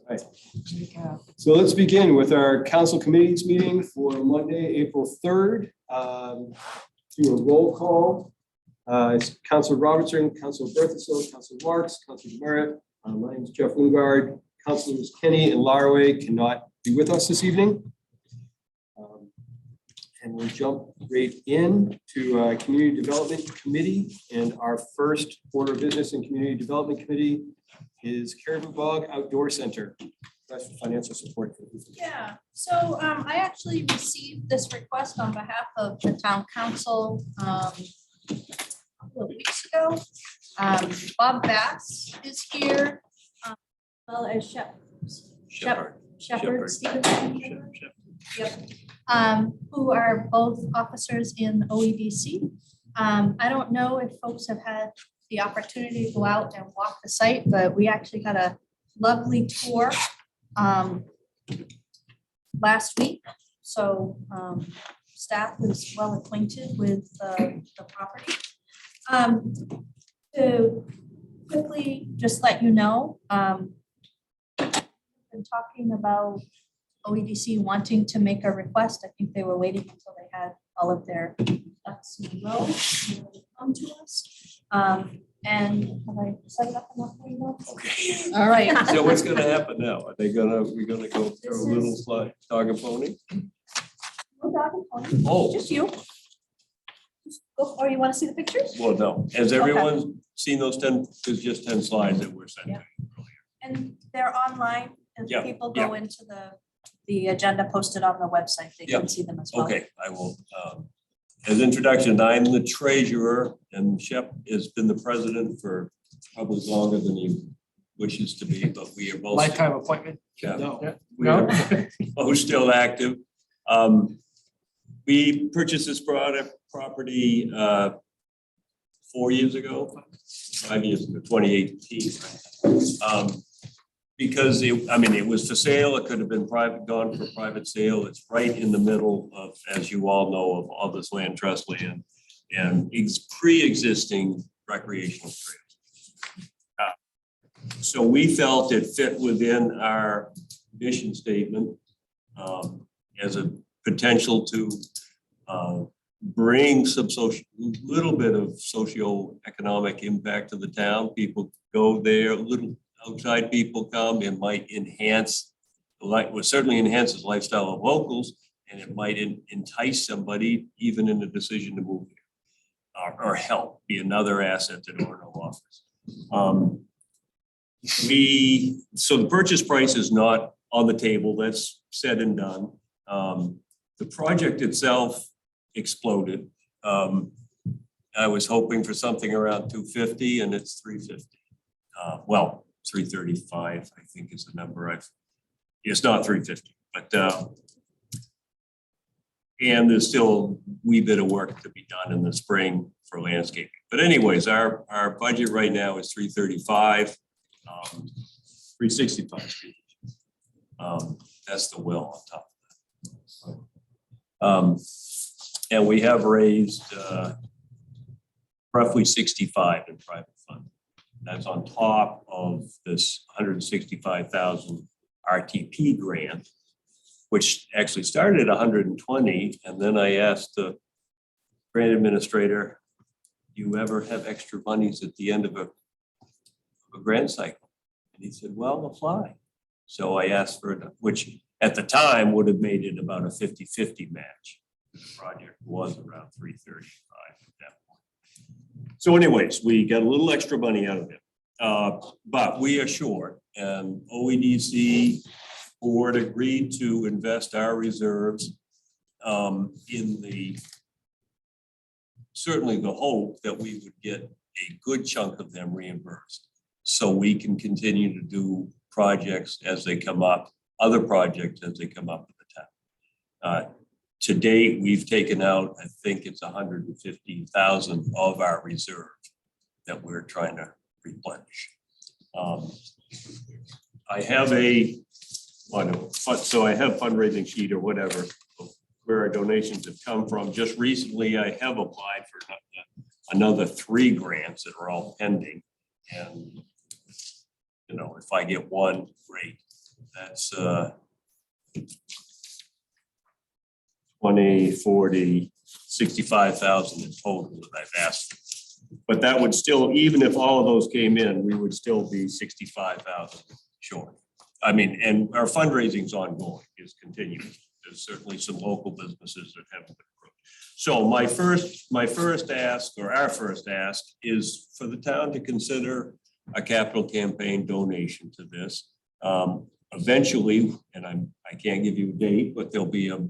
Right. So let's begin with our council committees meeting for Monday, April 3rd. Do a roll call. It's Councilor Robertson, Councilor Berthasol, Councilor Marks, Councilor Demerit. My name is Jeff Wingard. Councilors Kenny and Laraway cannot be with us this evening. And we'll jump right in to Community Development Committee. And our first order of business in Community Development Committee is Caribou Bog Outdoor Center. That's financial support. Yeah, so I actually received this request on behalf of the town council a couple of weeks ago. Bob Bass is here, well as Shepherd Stevenson. Yep. Who are both officers in OEDC. I don't know if folks have had the opportunity to go out and walk the site, but we actually had a lovely tour last week. So staff is well acquainted with the property. To quickly just let you know, been talking about OEDC wanting to make a request. I think they were waiting until they had all of their ducks in a row to come to us. And have I set it up enough for you now? Okay. All right. So what's gonna happen now? Are they we're gonna go through a little slide, dog and pony? No dog and pony, Oh, just you. Go, or you want to see the pictures? well, no. Has everyone seen those 10, there's just 10 slides that were sent? Yeah. And they're online and Yeah, people go into the agenda posted on the website. They Yeah. can see them as well. Okay, I will, as introduction, I'm the treasurer and Shep has been the president for probably longer than he wishes to be, but we are both. Lifetime appointment? Yeah. No. We are both still active. We purchased this property 4 years ago, 5 years ago, 2018. Because it was for sale, it could have been gone for private sale. It's right in the middle of, as you all know, of all this land trust land and it's pre-existing recreational trails. So we felt it fit within our mission statement as a potential to bring some little bit of socio-economic impact to the town. People go there, little outside people come, it might enhance, certainly enhances lifestyle of locals, and it might entice somebody even in the decision to move here or help be another asset that Orono offers. So the purchase price is not on the table, that's said and done. The project itself exploded. I was hoping for something around 250 and it's 350. Well, 335, I think is the number it's not 350, but and there's still a wee bit of work to be done in the spring for landscaping. But anyways, our budget right now is 335, 365, excuse me. That's the will on top of that. And we have raised roughly 65 in private funds. That's on top of this 165,000 RTP grant, which actually started at 120. And then I asked the grant administrator, do you ever have extra monies at the end of a grant cycle? And he said, well, apply. So I asked for it, which at the time would have made it about a 50-50 match. The project was around 335 at that point. So anyways, we got a little extra money out of it, but we are short, and OEDC board agreed to invest our reserves in certainly the hope that we would get a good chunk of them reimbursed so we can continue to do projects as they come up, other projects as they come up in the town. To date, we've taken out, I think it's 150,000 of our reserve that we're trying to replenish. I have so I have fundraising sheet or whatever where our donations have come from. Just recently, I have applied for another 3 grants that are all pending. And, if I get one, great. That's 20, 40, 65,000 in total that I've asked for. But that would still, even if all of those came in, we would still be 65,000 short. I mean, and our fundraising is ongoing, is continuing. There's certainly some local businesses that haven't been approved. So my first ask, or our first ask, is for the town to consider a capital campaign donation to this. Eventually, and I can't give you a date, but there'll be a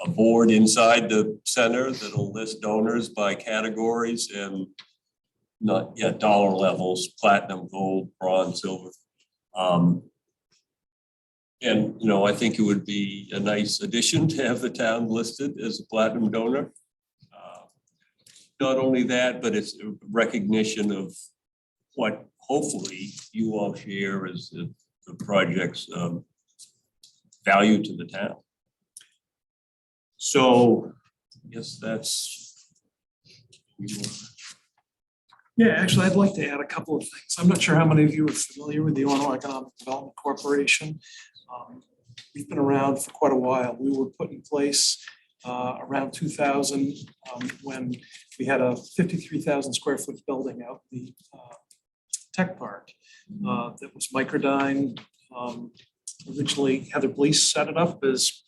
board inside the center that'll list donors by categories and not yet dollar levels, platinum, gold, bronze, silver. And, you know, I think it would be a nice addition to have the town listed as a platinum donor. Not only that, but it's a recognition of what hopefully you all share as the project's value to the town. So, yes, that's. Yeah, actually, I'd like to add a couple of things. I'm not sure how many of you are familiar with the Orono Economic Development Corporation. We've been around for quite a while. We were put in place around 2000 when we had a 53,000 square foot building out in the tech park that was Microdyne. Originally, Heather Blease set it up as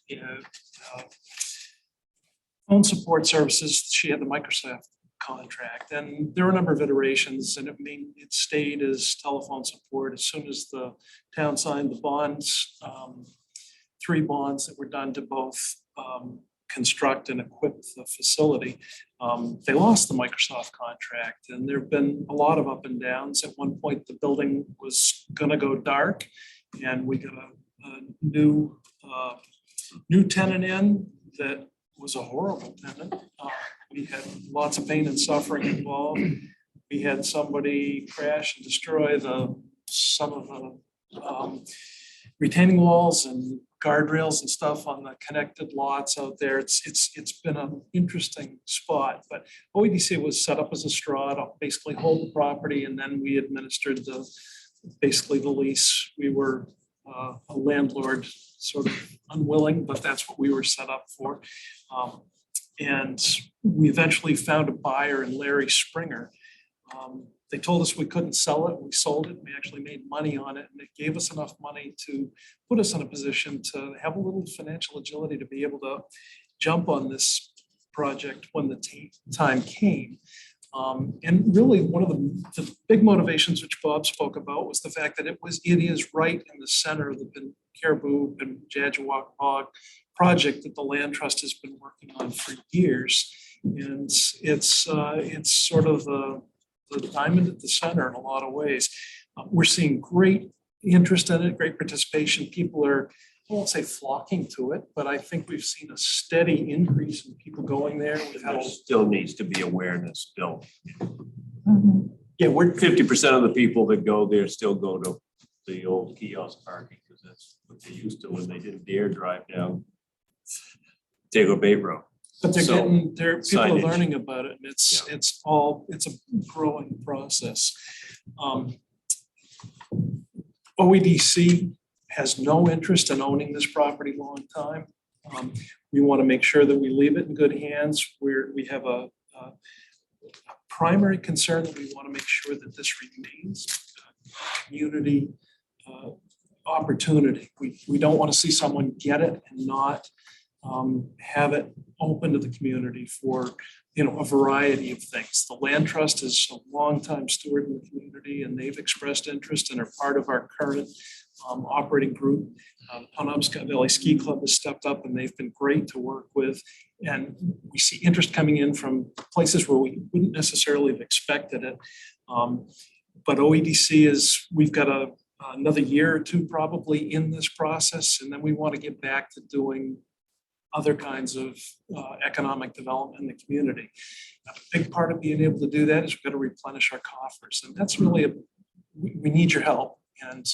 phone support services. She had the Microsoft contract, and there were a number of iterations, and it stayed as telephone support. As soon as the town signed the bonds, 3 bonds that were done to both construct and equip the facility, they lost the Microsoft contract, and there have been a lot of up and downs. At one point, the building was going to go dark, and we got a new tenant in that was a horrible tenant. We had lots of pain and suffering involved. We had somebody crash and destroy some of the retaining walls and guardrails and stuff on the connected lots out there. It's been an interesting spot, but OEDC was set up as a straw to basically hold the property, and then we administered basically the lease. We were a landlord, sort of unwilling, but that's what we were set up for. And we eventually found a buyer in Larry Springer. They told us we couldn't sell it. We sold it. We actually made money on it, and it gave us enough money to put us in a position to have a little financial agility to be able to jump on this project when the time came. And really, one of the big motivations which Bob spoke about was the fact that it is right in the center of the Caribou and Jadjawak Bog project that the Land Trust has been working on for years. And it's sort of the diamond at the center in a lot of ways. We're seeing great interest in it, great participation. People are, I won't say flocking to it, but I think we've seen a steady increase in people going there. There still needs to be awareness built. Yeah, we're 50% of the people that go there still go to the old kiosk parking, because that's what they used to when they didn't dare drive down Dago Bay Road. But people are signage. learning about it, and it's a growing process. OEDC has no interest in owning this property long time. We want to make sure that we leave it in good hands. We have a primary concern that we want to make sure that this remains a community opportunity. We don't want to see someone get it and not have it open to the community for a variety of things. The Land Trust is a longtime steward in the community, and they've expressed interest and are part of our current operating group. Penobscot Valley Ski Club has stepped up, and they've been great to work with. And we see interest coming in from places where we wouldn't necessarily have expected it. But OEDC we've got another year or two probably in this process, and then we want to get back to doing other kinds of economic development in the community. A big part of being able to do that is we've got to replenish our coffers, and that's really we need your help. And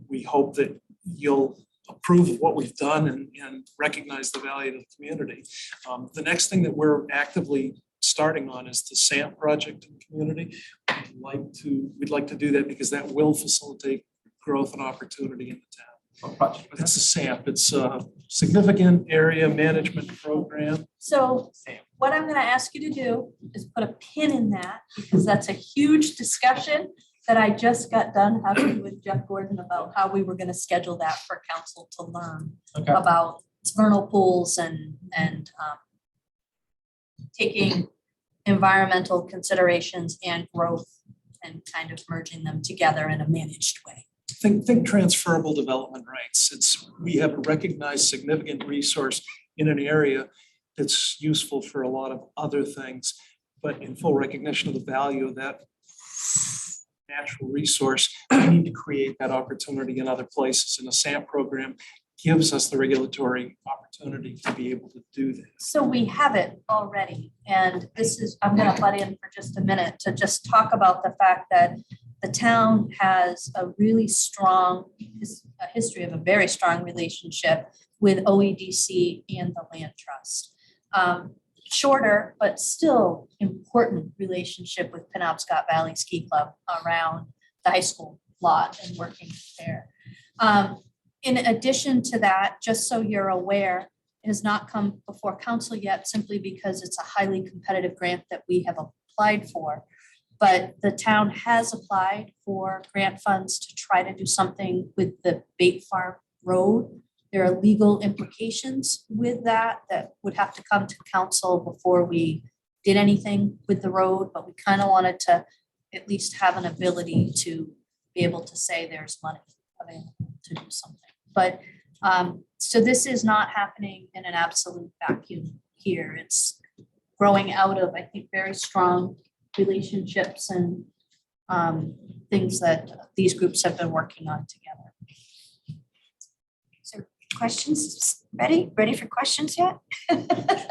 we hope that you'll approve of what we've done and recognize the value of the community. The next thing that we're actively starting on is the SAMP project in the community. We'd like to do that because that will facilitate growth and opportunity in the town. What project was It's a SAMP. It's a significant area management program. So Sam. what I'm gonna ask you to do is put a pin in that, because that's a huge discussion that I just got done having with Jeff Gordon about how we were gonna schedule that for council to learn Okay. about vernal pools and taking environmental considerations and growth and kind of merging them together in a managed way. Think transferable development rights. We have a recognized significant resource in an area that's useful for a lot of other things, but in full recognition of the value of that natural resource, we need to create that opportunity in other places. And the SAMP program gives us the regulatory opportunity to be able to do that. So we have it already, and this is, I'm gonna butt in for just a minute to just talk about the fact that the town has a really strong, a history of a very strong relationship with OEDC and the Land Trust. Shorter, but still important relationship with Penobscot Valley Ski Club around the high school lot and working there. In addition to that, just so you're aware, it has not come before council yet simply because it's a highly competitive grant that we have applied for. But the town has applied for grant funds to try to do something with the Bait Farm Road. There are legal implications with that would have to come to council before we did anything with the road, but we kind of wanted to at least have an ability to be able to say there's money available to do something. But so this is not happening in an absolute vacuum here. It's growing out of, I think, very strong relationships and things that these groups have been working on together. So questions, ready for questions yet?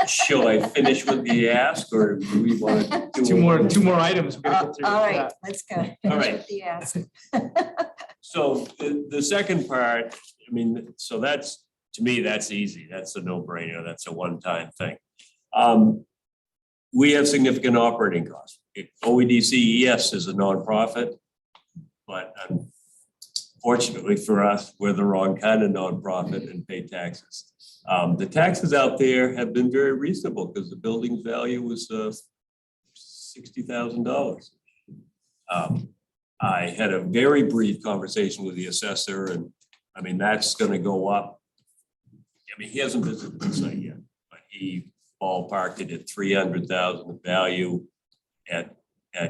Shall I finish with the ask, or do we want to do? Two more items. we gotta get through. All right, Yeah. let's go. All Finish right. with the ask. So the second part, I mean, so that's, to me, that's easy. That's a no-brainer. That's a one-time thing. We have significant operating costs. OEDCES is a nonprofit, but unfortunately for us, we're the wrong kind of nonprofit and pay taxes. The taxes out there have been very reasonable because the building's value was $60,000. I had a very brief conversation with the assessor, and I mean, that's gonna go up. I mean, he hasn't visited the site yet, but he ballparked it at 300,000 of value at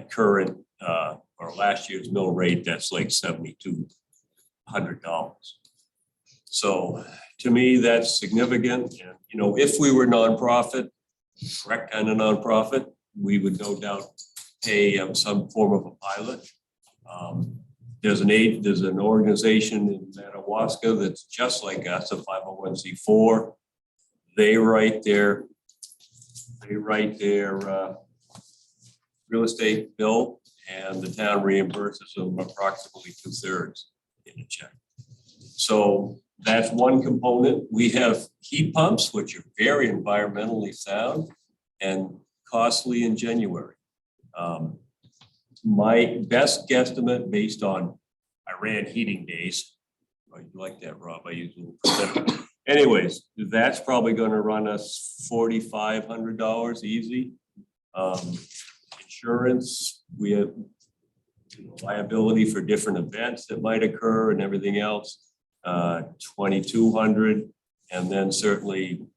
current or last year's mill rate. That's like $7,200. So to me, that's significant. And you know, if we were nonprofit, correct kind of nonprofit, we would no doubt pay some form of a pilot. There's an organization in Madawaska that's just like us, a 501c4. They write their real estate bill, and the town reimburses them approximately 2/3 in a check. So that's one component. We have heat pumps, which are very environmentally sound and costly in January. My best guesstimate based on, I ran heating days. Oh, you like that, Rob? I use a little percent. Anyways, that's probably gonna run us $4,500 easy. Insurance, we have liability for different events that might occur and everything else, $2,200, and then certainly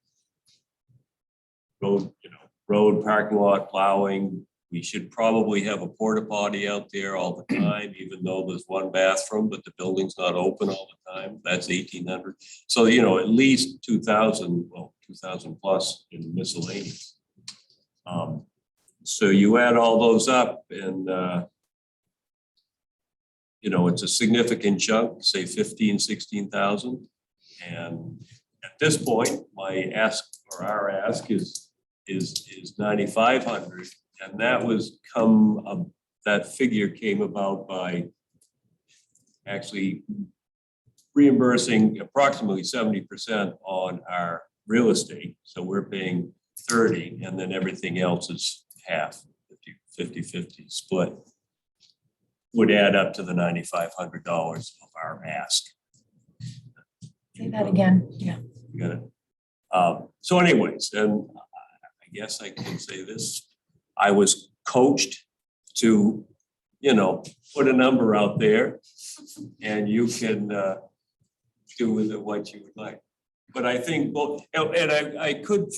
road parking lot plowing. We should probably have a porta potty out there all the time, even though there's one bathroom, but the building's not open all the time. That's $1,800. So, you know, at least 2,000, well, 2,000 plus in miscellaneous. So you add all those up and, you know, it's a significant chunk, say 15, 16,000. And at this point, my ask or our ask is 9,500. And that was that figure came about by actually reimbursing approximately 70% on our real estate. So we're paying 30, and then everything else is half, 50-50 split. would add up to the $9,500 of our ask. Say that again. Yeah. You got it. So anyways, and I guess I can say this, I was coached to, put a number out there and you can do with it what you would like. But I think, well, and I could,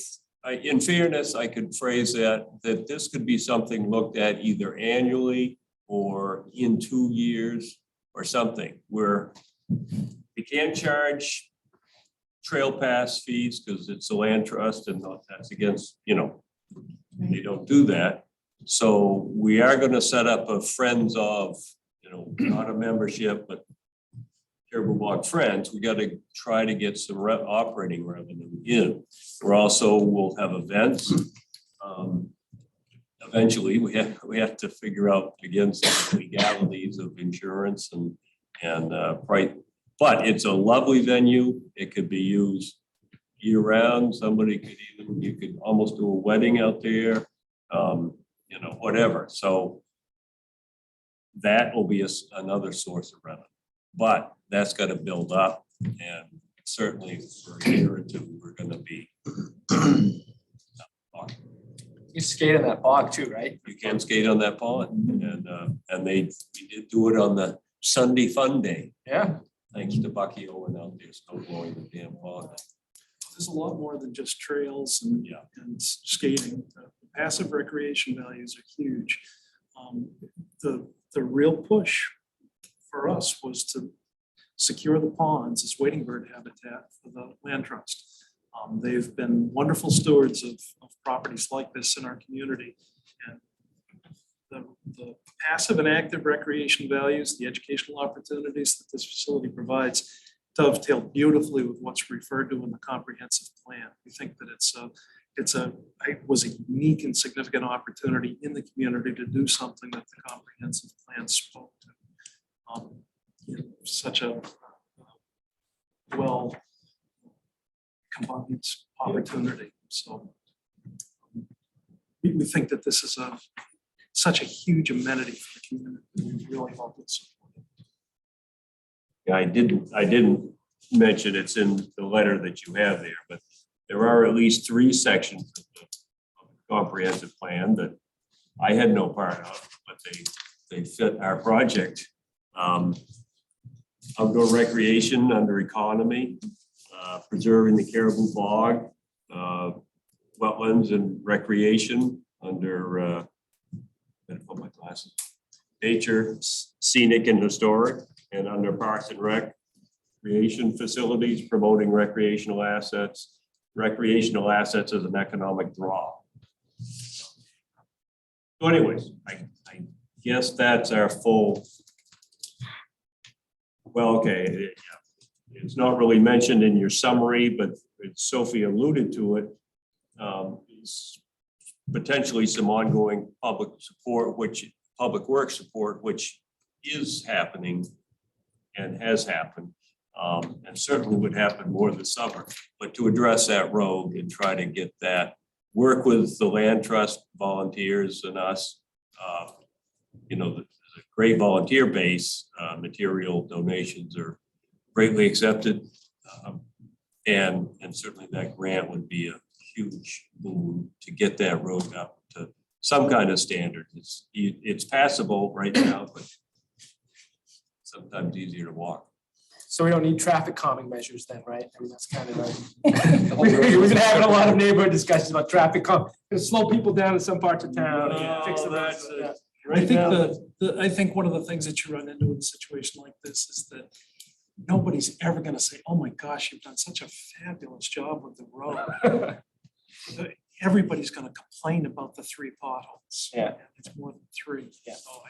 in fairness, I could phrase that this could be something looked at either annually or in 2 years or something where we can't charge trail pass fees because it's a land trust and that's against, they don't do that. So we are going to set up a friends of, not a membership, but Caribou Bog Friends. We got to try to get some operating revenue in. We're also, we'll have events. Eventually, we have to figure out against the legalities of insurance and price. But it's a lovely venue. It could be used year round. Somebody could even, you could almost do a wedding out there, whatever. So that will be another source of revenue. But that's got to build up, and certainly for a year or two, we're going to be. You skate in that bog too, right? You can skate on that pond, and we did do it on the Sunday Fun Day. Yeah. Thanks to Bucky Owen out there snow blowing the damn pond. There's a lot more than just trails and skating. The passive recreation values are huge. The real push for us was to secure the ponds as wading bird habitat for the land trust. They've been wonderful stewards of properties like this in our community. And the passive and active recreation values, the educational opportunities that this facility provides dovetail beautifully with what's referred to in the comprehensive plan. We think that it was a unique and significant opportunity in the community to do something that the comprehensive plan spoke to. Such a well combined opportunity. So we think that this is such a huge amenity for the community. We really hope it's supported. Yeah, I didn't mention it's in the letter that you have there, but there are at least 3 sections of the comprehensive plan that I had no part of, but they fit our project. Outdoor recreation under economy, preserving the Caribou Bog, wetlands and recreation under, better put my glasses, nature, scenic and historic, and under parks and rec, recreation facilities, promoting recreational assets as an economic draw. So anyways, I guess that's our full. Well, okay, it's not really mentioned in your summary, but Sophie alluded to it. Is potentially some ongoing public works support, which is happening and has happened, and certainly would happen more this summer. But to address that road and try to get that, work with the land trust volunteers and us, the great volunteer base, material donations are greatly accepted. And certainly that grant would be a huge boon to get that road up to some kind of standard. It's passable right now, but sometimes easier to walk. So we don't need traffic calming measures then, right? I mean, that's kind of we've been having a lot of neighborhood discussions about traffic calm, to slow people down in some parts of town. No, Fix the roads, that's yeah. I think I think one of the things that you run into in a situation like this is that nobody's ever going to say, "Oh my gosh, you've done such a fabulous job with the road." Everybody's going to complain about the 3 potholes. Yeah. It's more than 3. Yeah. Oh,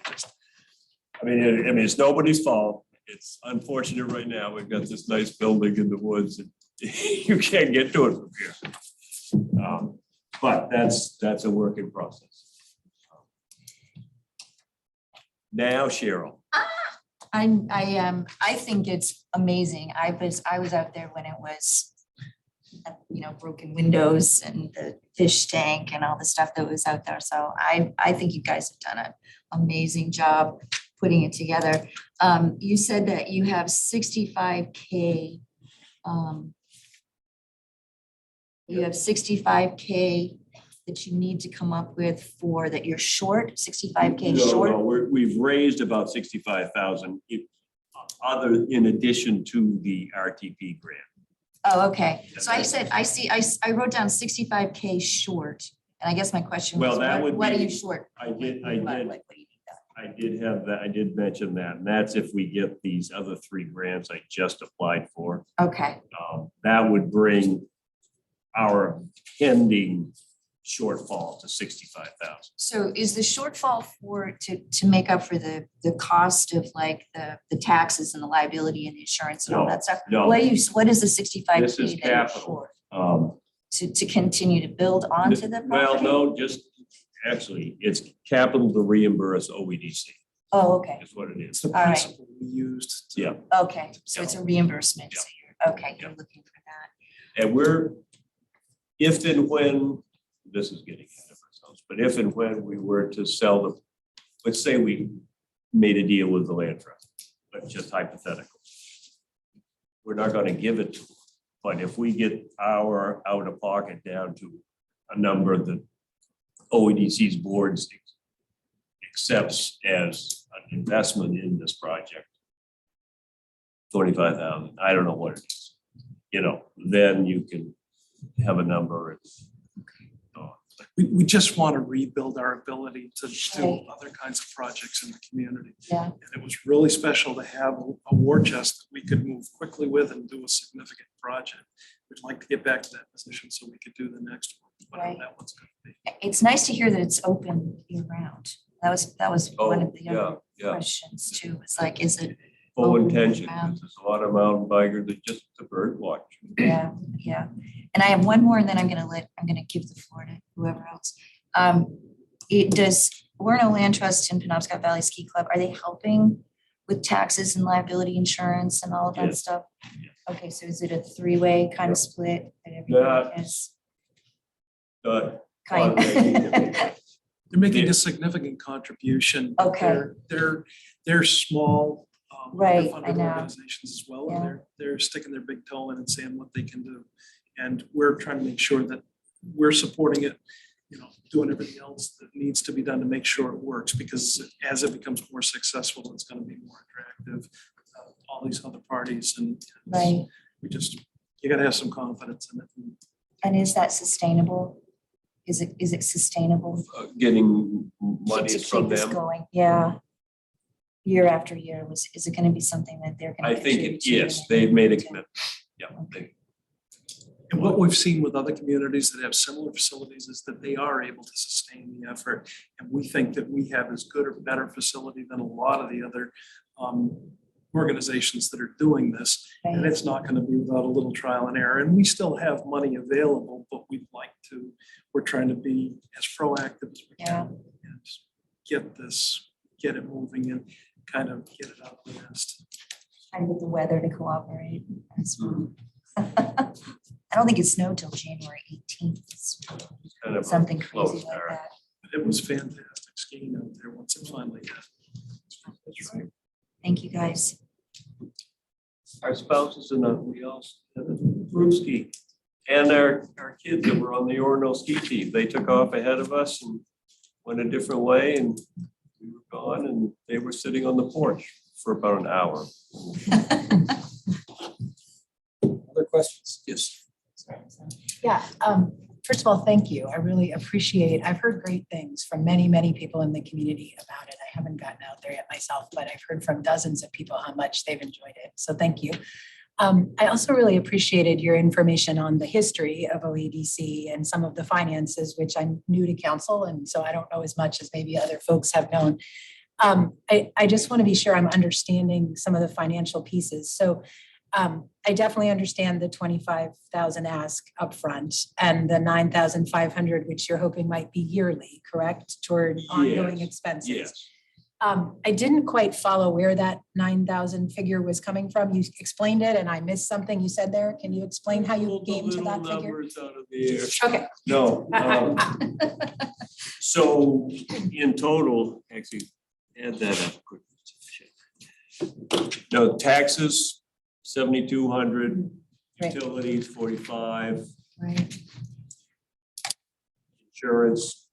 I mean, it's nobody's fault. It's unfortunate right now. We've got this nice building in the woods and you can't get to it from here. But that's a work in process. Now, Cheryl. I think it's amazing. I was out there when it was, broken windows and the fish tank and all the stuff that was out there. So I think you guys have done an amazing job. putting it together. You said that you have 65K. You have 65K that you need to come up with for that you're short, 65K short. No, we've raised about 65,000 other in addition to the RTP grant. Oh, okay. So I said, I wrote down 65K short. And I guess my question was, Well, that would what are be- you short? I did Like, what do you need done? I did have that, I did mention that, and that's if we get these other 3 grants I just applied for. Okay, That would bring our pending shortfall to 65,000. so is the shortfall to make up for the cost of like the taxes and the liability and the insurance and all No, that stuff? no. What is the 65K This is that you're capital. short? To continue to build onto the Well, property? no, just actually, it's capital to reimburse OEDC. Oh, okay, Is what it It's is. the All right. principle we used. to- Yeah. okay, so it's a reimbursement, so you're looking for that. And we're, if and when, this is getting ahead of ourselves, but if and when we were to sell the, let's say we made a deal with the land trust, but just hypothetical. We're not gonna give it to them, but if we get our out of pocket down to a number that OEDC's boards accepts as an investment in this project, 25,000, I don't know what it is, then you can have a number. We just want to rebuild our ability to do Right. other kinds of projects in the community. Yeah. And it was really special to have a war chest that we could move quickly with and do a significant project. We'd like to get back to that position so we could do the next one, whatever Right. that one's going to be. It's nice to hear that it's open year round. That was one of the other Oh, yeah. questions too. It's like, is it, Full Oh, intention, wow. because there's a lot of mountain bikers that just the bird watch. yeah. And I have one more and then I'm gonna give the floor to whoever else. Does Orono Land Trust and Penobscot Valley Ski Club, are they helping with taxes and liability insurance and all of that Yes. stuff? Yes. Okay, so is it a 3-way kind Yeah. of split that Yeah. everybody is But kind? They're making a significant contribution. but Okay. They're small. Right, underfunded I know. Organizations as well, Yeah. and they're sticking their big toe in and saying what they can do. And we're trying to make sure that we're supporting it, doing everything else that needs to be done to make sure it works, because as it becomes more successful, it's gonna be more attractive. All these other parties and Right, you gotta have some confidence in it. and is that sustainable? Is it sustainable? Getting To monies from keep this them. going, yeah. Year after year, is it gonna be something that they're gonna? I think, contribute to yes, and they've made a to? commitment. Yeah. they- And what we've seen with other communities that have similar facilities is that they are able to sustain the effort. And we think that we have as good or better facility than a lot of the other organizations that are doing this. And Right. it's not going to be without a little trial and error. And we still have money available, but we're trying to be as proactive as we Yeah. can. And get it moving and kind of get it out of the nest. And with the weather to cooperate as well. I don't think it snowed till January 18th. It's kind of a Something slow crazy like start. that. But it was fantastic skiing out there once it finally got. That's right. Thank you, guys. Our spouses and we also had a group ski. And our kids that were on the Orono ski team, they took off ahead of us and went a different way, and we were gone, and they were sitting on the porch for about an hour. Other questions? Yes. Yeah, first of all, thank you. I really appreciate, I've heard great things from many, many people in the community about it. I haven't gotten out there yet myself, but I've heard from dozens of people how much they've enjoyed it. So thank you. I also really appreciated your information on the history of OEDC and some of the finances, which I'm new to council, and so I don't know as much as maybe other folks have known. I just want to be sure I'm understanding some of the financial pieces. So I definitely understand the 25,000 ask upfront and the 9,500, which you're hoping might be yearly, correct? Toward ongoing Yes, expenses. Yes. I didn't quite follow where that 9,000 figure was coming from. You explained it and I missed something you said there. Can you explain how you Pulled the came to that little figure? numbers out of the air. Okay. No. So in total, actually, add that up quickly. No, taxes, 7,200, Right. utilities, 45, Right. insurance,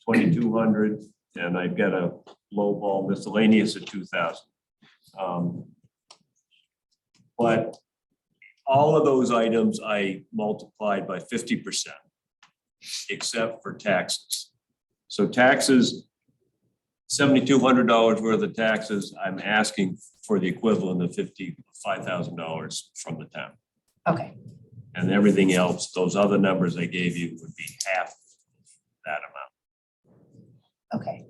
2,200, and I've got a low ball miscellaneous at 2,000. But all of those items I multiplied by 50%, except for taxes. So taxes, $7,200 worth of taxes, I'm asking for the equivalent of $55,000 from the town. Okay, And everything else, those other numbers I gave you would be half that amount. okay.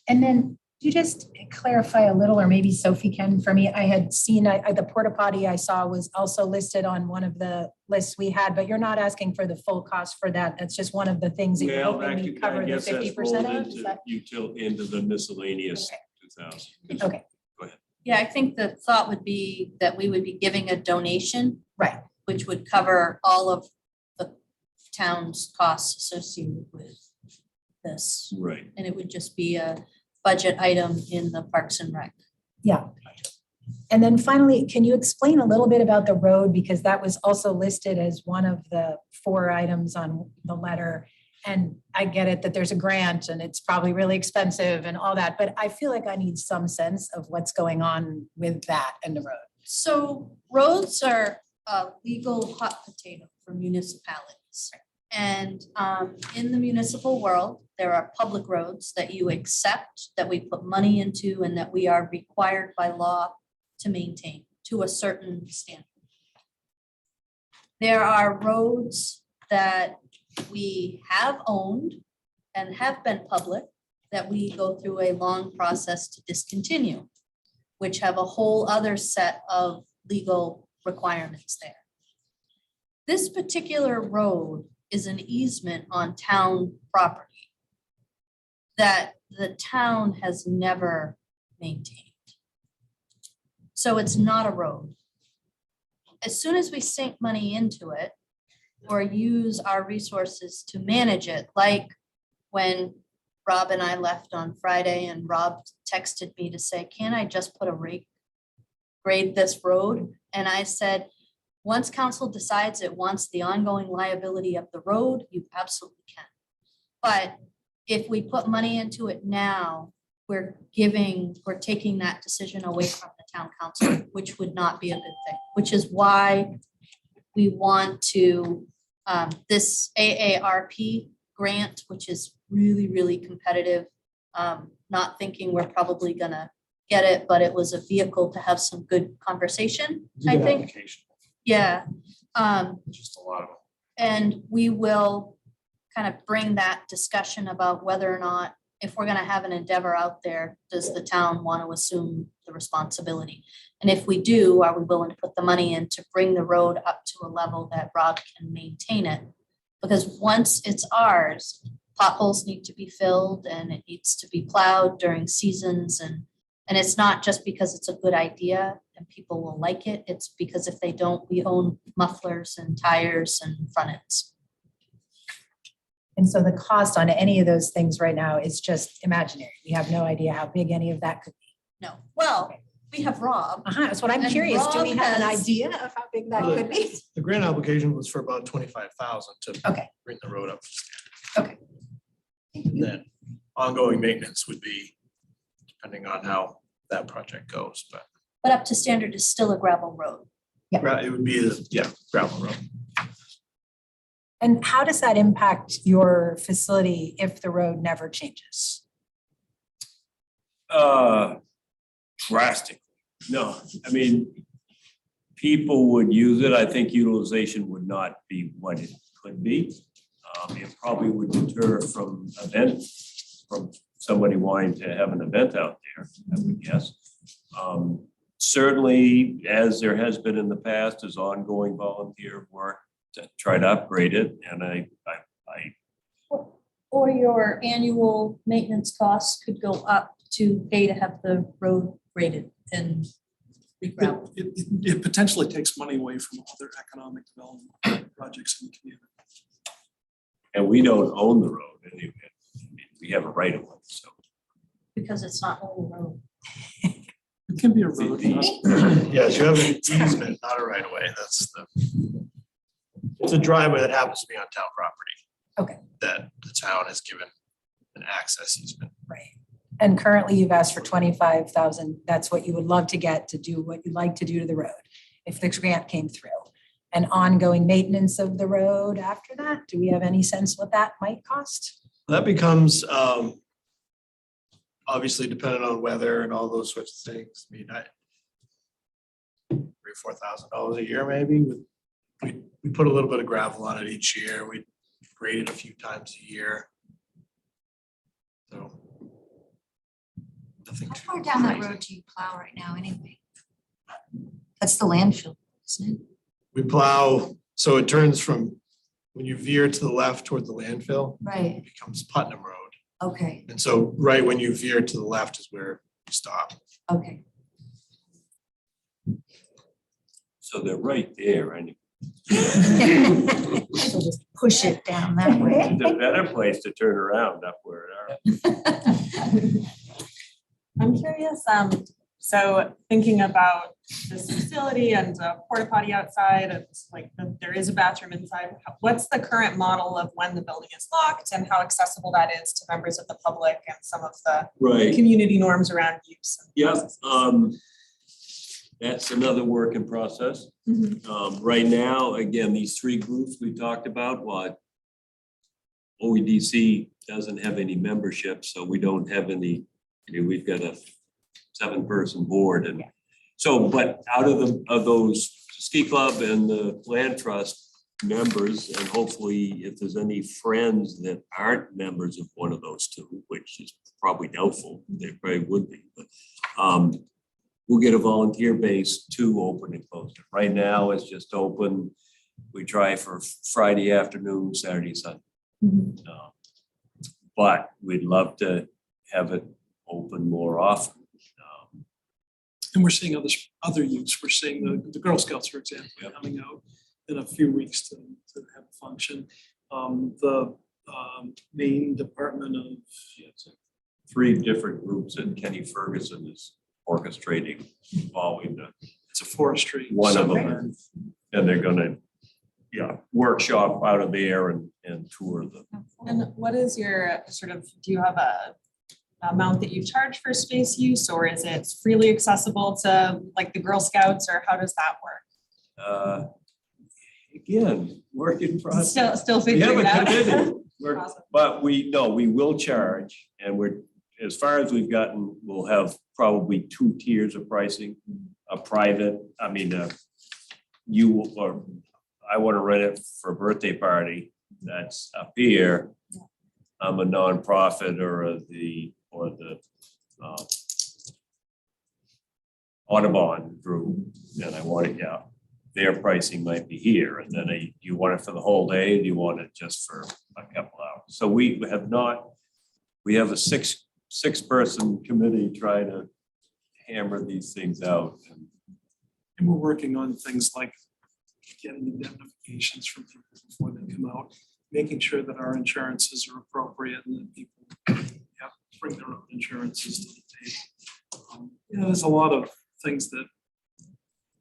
And then you just clarify a little, or maybe Sophie can for me, I had seen, the porta potty I saw was also listed on one of the lists we had, but you're not asking for the full cost for that. That's just one of the things that you're Well, hoping that we could- cover I the guess that's 50% rolled of? Is that- into the miscellaneous Okay. 2,000. Okay, Yeah, I think the thought would be that we would be giving a donation, right, which would cover all of the town's costs associated with this. Right. And it would just be a budget item in the Parks and Rec. yeah. And then finally, can you explain a little bit about the road? Because that was also listed as one of the 4 items on the letter. And I get it that there's a grant and it's probably really expensive and all that, but I feel like I need some sense of what's going on with that and the road. So roads are a legal hot potato for municipalities. And in the municipal world, there are public roads that you accept, that we put money into, and that we are required by law to maintain to a certain standard. There are roads that we have owned and have been public that we go through a long process to discontinue, which have a whole other set of legal requirements there. This particular road is an easement on town property that the town has never maintained. So it's not a road. As soon as we sink money into it or use our resources to manage it, like when Rob and I left on Friday and Rob texted me to say, can I just put a rake, grade this road? And I said, once council decides it wants the ongoing liability of the road, you absolutely can. But if we put money into it now, we're taking that decision away from the town council, which would not be a good thing, which is why we want to, this AARP grant, which is really, really competitive, not thinking we're probably gonna get it, but it was a vehicle to have some good conversation, I think. Yeah. Just a lot of them. And we will kind of bring that discussion about whether or not, if we're gonna have an endeavor out there, does the town want to assume the responsibility? And if we do, are we willing to put the money in to bring the road up to a level that Rob can maintain it? Because once it's ours, potholes need to be filled and it needs to be plowed during seasons, and it's not just because it's a good idea and people will like it, it's because if they don't, we own mufflers and tires and front ends. And so the cost on any of those things right now is just imaginary. We have no idea how big any of that could be. No, well, we have Rob. That's what I'm And curious. Do we Rob have an has- idea of how big that could be? The grant application was for about 25,000 to Okay. bring the road up. Okay. And then ongoing maintenance would be depending on how that project goes, but But up to standard is still a gravel road. it would be, gravel road. And how does that impact your facility if the road never changes? Drastically. No, I mean, people would use it. I think utilization would not be what it could be. It probably would deter from somebody wanting to have an event out there, I would guess. Certainly, as there has been in the past, is ongoing volunteer work to try to upgrade it. And I Or your annual maintenance costs could go up to pay to have the road graded and re-graveled. It potentially takes money away from other economic development projects in the community. and we don't own the road anyway. We have a right of way, so. Because it's not all road. It can be a road. Yes, you have an easement, not a right of way. It's a driveway that happens to be on town property. Okay. That the town has given an access easement. Right. And currently you've asked for 25,000. That's what you would love to get to do what you'd like to do to the road if the grant came through. And ongoing maintenance of the road after that, do we have any sense what that might cost? That becomes obviously dependent on weather and all those sorts of things. I mean, $3,000 or $4,000 a year maybe. We put a little bit of gravel on it each year. We grade it a few times a year. So. Nothing How too far down that crazy. road do you plow right now anyway? That's the landfill, isn't it? We plow, so it turns from, when you veer to the left toward the landfill, Right, it becomes Putnam Road. okay, And so right when you veer to the left is where you stop. okay. So they're right there, and So just push it down that way. it's a better place to turn around up where it are. I'm curious, so thinking about this facility and a porta potty outside, it's like there is a bathroom inside. What's the current model of when the building is locked and how accessible that is to members of the public and some of the Right. community norms around use? and Yeah, processes? that's another work in process. Right now, again, these three groups we talked about, what OEDC doesn't have any membership, so we don't have any, we've got a 7-person board and so, but out of those ski club and the land trust members, and hopefully if there's any friends that aren't members of one of those two, which is probably doubtful, they probably would be, but we'll get a volunteer base to open and close it. Right now, it's just open. We try for Friday afternoon, Saturday, Sunday. But we'd love to have it open more often. And we're seeing other youths. We're seeing the Girl Scouts, for example, Yep. coming out in a few weeks to have a function. The Maine Department of, It's 3 different groups that Kenny Ferguson is orchestrating involving it's a forestry. one of summer. them. And they're gonna, workshop out of there and tour the. And what is your sort of, do you have a amount that you charge for space use, or is it freely accessible to like the Girl Scouts, or how does that work? Again, work in process. Still We have figuring it a out. committee. We're- Awesome. But we will charge, and we're, as far as we've gotten, we'll have probably 2 tiers of pricing. A private, I want to rent it for a birthday party, that's up here. I'm a nonprofit or the Audubon group, and I want it, their pricing might be here, and then do you want it for the whole day, do you want it just for a couple hours? So we have a six-person committee trying to hammer these things out. And we're working on things like getting indemnifications from people before they come out, making sure that our insurances are appropriate and that people have to bring their own insurances to the table. There's a lot of things that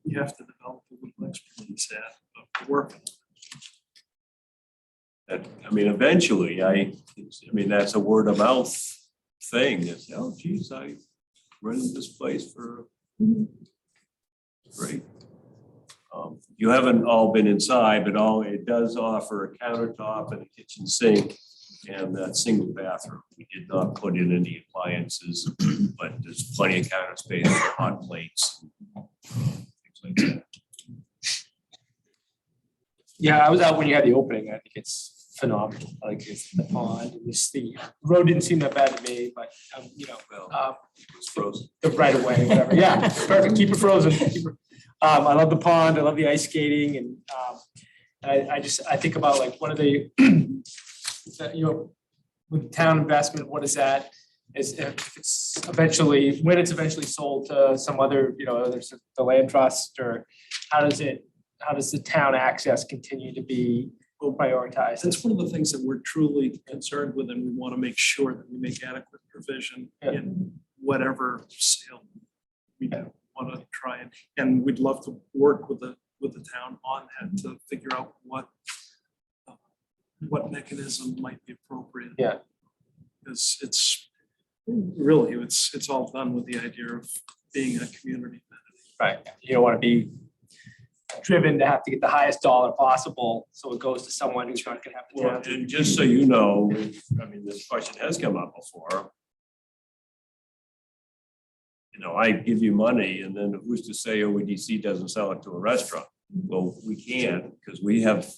you have to develop a little expertise at, but we're working on it. Eventually, that's a word of mouth thing. It's, oh geez, I rented this place for great. You haven't all been inside, but it does offer a countertop and a kitchen sink and that single bathroom. We did not put in any appliances, but there's plenty of counter space for hot plates. Things like that. Yeah, I was out when you had the opening. I think it's phenomenal. Like it's the pond and the road didn't seem that bad to me, but It was frozen. the right of way, whatever. Yeah, perfect. Keep it frozen. I love the pond. I love the ice skating, and I think about like one of the with town investment. What is that? Is if it's when it's eventually sold to some other, there's the land trust, or how does the town access continue to be prioritized? That's one of the things that we're truly concerned with, and we want to make sure that we make adequate provision in whatever sale we want to try and we'd love to work with the town on that to figure out what mechanism might be appropriate. Yeah. Because it's really, it's all done with the idea of being a community. Right, you don't want to be driven to have to get the highest dollar possible, so it goes to someone who's not gonna have to. Well, and just so you know, I mean, this question has come up before. You know, I give you money and then who's to say OEDC doesn't sell it to a restaurant? Well, we can't because we have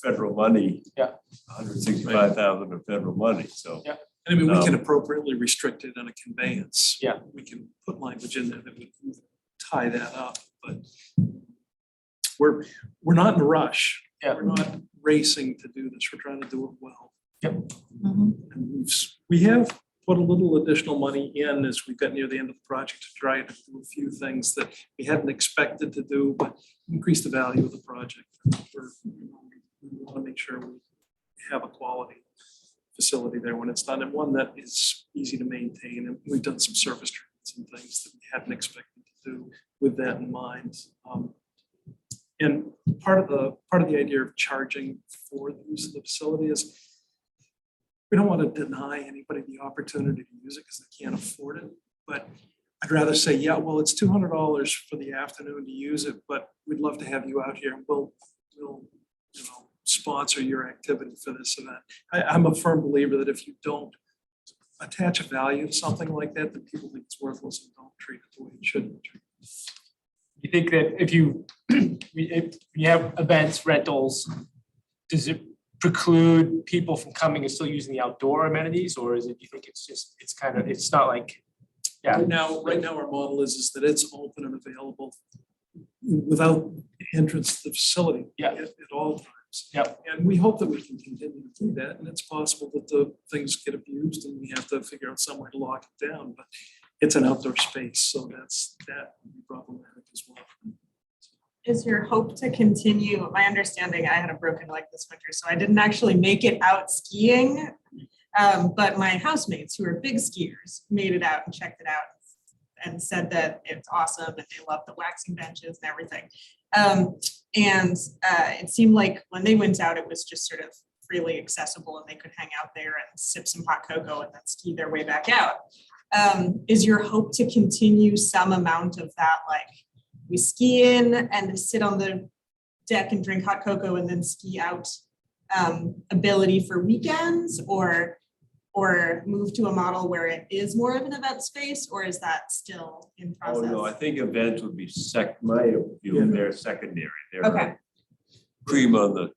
federal money. Yeah. 165,000 of federal money, so. Yeah. And I mean, we can appropriately restrict it in a conveyance. Yeah. We can put language in there that would tie that up, but we're not in a rush. Yeah. We're not racing to do this. We're trying to do it well. Mhm. And we have put a little additional money in as we got near the end of the project to try to do a few things that we hadn't expected to do, but increase the value of the project. We want to make sure we have a quality facility there when it's done and one that is easy to maintain. And we've done some surface treatments and things that we hadn't expected to do with that in mind. And part of the idea of charging for the use of the facility is we don't want to deny anybody the opportunity to use it because they can't afford it. But I'd rather say, yeah, well, it's $200 for the afternoon to use it, but we'd love to have you out here. We'll sponsor your activity for this event. I'm a firm believer that if you don't attach a value to something like that, then people think it's worthless and don't treat it the way it should be treated. You think that if you have events, rentals, does it preclude people from coming and still using the outdoor amenities, or is it, you think it's not like, yeah. Right now our model is that it's open and available without entrance to the facility. Yeah. At all times. Yeah. And we hope that we can continue to do that. And it's possible that the things get abused and we have to figure out some way to lock it down, but it's an outdoor space. So that would be problematic as well. Is your hope to continue? My understanding, I had a broken leg this winter, so I didn't actually make it out skiing. But my housemates, who are big skiers, made it out and checked it out and said that it's awesome and they love the waxing benches and everything. It seemed like when they went out, it was just sort of freely accessible and they could hang out there and sip some hot cocoa and then ski their way back out. Is your hope to continue some amount of that, like we ski in and sit on the deck and drink hot cocoa and then ski out ability for weekends, or move to a model where it is more of an event space, or is that still in Oh, process? no, I think events would be my view, they're secondary. They're Okay. cream on the.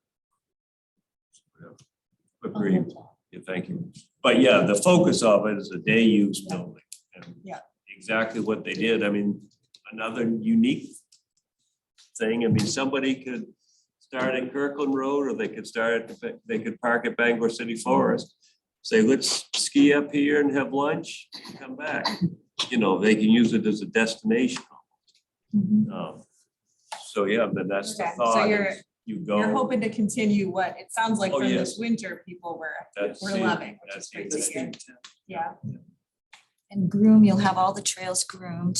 Whipped cream. Yeah, thank you. But yeah, the focus of it is a day use building. And Yeah. exactly what they did. I mean, another unique thing, I mean, somebody could start at Kirkland Road, or they could park at Bangor City Forest. Say, let's ski up here and have lunch, and come back. You know, they can use it as a destination. So yeah, but that's the Okay, so thought. you're- is you go. You're hoping to continue what it sounds like Oh, from yes. this winter, people were That's loving, which that's is great the to hear. intent. Yeah. And you'll have all the trails groomed,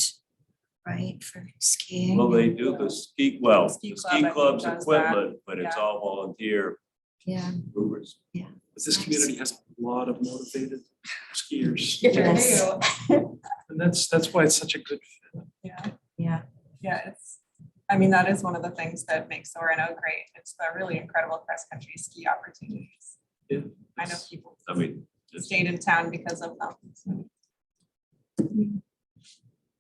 right, for skiing? Well, they do the ski, Ski the club, I ski think, club's does equipment, but it's Yeah. all volunteer Yeah. movers. But this community has a lot of motivated skiers. Yes. And that's why it's such a good fit. Yeah. Yeah. Yeah, I mean, that is one of the things that makes Orono great. It's the really incredible cross-country ski opportunities. Yeah. I know people I mean, stayed in town because of them. So.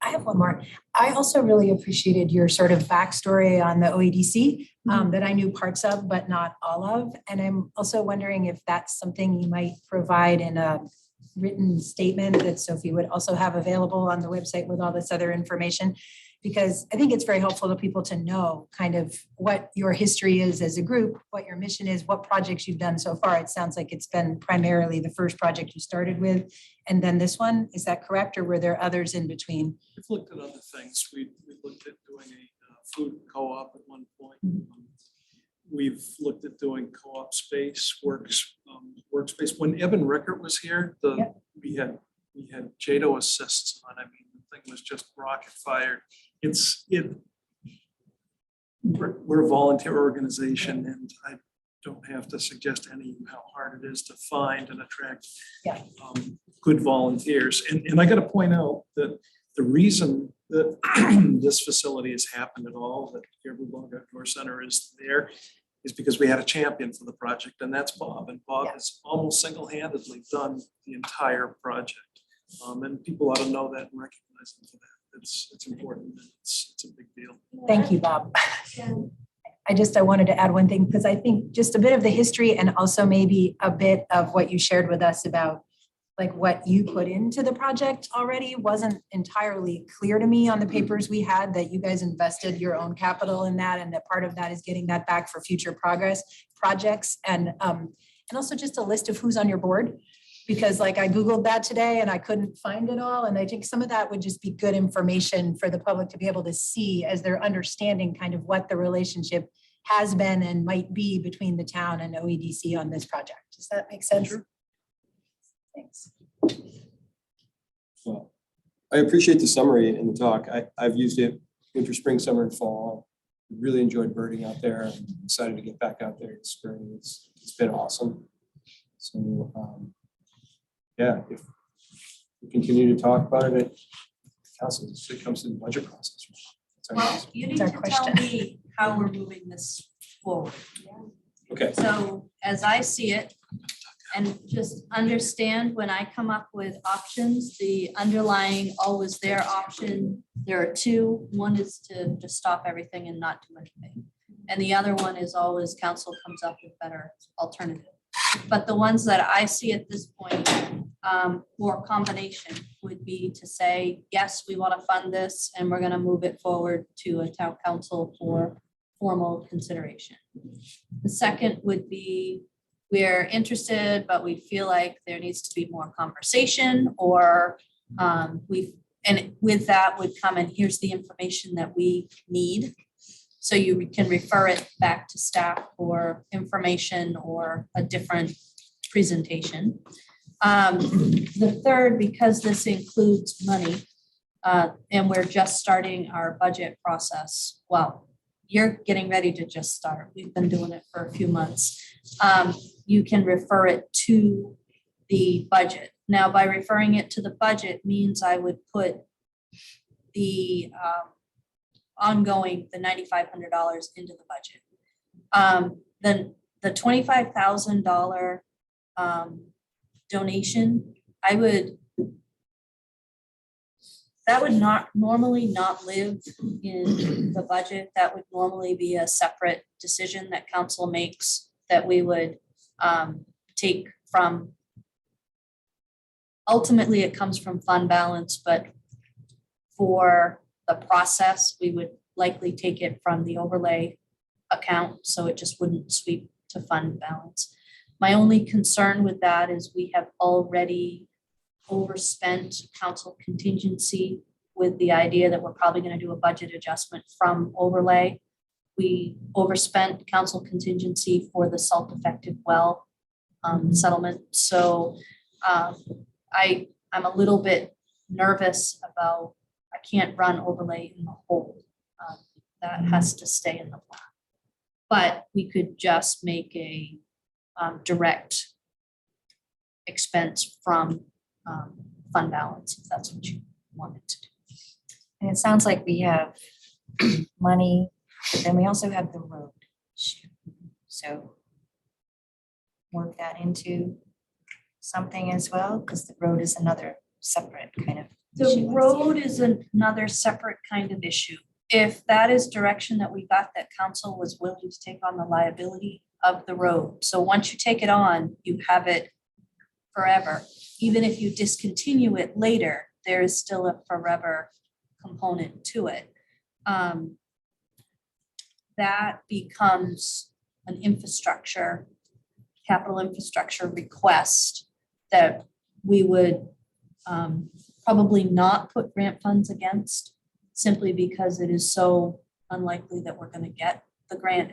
I have one more. I also really appreciated your sort of backstory on the OEDC that I knew parts of, but not all of. And I'm also wondering if that's something you might provide in a written statement that Sophie would also have available on the website with all this other information. Because I think it's very helpful to people to know kind of what your history is as a group, what your mission is, what projects you've done so far. It sounds like it's been primarily the first project you started with, and then this one. Is that correct, or were there others in between? We've looked at other things. We looked at doing a food co-op at one point. We've looked at doing co-op space, workspace. When Evan Rickert was here, we had JADO assists on. I mean, the thing was just rocket fired. We're a volunteer organization, and I don't have to suggest to any of you how hard it is to find and attract Yeah. good volunteers. And I got to point out that the reason that this facility has happened at all, that Dearborn Outdoor Center is there, is because we had a champion for the project, and that's Bob. And Bob has almost single-handedly done the entire project. And people ought to know that and recognize him for that. It's important. It's a big deal. Thank you, Bob. I wanted to add one thing, because I think just a bit of the history and also maybe a bit of what you shared with us about like what you put into the project already wasn't entirely clear to me on the papers we had, that you guys invested your own capital in that, and that part of that is getting that back for future projects. And also just a list of who's on your board, because like I Googled that today and I couldn't find it all. And I think some of that would just be good information for the public to be able to see as they're understanding kind of what the relationship has been and might be between the town and OEDC on this project. Does that make sense? Sure. Thanks. Well, I appreciate the summary and the talk. I've used it winter, spring, summer, and fall. Really enjoyed birding out there. I'm excited to get back out there in spring. It's been awesome. So yeah, if we continue to talk about it at council, it comes to the budget process. Well, you need That's to our tell question. me how we're moving this forward. Okay. So as I see it, and just understand when I come up with options, the underlying always there option, there are two. One is to just stop everything and not do anything. And the other one is always council comes up with better alternative. But the ones that I see at this point, or combination would be to say, yes, we want to fund this and we're going to move it forward to a town council for formal consideration. The second would be, we're interested, but we feel like there needs to be more conversation, or and with that would come, and here's the information that we need. So you can refer it back to staff for information or a different presentation. The third, because this includes money, and we're just starting our budget process. Well, you're getting ready to just start. We've been doing it for a few months. You can refer it to the budget. Now, by referring it to the budget means I would put the ongoing, the $9,500 into the budget. Then the $25,000 donation, that would not normally not live in the budget. That would normally be a separate decision that council makes, that we would take from, ultimately it comes from fund balance, but for the process, we would likely take it from the overlay account, so it just wouldn't sweep to fund balance. My only concern with that is we have already overspent council contingency with the idea that we're probably going to do a budget adjustment from overlay. We overspent council contingency for the salt effective well settlement. So I'm a little bit nervous about, I can't run overlay in the hole. That has to stay in the plan. But we could just make a direct expense from fund balance, if that's what you wanted to do. And it sounds like we have money, but then we also have the road issue. So work that into something as well, because the road is another separate kind of The issue. road is another separate kind of issue. If that is direction that we got, that council was willing to take on the liability of the road. So once you take it on, you have it forever. Even if you discontinue it later, there is still a forever component to it. That becomes an infrastructure, capital infrastructure request that we would probably not put grant funds against, simply because it is so unlikely that we're going to get the grant.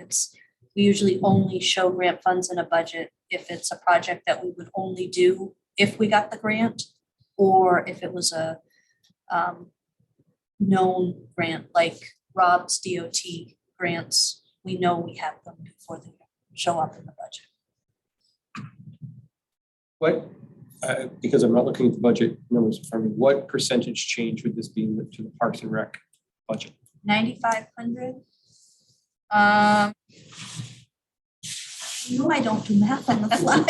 We usually only show grant funds in a budget if it's a project that we would only do if we got the grant, or if it was a known grant, like Rob's DOT grants, we know we have them before they show up in the budget. What, because I'm not looking at the budget numbers in front of me, what percentage change would this be to the Parks and Rec budget? 9,500. No, I don't do math on the fly.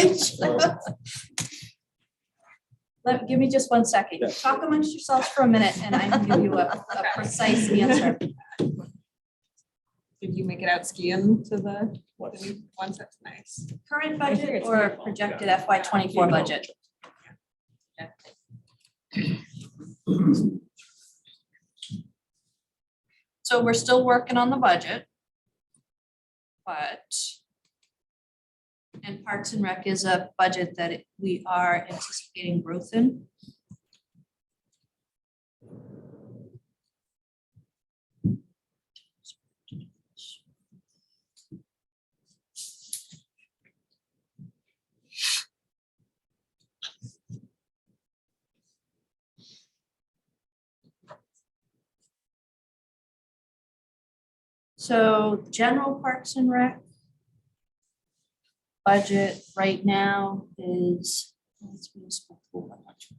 Give me just 1 second. Yeah. Talk amongst yourselves for a minute and I can give you a precise answer. Did you make it out skiing to the new ones? That's nice. Current I think budget it's or beautiful. projected FY '24 budget? So we're still working on the budget. But. And Parks and Rec is a budget that we are anticipating growth in. So general Parks and Rec budget right now is, let's municipal pool, I'm not sure.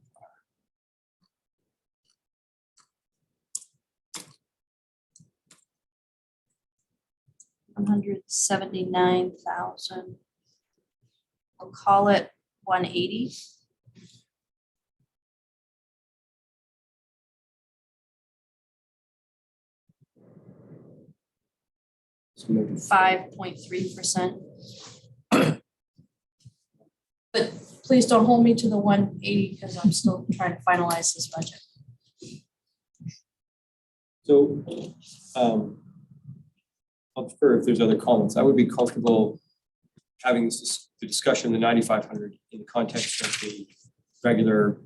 179,000. We'll call it 180. So maybe 5.3%. But please don't hold me to the 180 because I'm still trying to finalize this budget. So, I'll defer if there's other comments. I would be comfortable having this, the discussion, the 9,500 in the context of the regular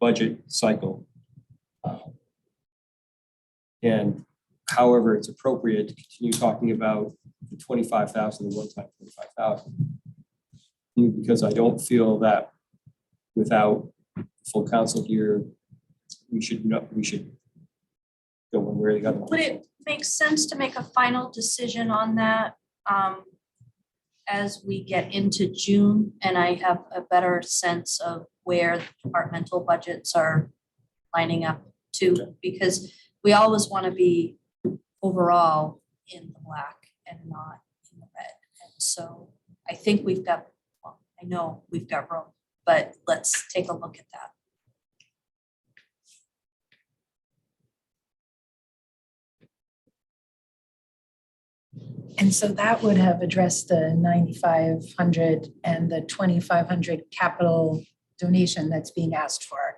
budget cycle. And however it's appropriate to continue talking about the 25,000, the one-time 25,000. Because I don't feel that without full council here, we should go one way or the other. Would it make sense to make a final decision on that as we get into June and I have a better sense of where departmental budgets are lining up to? Because we always want to be overall in the black and not in the red. And so I think we've got, well, I know we've got room, but let's take a look at that. And so that would have addressed the 9,500 and the 2,500 capital donation that's being asked for.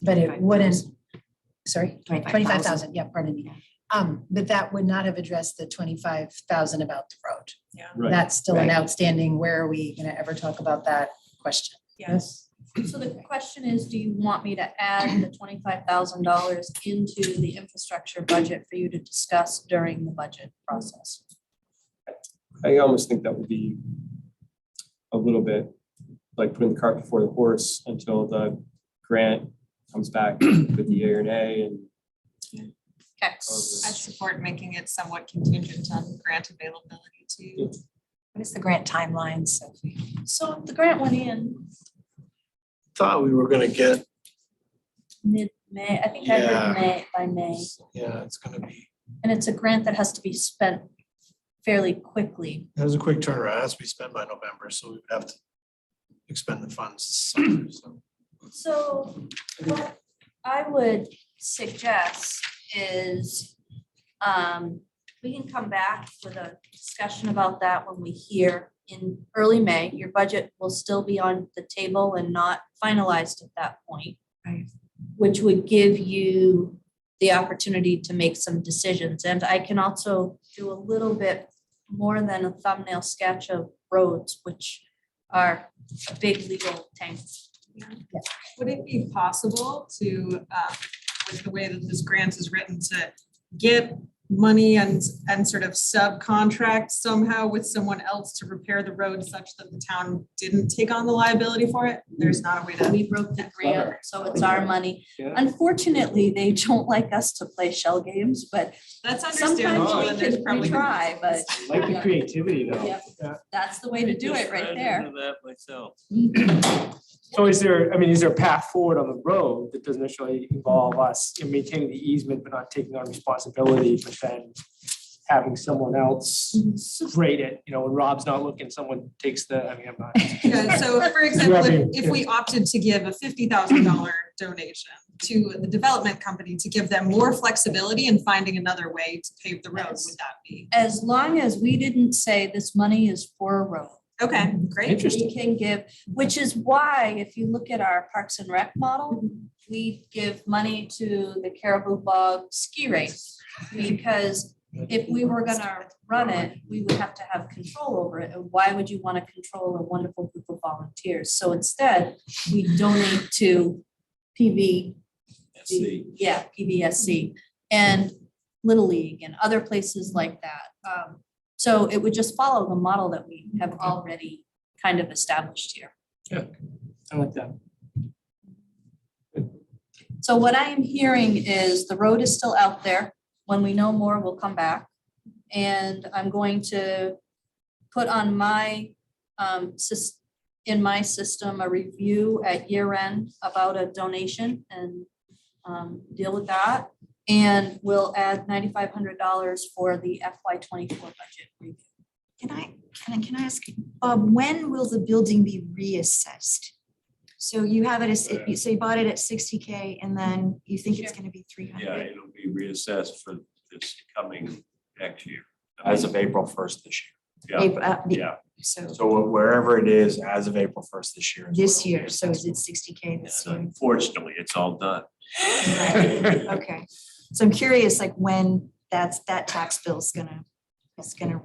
But it wouldn't, sorry, 25,000, yeah, pardon me. But that would not have addressed the 25,000 about the road. Yeah. Right. That's still an outstanding, where are we gonna ever talk about that question? Yes. So the question is, do you want me to add the $25,000 into the infrastructure budget for you to discuss during the budget process? I almost think that would be a little bit like putting the cart before the horse until the grant comes back with the yea or nay and. Okay. I support making it somewhat contingent on grant availability too. What is the grant timeline, Sophie? So the grant went in Thought we were gonna get, mid-May, I think I heard Yeah. May, by May. yeah, it's gonna be, And it's a grant that has to be spent fairly quickly. it was a quick turnaround, it has to be spent by November, so we would have to expend the funds this summer, so. So what I would suggest is we can come back with a discussion about that when we hear in early May. Your budget will still be on the table and not finalized at that point. Right. Which would give you the opportunity to make some decisions. And I can also do a little bit more than a thumbnail sketch of roads, which are a big legal tank. Would it be possible to, with the way that this grant is written, to get money and sort of subcontract somehow with someone else to repair the road such that the town didn't take on the liability for it? There's not a way to. We wrote the grant, so it's our money. Yeah. Unfortunately, they don't like us to play shell games, but That's sometimes understandable, and there's we probably. try, but Like the creativity though. Yeah. Yeah. that's the way to do it right there. That myself. So is there a path forward on the road that doesn't necessarily involve us in maintaining the easement, but not taking on responsibility, but then having someone else grade it, when Rob's not looking, someone takes I'm not. Yeah, so for example, Yeah, if we opted to give a $50,000 donation to the development company to give them more flexibility in finding another way to pave the road, would that be? As long as we didn't say this money is for a road. Okay, great. Interesting. We can give, which is why if you look at our Parks and Rec model, we give money to the Caribou Bog ski race. Because if we were gonna run it, we would have to have control over it. And why would you want to control a wonderful group of volunteers? So instead, we donate to PVSC and Little League and other places like that. So it would just follow the model that we have already kind of established here. I like that. So what I am hearing is the road is still out there. When we know more, we'll come back. And I'm going to put on my, in my system, a review at year end about a donation and deal with that. And we'll add $9,500 for the FY24 budget review. Can I ask, when will the building be reassessed? So you have it as, so you bought it at 60K and then you think it's gonna be 300? Yeah, it'll be reassessed for this coming next year. As of April 1st this year. Yeah, April, yeah. So So wherever it is, as of April 1st this year. this year, so is it 60K this And year? unfortunately, it's all done. Right, okay. So I'm curious, like when that tax bill is gonna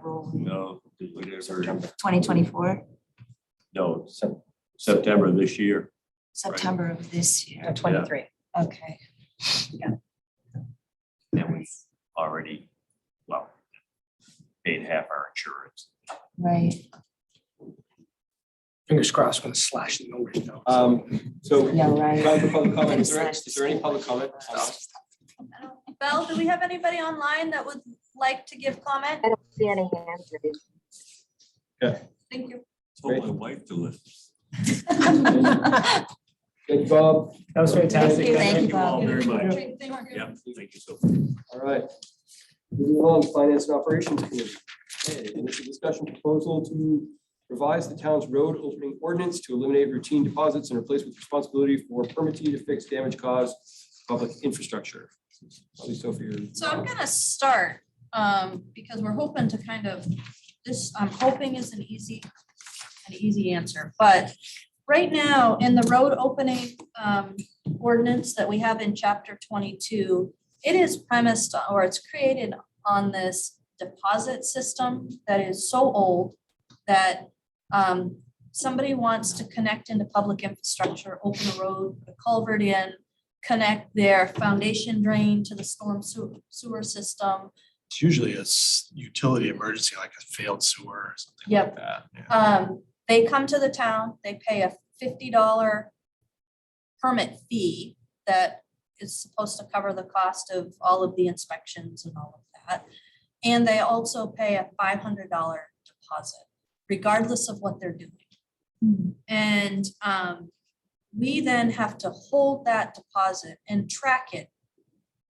roll in. No, whatever, 2024, no, September this year. September of this year. 23. Okay. And we've already, paid half our insurance. Right. Fingers crossed, gonna slash the numbers now. So. Yeah, right. Time for public comment. Is there any public comment? Belle, do we have anybody online that would like to give comment? I don't see any hands raised. Okay. Thank you. Told my wife to listen. Thank you, Bob. That was fantastic. Thank you, all Bob. very much. Thank you. Yeah, thank you so much. All right. Moving on, Finance and Operations Committee. Okay, initial discussion proposal to revise the town's road opening ordinance to eliminate routine deposits and replace with responsibility for permittee to fix damage caused to public infrastructure. Probably Sophie. So I'm gonna start, because we're hoping to kind of, this, I'm hoping is an easy answer, but right now in the road opening ordinance that we have in chapter 22, it is premised or it's created on this deposit system that is so old that somebody wants to connect into public infrastructure, open a road, put a culvert in, connect their foundation drain to the storm sewer system. It's usually a utility emergency, like a failed sewer or something Yep. like that. Yeah. They come to the town, they pay a $50 permit fee that is supposed to cover the cost of all of the inspections and all of that. And they also pay a $500 deposit, regardless of what they're doing. And we then have to hold that deposit and track it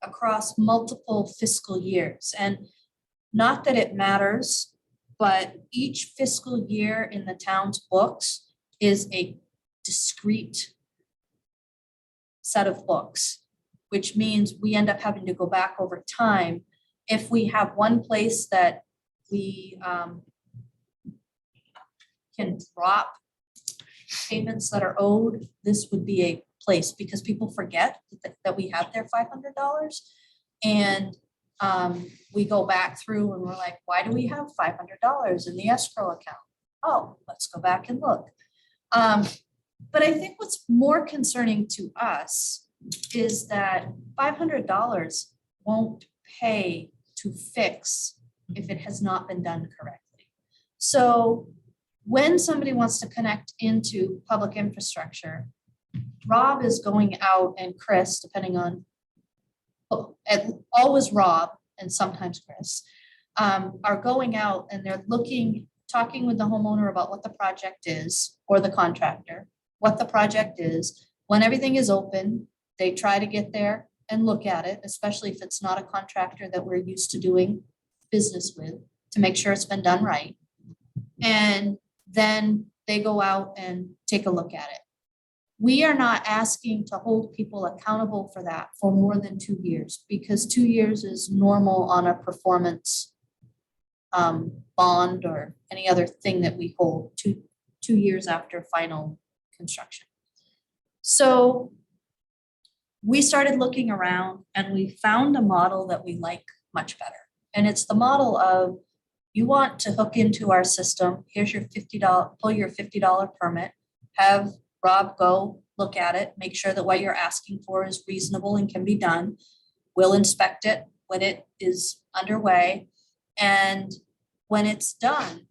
across multiple fiscal years. And not that it matters, but each fiscal year in the town's books is a discrete set of books, which means we end up having to go back over time. If we have one place that we can drop payments that are owed, this would be a place, because people forget that we have their $500. And we go back through and we're like, why do we have $500 in the escrow account? Oh, let's go back and look. But I think what's more concerning to us is that $500 won't pay to fix if it has not been done correctly. So when somebody wants to connect into public infrastructure, Rob is going out, and Chris, depending on, always Rob and sometimes Chris, are going out and they're talking with the homeowner about what the project is, or the contractor, what the project is. When everything is open, they try to get there and look at it, especially if it's not a contractor that we're used to doing business with, to make sure it's been done right. And then they go out and take a look at it. We are not asking to hold people accountable for that for more than 2 years, because 2 years is normal on a performance bond or any other thing that we hold 2 years after final construction. So we started looking around and we found a model that we like much better. And it's the model of, you want to hook into our system, here's your $50, pull your $50 permit, have Rob go look at it, make sure that what you're asking for is reasonable and can be done. We'll inspect it when it is underway. And when it's done,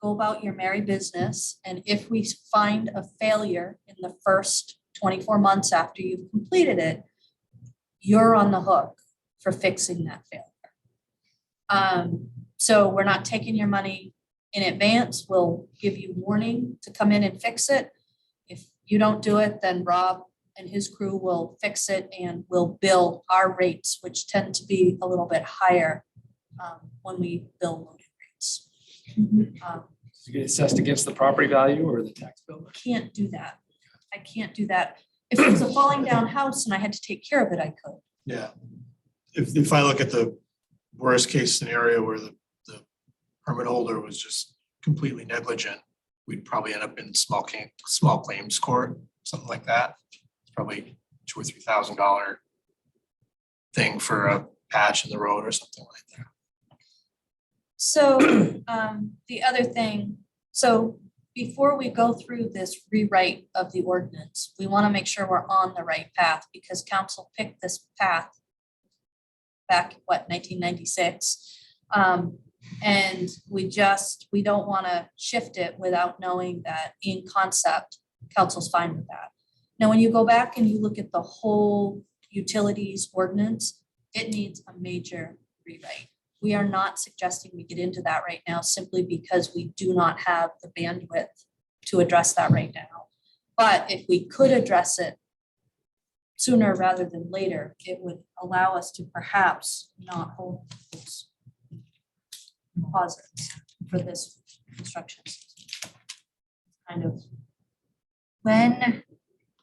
go about your merry business. And if we find a failure in the first 24 months after you've completed it, you're on the hook for fixing that failure. So we're not taking your money in advance. We'll give you warning to come in and fix it. If you don't do it, then Rob and his crew will fix it and will bill our rates, which tend to be a little bit higher when we bill loaded rates. Does it get assessed against the property value or the tax bill? Can't do that. I can't do that. If it was a falling down house and I had to take care of it, I could. Yeah. If I look at the worst case scenario where the permit holder was just completely negligent, we'd probably end up in small claims court, something like that. It's probably $2,000 or $3,000 thing for a patch in the road or something like that. So the other thing, so before we go through this rewrite of the ordinance, we want to make sure we're on the right path, because council picked this path back, 1996? And we don't want to shift it without knowing that in concept, council's fine with that. Now, when you go back and you look at the whole utilities ordinance, it needs a major rewrite. We are not suggesting we get into that right now, simply because we do not have the bandwidth to address that right now. But if we could address it sooner rather than later, it would allow us to perhaps not hold those deposits for this construction. Kind of. When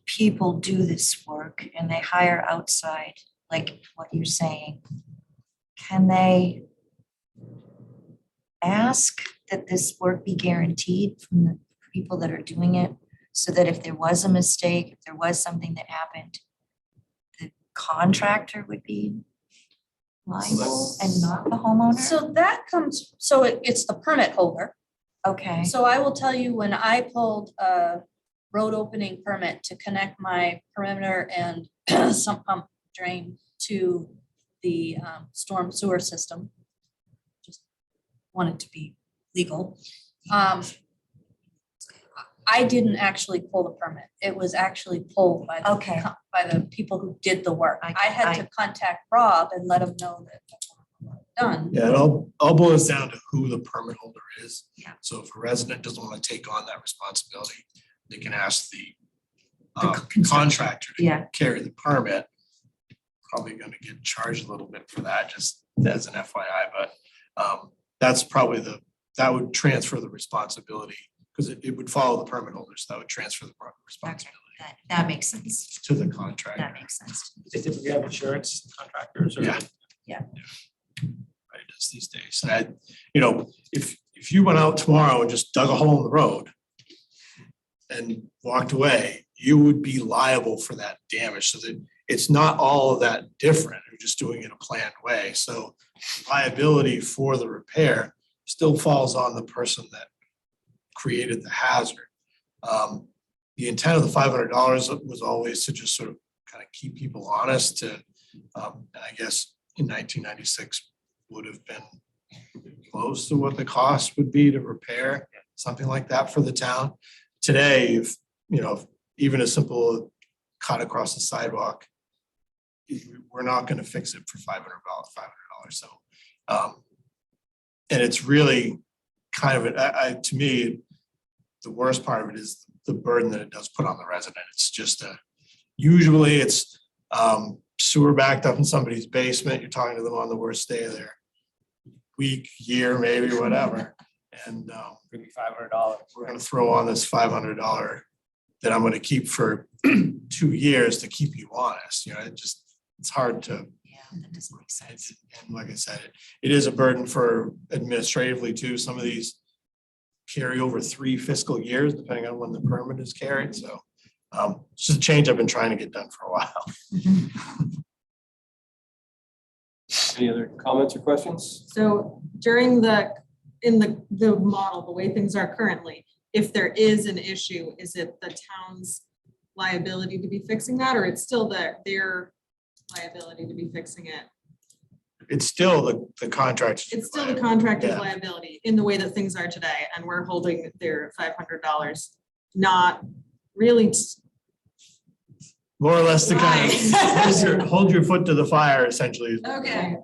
people do this work and they hire outside, like what you're saying, can they ask that this work be guaranteed from the people that are doing it, so that if there was a mistake, if there was something that happened, the contractor would be liable and not the homeowner? So that comes, so it's the permit holder. Okay, So I will tell you, when I pulled a road opening permit to connect my perimeter and sump pump drain to the storm sewer system, just wanted to be legal. I didn't actually pull the permit. It was actually pulled by by the people who did the work. I had to contact Rob and let him know that done. Yeah, it all boils down to who the permit holder is. Yeah. So if a resident doesn't want to take on that responsibility, they can ask the contractor to carry the permit. Probably going to get charged a little bit for that, just as an FYI, but that's probably that would transfer the responsibility, because it would follow the permit holders. That would transfer the responsibility that makes sense. to the contractor. That makes sense. They typically have insurance contractors or? Yeah. Yeah. Right, it is these days. And if you went out tomorrow and just dug a hole in the road and walked away, you would be liable for that damage. So that it's not all of that different. You're just doing it in a planned way. So liability for the repair still falls on the person that created the hazard. The intent of the $500 was always to just sort of kind of keep people honest. And I guess in 1996, would have been close to what the cost would be to repair something like that for the town. Today, if, even a simple cut across the sidewalk, we're not gonna fix it for $500. So, and it's really kind of, to me, the worst part of it is the burden that it does put on the resident. It's just usually it's sewer backed up in somebody's basement. You're talking to them on the worst day of their week, year, maybe, whatever. And Maybe $500. we're gonna throw on this $500 that I'm gonna keep for 2 years to keep you honest. It's hard to. Yeah, that doesn't make sense. And like I said, it is a burden for administratively too. Some of these carry over 3 fiscal years, depending on when the permit is carried. So it's just a change I've been trying to get done for a while. Any other comments or questions? So during in the model, the way things are currently, if there is an issue, is it the town's liability to be fixing that, or it's still their liability to be fixing it? It's still the contract. It's still the contractor's Yeah. liability in the way that things are today, and we're holding their $500, not really. More or less the kind Right. of hold your foot to the fire essentially. Okay,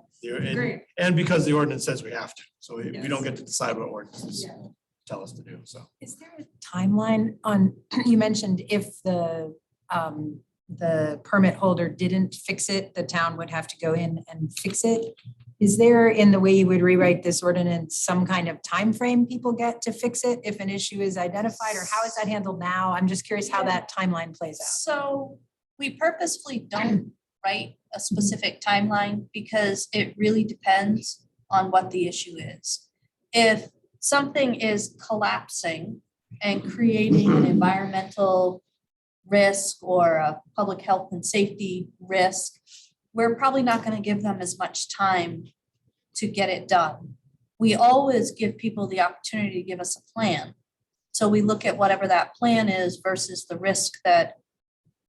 great. And because the ordinance says we have to, so we Yes. don't get to decide what ordinances Yeah. tell us to do, so. Is there a timeline on, you mentioned if the permit holder didn't fix it, the town would have to go in and fix it? Is there, in the way you would rewrite this ordinance, some kind of time frame people get to fix it if an issue is identified, or how is that handled now? I'm just curious how that timeline plays out. So we purposefully don't write a specific timeline because it really depends on what the issue is. If something is collapsing and creating an environmental risk or a public health and safety risk, we're probably not going to give them as much time to get it done. We always give people the opportunity to give us a plan. So we look at whatever that plan is versus the risk that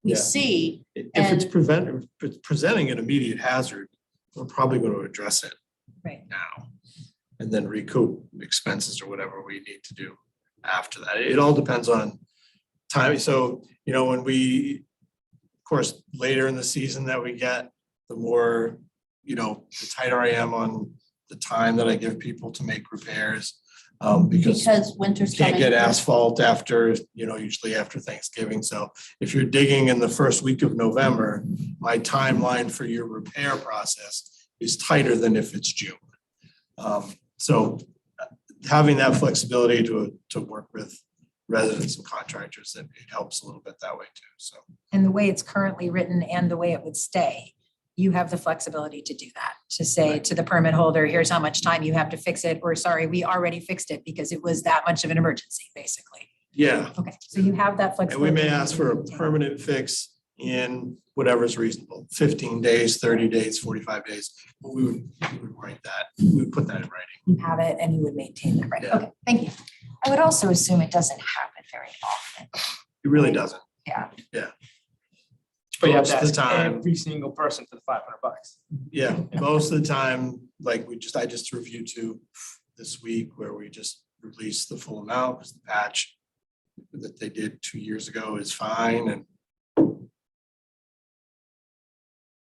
we Yeah. see. If it's And- presenting an immediate hazard, we're probably going to address it Right. now. And then recoup expenses or whatever we need to do after that. It all depends on time. So, when we, of course, later in the season that we get, the more, the tighter I am on the time that I give people to make repairs. Because winter's you can't coming. get asphalt after, usually after Thanksgiving. So if you're digging in the first week of November, my timeline for your repair process is tighter than if it's June. So having that flexibility to work with residents and contractors, it helps a little bit that way too, so. And the way it's currently written and the way it would stay, you have the flexibility to do that, to say to the permit holder, here's how much time you have to fix it, or sorry, we already fixed it because it was that much of an emergency, basically. Yeah, Okay, so you have that and flexibility. we may ask for a permanent fix in whatever's reasonable, 15 days, 30 days, 45 days. But we would write that, we would put that in writing. You have it and you would maintain it, right? Yeah. Okay, thank you. I would also assume it doesn't happen very often. It really doesn't. But you have to Most of the ask time. every single person for the $500. Yeah, most of the time, like I just reviewed 2 this week where we just released the full amount because the patch that they did 2 years ago is fine, and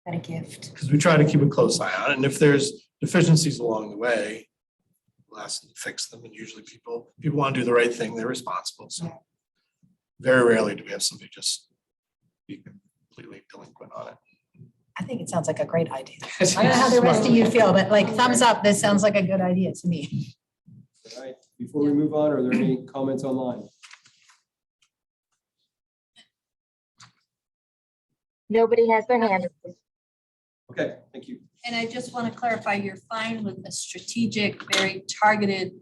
Got a gift. because we try to keep a close eye on it, and if there's deficiencies along the way, we'll ask them to fix them, and usually people want to do the right thing, they're responsible, so very rarely do we have somebody just be completely delinquent on it. I think it sounds like a great idea. I don't know how the rest of you feel, but like thumbs up, this sounds like a good idea to me. All right, before we move on, are there any comments online? Nobody has their hand up. Okay, thank you. And I just want to clarify, you're fine with a strategic, very targeted,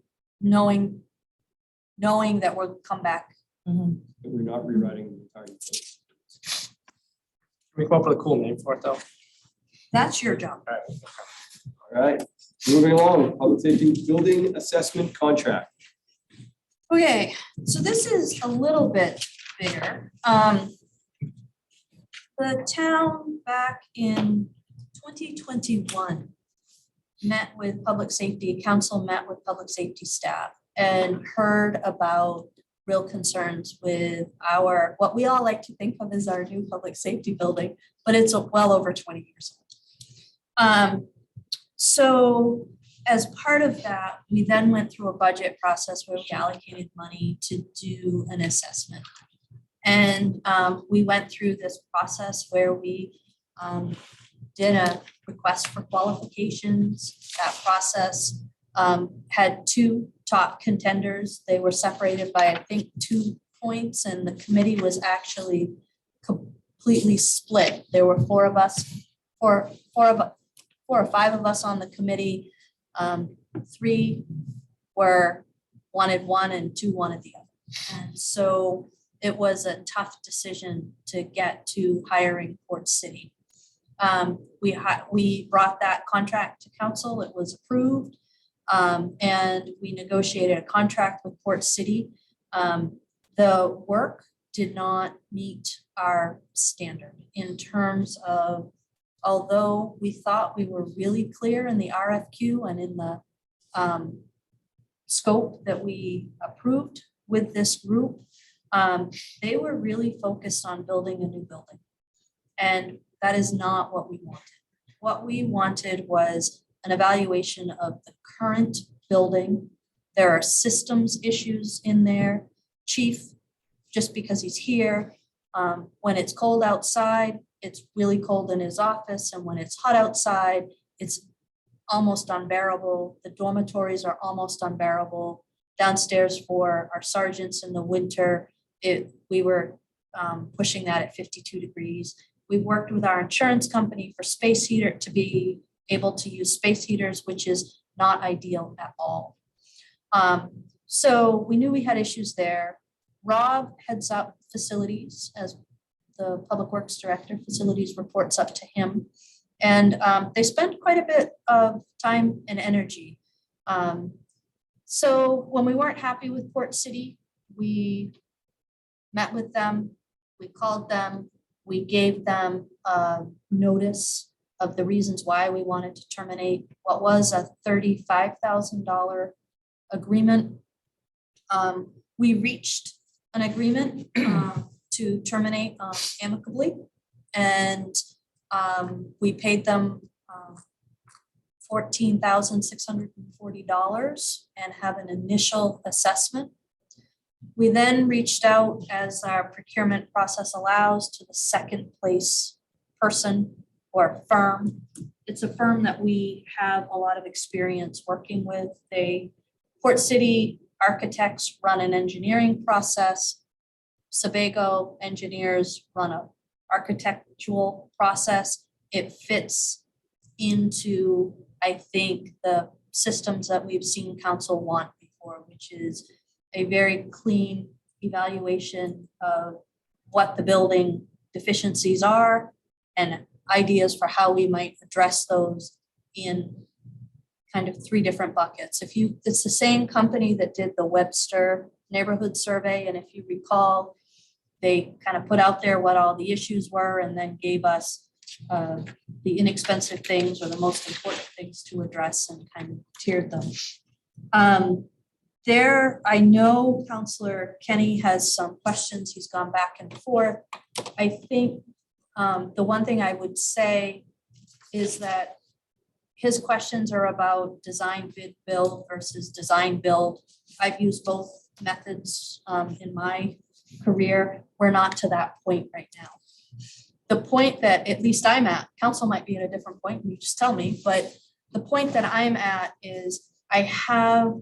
knowing that we'll come back. But we're not rewriting the entire thing. Can we come up with a cool name for it though? That's your job. All right, moving along, public safety building assessment contract. Okay, so this is a little bit bigger. The town back in 2021 met with public safety, council met with public safety staff and heard about real concerns with our, what we all like to think of as our new public safety building, but it's well over 20 years old. So as part of that, we then went through a budget process where we allocated money to do an assessment. And we went through this process where we did a request for qualifications. That process had two top contenders. They were separated by, I think, 2 points, and the committee was actually completely split. There were 4 of us, 4 or 5 of us on the committee. 3 wanted one and 2 wanted the other. And so it was a tough decision to get to hiring Port City. We brought that contract to council. It was approved. And we negotiated a contract with Port City. The work did not meet our standard in terms of, although we thought we were really clear in the RFQ and in the scope that we approved with this group, they were really focused on building a new building. And that is not what we wanted. What we wanted was an evaluation of the current building. There are systems issues in there. Chief, just because he's here, when it's cold outside, it's really cold in his office. And when it's hot outside, it's almost unbearable. The dormitories are almost unbearable. Downstairs for our sergeants in the winter, we were pushing that at 52 degrees. We've worked with our insurance company for space heater to be able to use space heaters, which is not ideal at all. So we knew we had issues there. Rob heads up facilities as the Public Works Director. Facilities reports up to him. And they spend quite a bit of time and energy. So when we weren't happy with Port City, we met with them, we called them, we gave them notice of the reasons why we wanted to terminate what was a $35,000 agreement. We reached an agreement to terminate amicably, and we paid them $14,640 and have an initial assessment. We then reached out, as our procurement process allows, to the second place person or firm. It's a firm that we have a lot of experience working with. Port City architects run an engineering process. Sebago engineers run an architectural process. It fits into, I think, the systems that we've seen council want before, which is a very clean evaluation of what the building deficiencies are and ideas for how we might address those in kind of 3 different buckets. It's the same company that did the Webster neighborhood survey, and if you recall, they kind of put out there what all the issues were and then gave us the inexpensive things or the most important things to address and kind of tiered them. I know Councillor Kenny has some questions. He's gone back and forth. I think the one thing I would say is that his questions are about design bid build versus design build. I've used both methods in my career. We're not to that point right now. The point that at least I'm at, council might be at a different point, you just tell me, but the point that I'm at is I have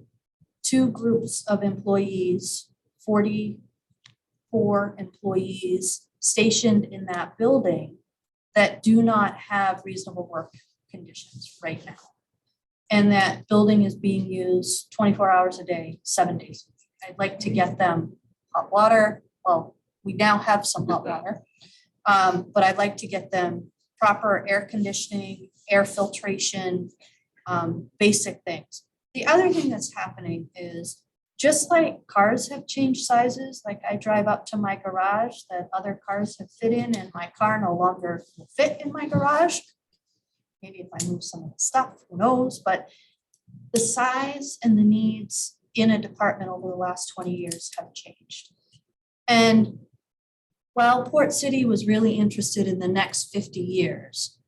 2 groups of employees, 44 employees stationed in that building that do not have reasonable work conditions right now. And that building is being used 24 hours a day, 7 days a week. I'd like to get them hot water. Well, we now have some hot water, but I'd like to get them proper air conditioning, air filtration, basic things. The other thing that's happening is just like cars have changed sizes, like I drive up to my garage that other cars have fit in and my car no longer will fit in my garage. maybe if I move some of the stuff, who knows, but the size and the needs in a department over the last 20 years have changed. And while Port City was really interested in the next 50 years,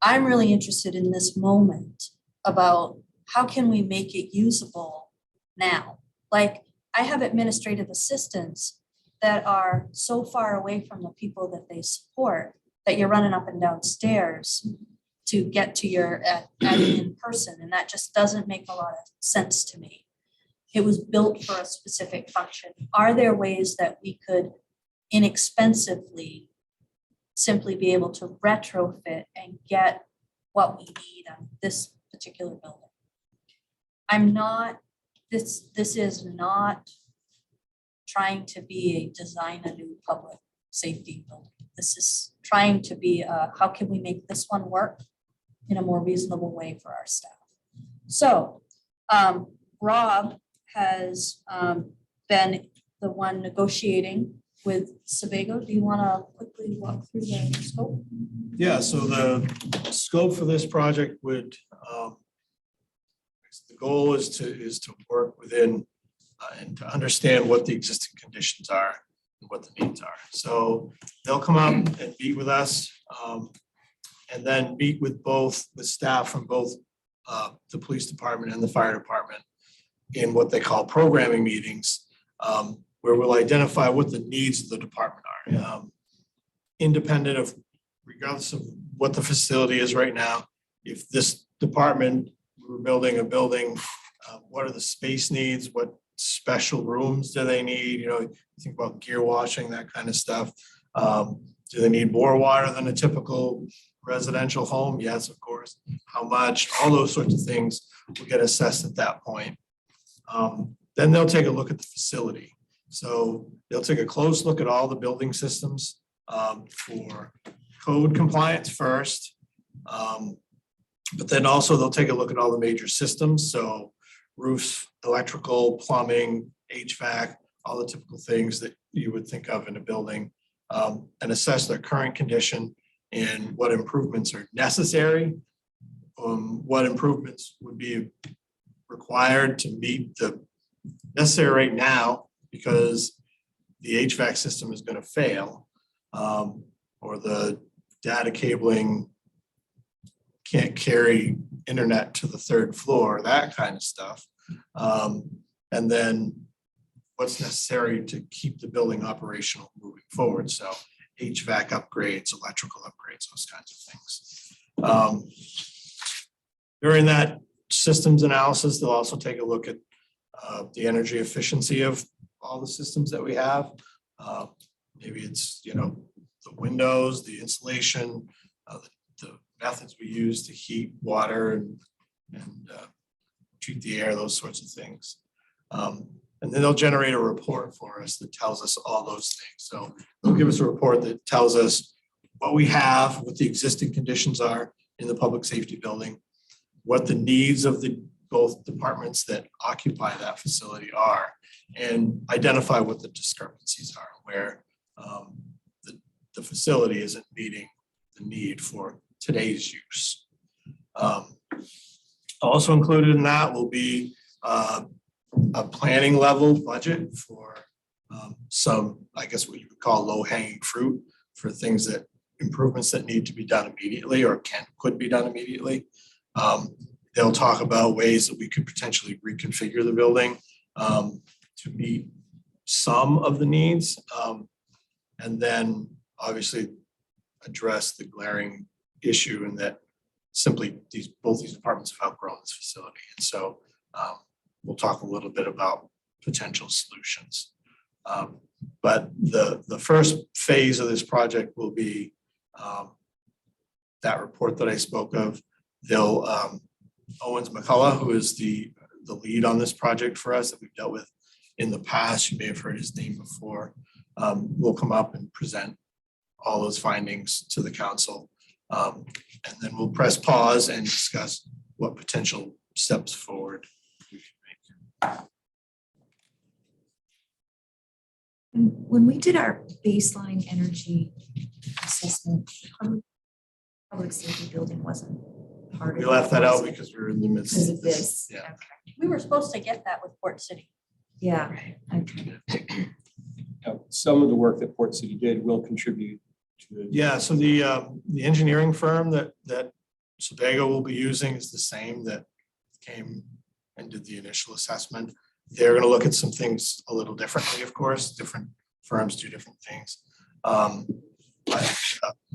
I'm really interested in this moment about how can we make it usable now? Like, I have administrative assistants that are so far away from the people that they support that you're running up and down stairs to get to your admin in person, and that just doesn't make a lot of sense to me. It was built for a specific function. Are there ways that we could inexpensively simply be able to retrofit and get what we need on this particular building? I'm not, this is not trying to be a design a new public safety building. This is trying to be how can we make this one work in a more reasonable way for our staff. So Rob has been the one negotiating with Sebago. Do you want to quickly walk through the scope? Yeah, so the scope for this project would, the goal is to work within and to understand what the existing conditions are and what the needs are. So they'll come up and meet with us, and then meet with both the staff from both the police department and the fire department in what they call programming meetings, where we'll identify what the needs of the department are. Independent of, regardless of what the facility is right now, if this department, we're building a building, what are the space needs, what special rooms do they need? You know, you think about gear washing, that kind of stuff. Do they need more water than a typical residential home? Yes, of course. How much? All those sorts of things will get assessed at that point. Then they'll take a look at the facility. So they'll take a close look at all the building systems for code compliance first. But then also they'll take a look at all the major systems. So roofs, electrical, plumbing, HVAC, all the typical things that you would think of in a building, and assess their current condition and what improvements are necessary, what improvements would be required to meet the necessary right now because the HVAC system is going to fail, or the data cabling can't carry internet to the third floor, that kind of stuff. And then what's necessary to keep the building operational moving forward. So HVAC upgrades, electrical upgrades, those kinds of things. During that systems analysis, they'll also take a look at the energy efficiency of all the systems that we have. Maybe it's, you know, the windows, the insulation, the methods we use to heat water and treat the air, those sorts of things. And then they'll generate a report for us that tells us all those things. So they'll give us a report that tells us what we have, what the existing conditions are in the public safety building, what the needs of the both departments that occupy that facility are, and identify what the discrepancies are, where the facility isn't meeting the need for today's use. Also included in that will be a planning level budget for some, I guess what you would call low hanging fruit, for things that improvements that need to be done immediately or could be done immediately. They'll talk about ways that we could potentially reconfigure the building to meet some of the needs, and then obviously address the glaring issue in that simply both these departments have outgrown this facility. And so we'll talk a little bit about potential solutions. But the first phase of this project will be that report that I spoke of. They'll Owens McCullough, who is the lead on this project for us that we've dealt with in the past, you may have heard his name before, will come up and present all those findings to the council. And then we'll press pause and discuss what potential steps forward we can make. When we did our baseline energy assessment, public safety building wasn't part of. We left that out was because we were in the midst Because of of this. this. Yeah. Okay. We were supposed to get that with Port City. Yeah, okay. Some of the work that Port City did will contribute to. Yeah, so the engineering firm that Sebago will be using is the same that came and did the initial assessment. They're gonna look at some things a little differently, of course, different firms do different things. But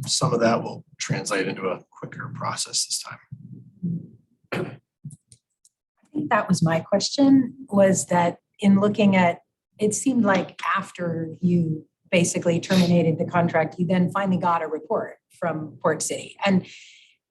some of that will translate into a quicker process this time. I think that was my question, was that in looking at, it seemed like after you basically terminated the contract, you then finally got a report from Port City. And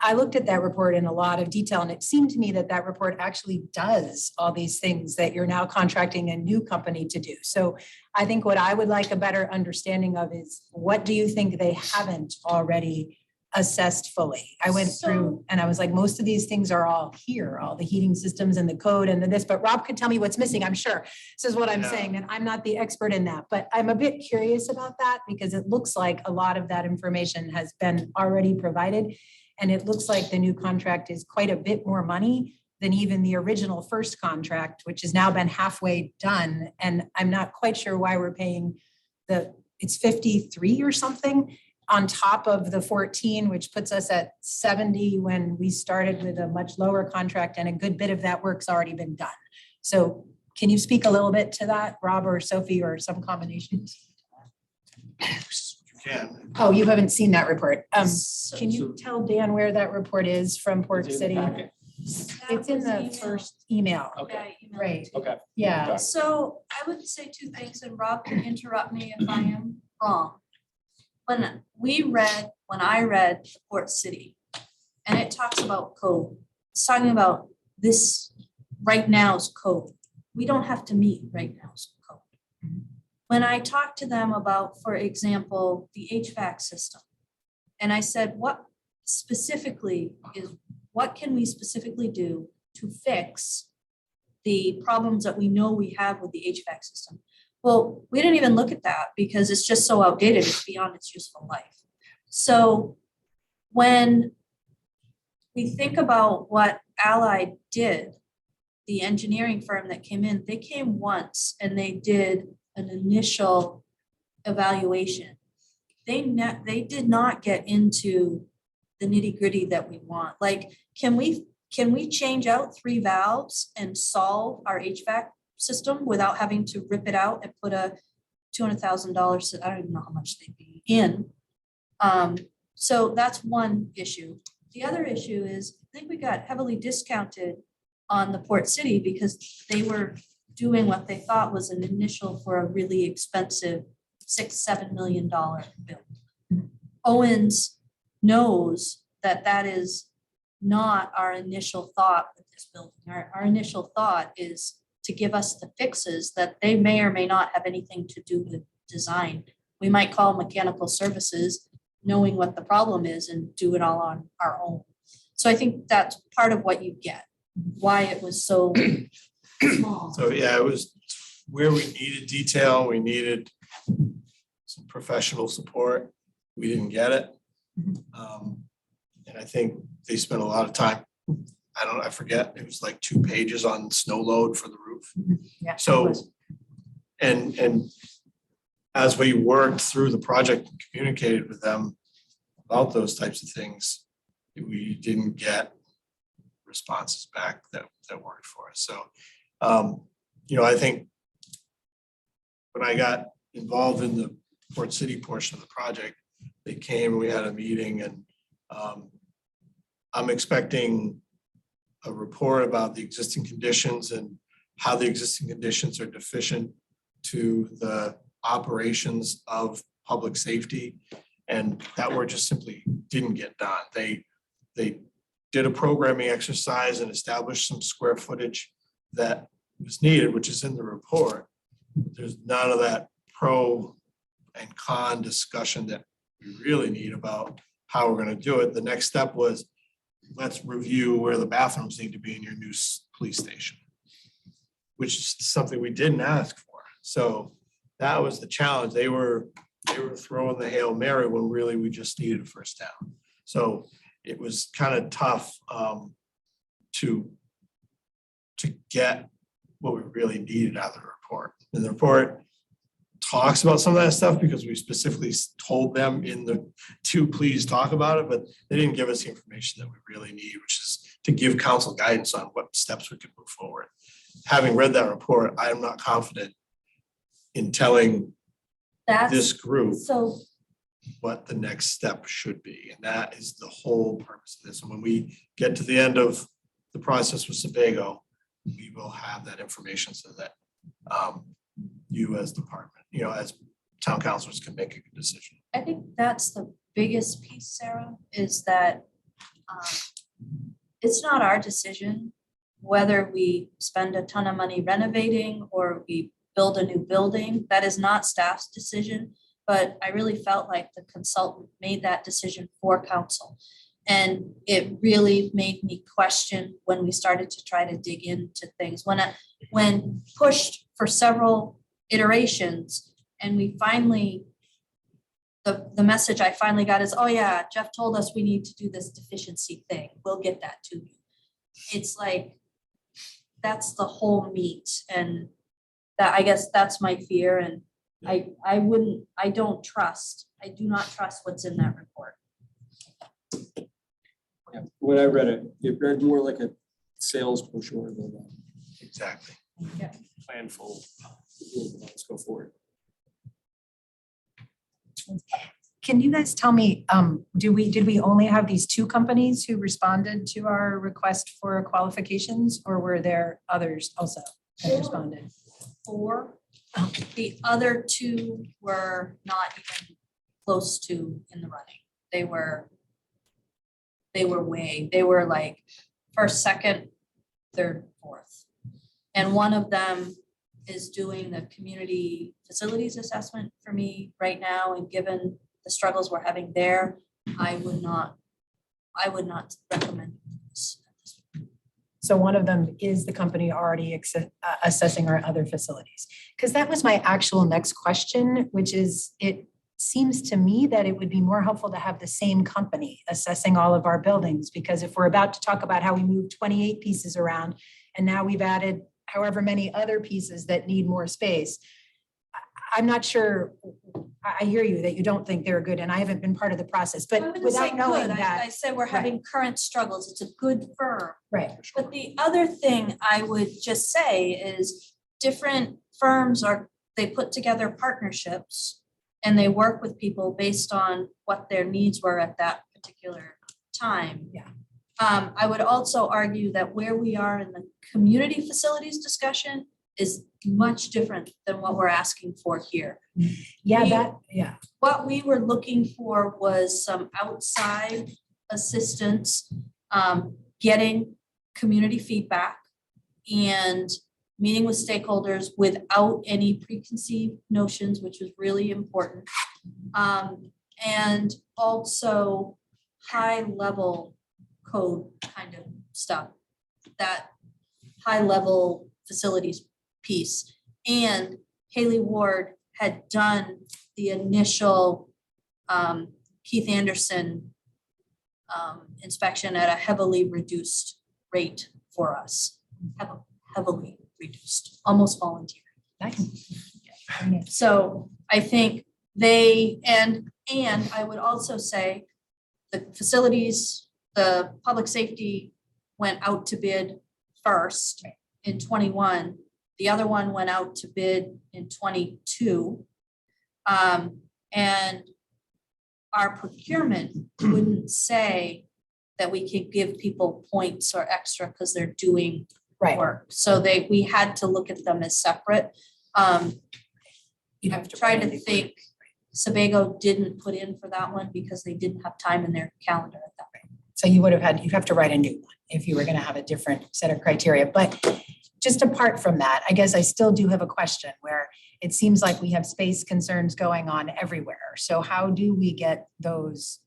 I looked at that report in a lot of detail, and it seemed to me that that report actually does all these things that you're now contracting a new company to do. So I think what I would like a better understanding of is, what do you think they haven't already assessed fully? I went through and I was like, most of these things are all here, all the heating systems and the code and the this, but Rob could tell me what's missing, I'm sure. This is what I'm Yeah. saying, and I'm not the expert in that, but I'm a bit curious about that because it looks like a lot of that information has been already provided. And it looks like the new contract is quite a bit more money than even the original first contract, which has now been halfway done. And I'm not quite sure why we're paying it's 53 or something on top of the 14, which puts us at 70 when we started with a much lower contract, and a good bit of that work's already been done. So can you speak a little bit to that, Rob or Sophie, or some combination? Can. Oh, you haven't seen that report. So Can you tell Dan where that report is from Port Is it in the City? packet? It's in the first email, Okay. right? Okay. Yeah. So I would say two things, and Rob can interrupt me if I am wrong. When I read Port City, and it talks about code, it's talking about this right now's code. We don't have to meet right now's code. When I talked to them about, for example, the HVAC system, and I said, what can we specifically do to fix the problems that we know we have with the HVAC system? Well, we didn't even look at that because it's just so outdated, it's beyond its useful life. So when we think about what Allied did, the engineering firm that came in, they came once and they did an initial evaluation. They did not get into the nitty-gritty that we want. Like, can we change out 3 valves and solve our HVAC system without having to rip it out and put a $200,000, I don't even know how much they'd be in. So that's one issue. The other issue is, I think we got heavily discounted on the Port City because they were doing what they thought was an initial for a really expensive $6-7 million bill. Owens knows that that is not our initial thought with this building. Our initial thought is to give us the fixes that they may or may not have anything to do with design. We might call mechanical services, knowing what the problem is, and do it all on our own. So I think that's part of what you get, why it was so small. So yeah, it was where we needed detail, we needed some professional support. We didn't get it. And I think they spent a lot of time, I forget, it was like 2 pages on snow load for the roof. Yeah. So, and as we worked through the project and communicated with them about those types of things, we didn't get responses back that worked for us. So, I think when I got involved in the Port City portion of the project, they came, we had a meeting, and I'm expecting a report about the existing conditions and how the existing conditions are deficient to the operations of public safety. And that work just simply didn't get done. They did a programming exercise and established some square footage that was needed, which is in the report. There's none of that pro and con discussion that we really need about how we're going to do it. The next step was, let's review where the bathrooms need to be in your new police station, which is something we didn't ask for. So that was the challenge. They were throwing the Hail Mary when really we just needed a first down. So it was kind of tough to get what we really needed out of the report. And the report talks about some of that stuff because we specifically told them to please talk about it, but they didn't give us the information that we really need, which is to give council guidance on what steps we can move forward. Having read that report, I am not confident in telling this group So what the next step should be. And that is the whole purpose of this. And when we get to the end of the process with Sebago, we will have that information so that you as department, as town councilors can make a good decision. I think that's the biggest piece, Sarah, is that it's not our decision whether we spend a ton of money renovating or we build a new building. That is not staff's decision, but I really felt like the consultant made that decision for council. And it really made me question when we started to try to dig into things. When pushed for several iterations and we finally, the message I finally got is, oh yeah, Jeff told us we need to do this deficiency thing. We'll get that to you. It's like, that's the whole meat. And that, I guess that's my fear. And I do not trust what's in that report. Yeah, when I read it, it read more like a sales brochure than Exactly. planful. Let's go forward. Can you guys tell me, did we only have these two companies who responded to our request for qualifications, or were there others also that responded? 4. The other 2 were not even close to in the running. They were like first, second, third, fourth. And one of them is doing the community facilities assessment for me right now. And given the struggles we're having there, I would not recommend this. So one of them is the company already assessing our other facilities. Because that was my actual next question, which is, it seems to me that it would be more helpful to have the same company assessing all of our buildings, because if we're about to talk about how we moved 28 pieces around and now we've added however many other pieces that need more space, I'm not sure. I hear you that you don't think they're good, and I haven't been part of the process, I but wouldn't say without knowing good. that. I said we're having current struggles. It's a good firm. Right. But the other thing I would just say is different firms they put together partnerships and they work with people based on what their needs were at that particular time. Yeah. I would also argue that where we are in the community facilities discussion is much different than what we're asking for here. Yeah, What we were looking for was some outside assistance, getting community feedback and meeting with stakeholders without any preconceived notions, which was really important. And also high level code kind of stuff, that high level facilities piece. And Haley Ward had done the initial Keith Anderson inspection at a heavily reduced rate for us, heavily reduced, almost voluntary. So I think and I would also say the facilities, the public safety went out to bid first in 21. The other one went out to bid in 22. And our procurement wouldn't say that we could give people points or extra because they're doing work. So we had to look at them as separate. You have to try to think Sebago didn't put in for that one because they didn't have time in their calendar at that point. So you'd have to write a new one if you were going to have a different set of criteria. But just apart from that, I guess I still do have a question where it seems like we have space concerns going on everywhere. So how do we get those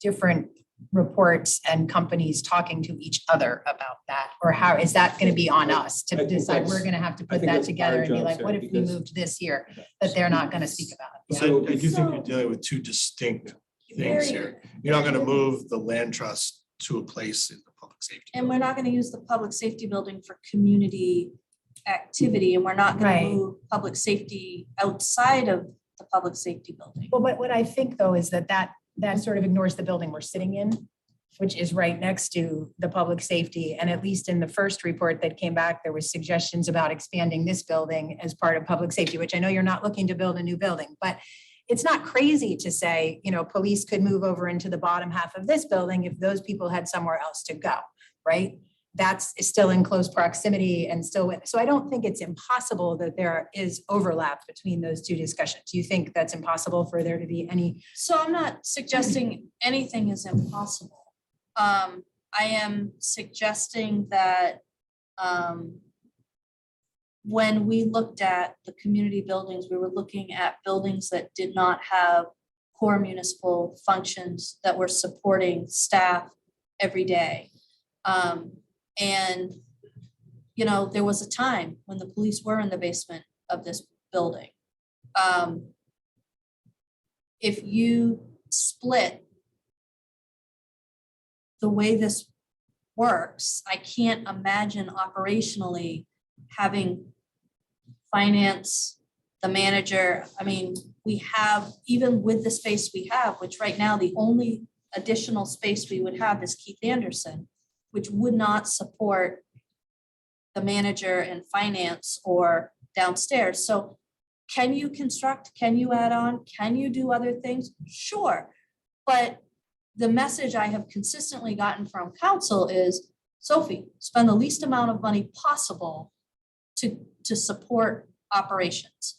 different reports and companies talking to each other about that? Or how is that going to be on us I to think decide? that's- We're going to have to I put think that that's together our and be job, like, Sarah, what if we because- moved this here that they're not going to speak about? I So- do think you're dealing with two distinct things here. You're not gonna move the land trust to a place in the public safety. And we're not gonna use the public safety building for community activity, and we're not gonna Right. move public safety outside of the public safety building. Well, what I think though is that sort of ignores the building we're sitting in, which is right next to the public safety. And at least in the first report that came back, there was suggestions about expanding this building as part of public safety, which I know you're not looking to build a new building, but it's not crazy to say, police could move over into the bottom half of this building if those people had somewhere else to go, right? That's still in close proximity and still with, so I don't think it's impossible that there is overlap between those two discussions. Do you think that's impossible for there to be any? So I'm not suggesting anything is impossible. I am suggesting that when we looked at the community buildings, we were looking at buildings that did not have core municipal functions that were supporting staff every day. And, there was a time when the police were in the basement of this building. If you split the way this works, I can't imagine operationally having finance, the manager. I mean, we have, even with the space we have, which right now the only additional space we would have is Keith Anderson, which would not support the manager and finance or downstairs. So can you construct, can you add on, can you do other things? Sure. But the message I have consistently gotten from council is, Sophie, spend the least amount of money possible to support operations.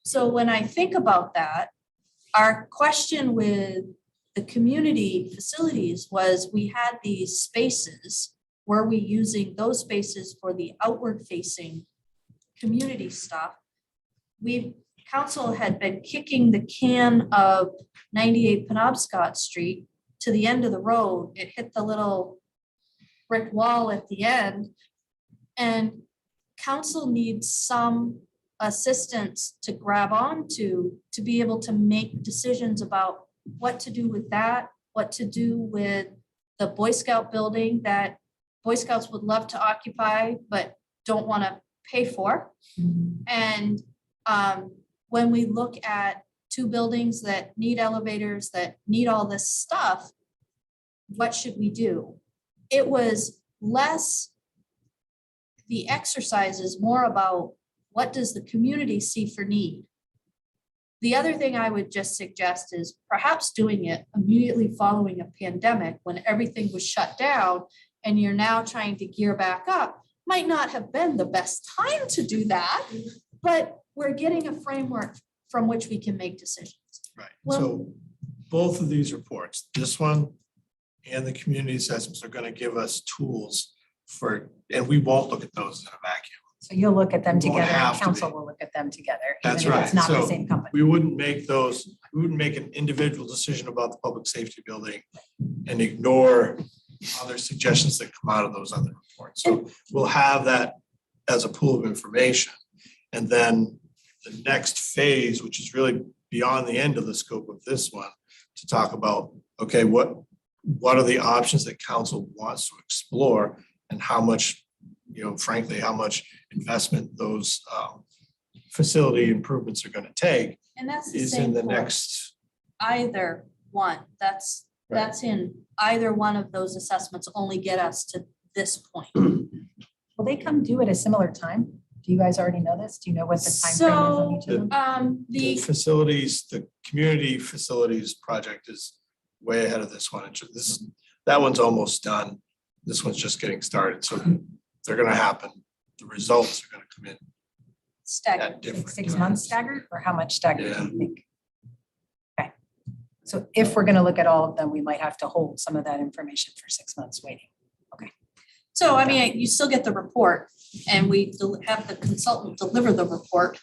So when I think about that, our question with the community facilities was, we had these spaces. Were we using those spaces for the outward facing community stuff? Council had been kicking the can of 98 Penobscot Street to the end of the road. It hit the little brick wall at the end. And council needs some assistance to grab onto to be able to make decisions about what to do with that, what to do with the Boy Scout building that Boy Scouts would love to occupy, but don't want to pay for. And when we look at two buildings that need elevators, that need all this stuff, what should we do? It was less the exercises, more about what does the community see for need? The other thing I would just suggest is perhaps doing it immediately following a pandemic when everything was shut down and you're now trying to gear back up. Might not have been the best time to do that, but we're getting a framework from which we can make decisions. Right, Well- so both of these reports, this one and the community assessments, are gonna give us tools and we won't look at those in a vacuum. So you'll look at them We won't together have and to council be. will look at them together. That's even if right. It's not the So same company. We wouldn't make an individual decision about the public safety building and ignore other suggestions that come out of those other reports. So we'll have that as a pool of information. And then the next phase, which is really beyond the end of the scope of this one, to talk about, okay, what are the options that council wants to explore and how much, frankly, how much investment those facility improvements are going to take And that's the is in same the for next. either one. That's in either one of those assessments only get us to this point. Will they come due at a similar time? Do you guys already know this? Do you know what the time frame is on each of them? The facilities, the community facilities project is way ahead of this one. That one's almost done. This one's just getting started. So they're gonna happen. The results are gonna come in staggered. at different. 6 months staggered, or how much staggered do Yeah. you think? Okay. So if we're gonna look at all of them, we might have to hold some of that information for 6 months waiting. So I mean, you still get the report and we have the consultant deliver the report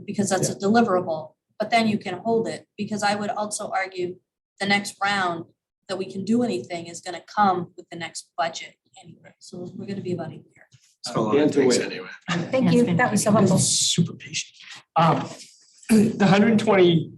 because that's a deliverable, but then you can hold it, because I would also argue the next round that we can do anything is gonna come with the next budget anyway. So we're gonna be about a year. So long it takes anyway. Thank you, that was so helpful. Super patient. The 120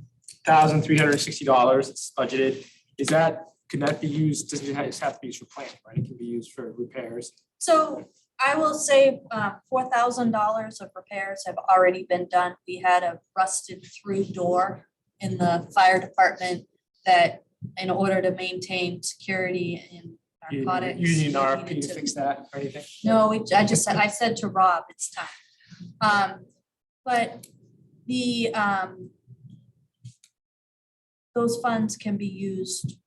$1,360, it's budgeted. Is that, can that be used, doesn't it just have to be used for planning, right? It can be used for repairs. So I will say $4,000 of repairs have already been done. We had a rusted through door in the fire department that in order to maintain security in narcotics. You need an we RFP needed to fix that or anything? No, I said to Rob, it's time. But the, those funds can be used.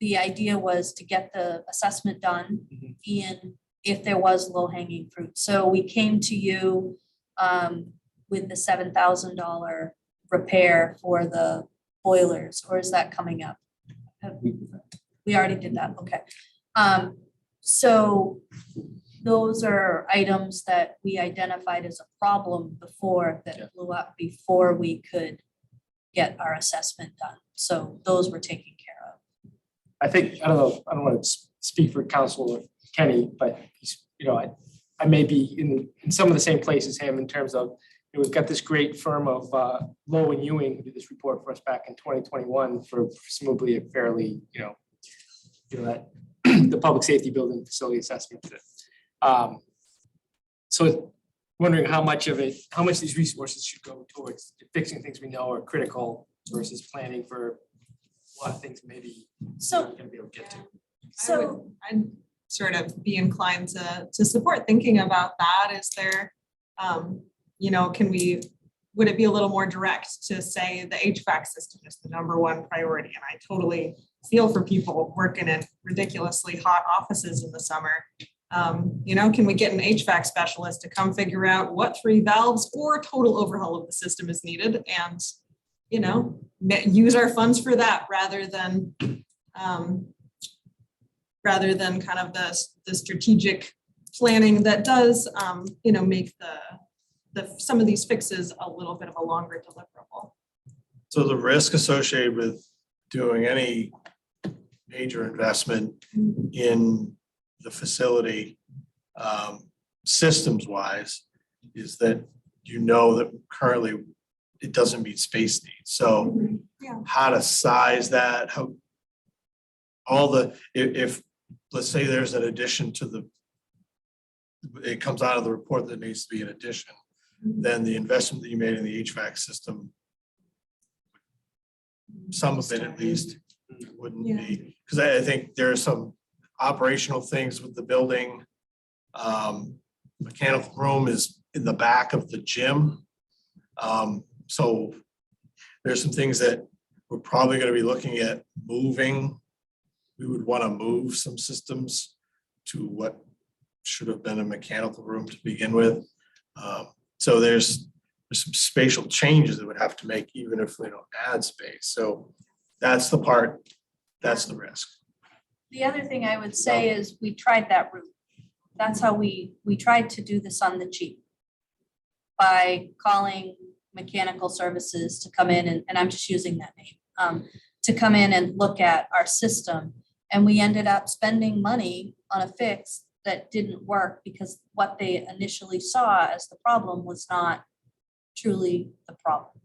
The idea was to get the assessment done and if there was low hanging fruit. So we came to you with the $7,000 repair for the boilers, or is that coming up? We already did that, okay. So those are items that we identified as a problem before that blew up before we could get our assessment done. So those were taken care of. I think, I don't want to speak for Councilor Kenny, but he's, I may be in some of the same place as him in terms of, we've got this great firm of Lowe and Ewing who did this report for us back in 2021 for presumably a fairly, that the public safety building facility assessment. So wondering how much these resources should go towards fixing things we know are critical versus planning for a lot of things maybe So- not gonna be able to get to. So I'd sort of be inclined to support thinking about that. Is there, would it be a little more direct to say the HVAC system is the #1 priority? And I totally feel for people working in ridiculously hot offices in the summer. Can we get an HVAC specialist to come figure out what 3 valves or total overhaul of the system is needed and, use our funds for that rather than kind of the strategic planning that does, make some of these fixes a little bit of a longer deliverable. So the risk associated with doing any major investment in the facility, systems wise, is that that currently it doesn't meet space needs. So Yeah. how to size that, if let's say there's an addition to it comes out of the report that needs to be an addition, then the investment that you made in the HVAC system, some of it at least, wouldn't be, because I think there are some operational things with the building. Mechanical room is in the back of the gym. So there's some things that we're probably going to be looking at moving. We would want to move some systems to what should have been a mechanical room to begin with. So there's some spatial changes that would have to make even if we don't add space. So that's the part, that's the risk. the other thing I would say is we tried that route. That's how we tried to do this on the cheap by calling mechanical services to come in, and I'm just using that name, to come in and look at our system. And we ended up spending money on a fix that didn't work because what they initially saw as the problem was not truly the problem.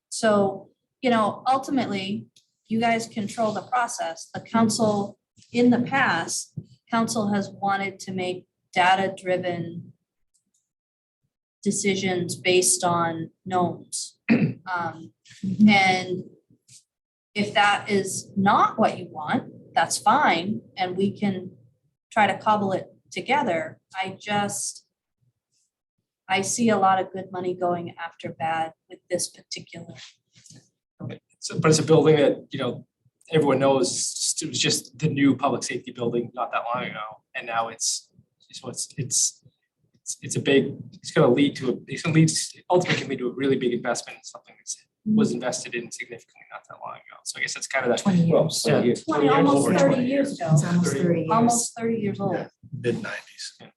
So, ultimately, you guys control the process. The council, in the past, council has wanted to make data-driven decisions based on knowns. And if that is not what you want, that's fine, and we can try to cobble it together. I see a lot of good money going after bad with this particular. But it's a building that, everyone knows, it was just the new public safety building not that long ago. And now it's gonna lead to ultimately can lead to a really big investment in something that was invested in significantly not that long ago. So I guess that's kind of that. 20 years. Yeah, 20, almost over 30 20 years ago. It's almost 30 years. Almost 30 years old. Yeah. Mid-90s.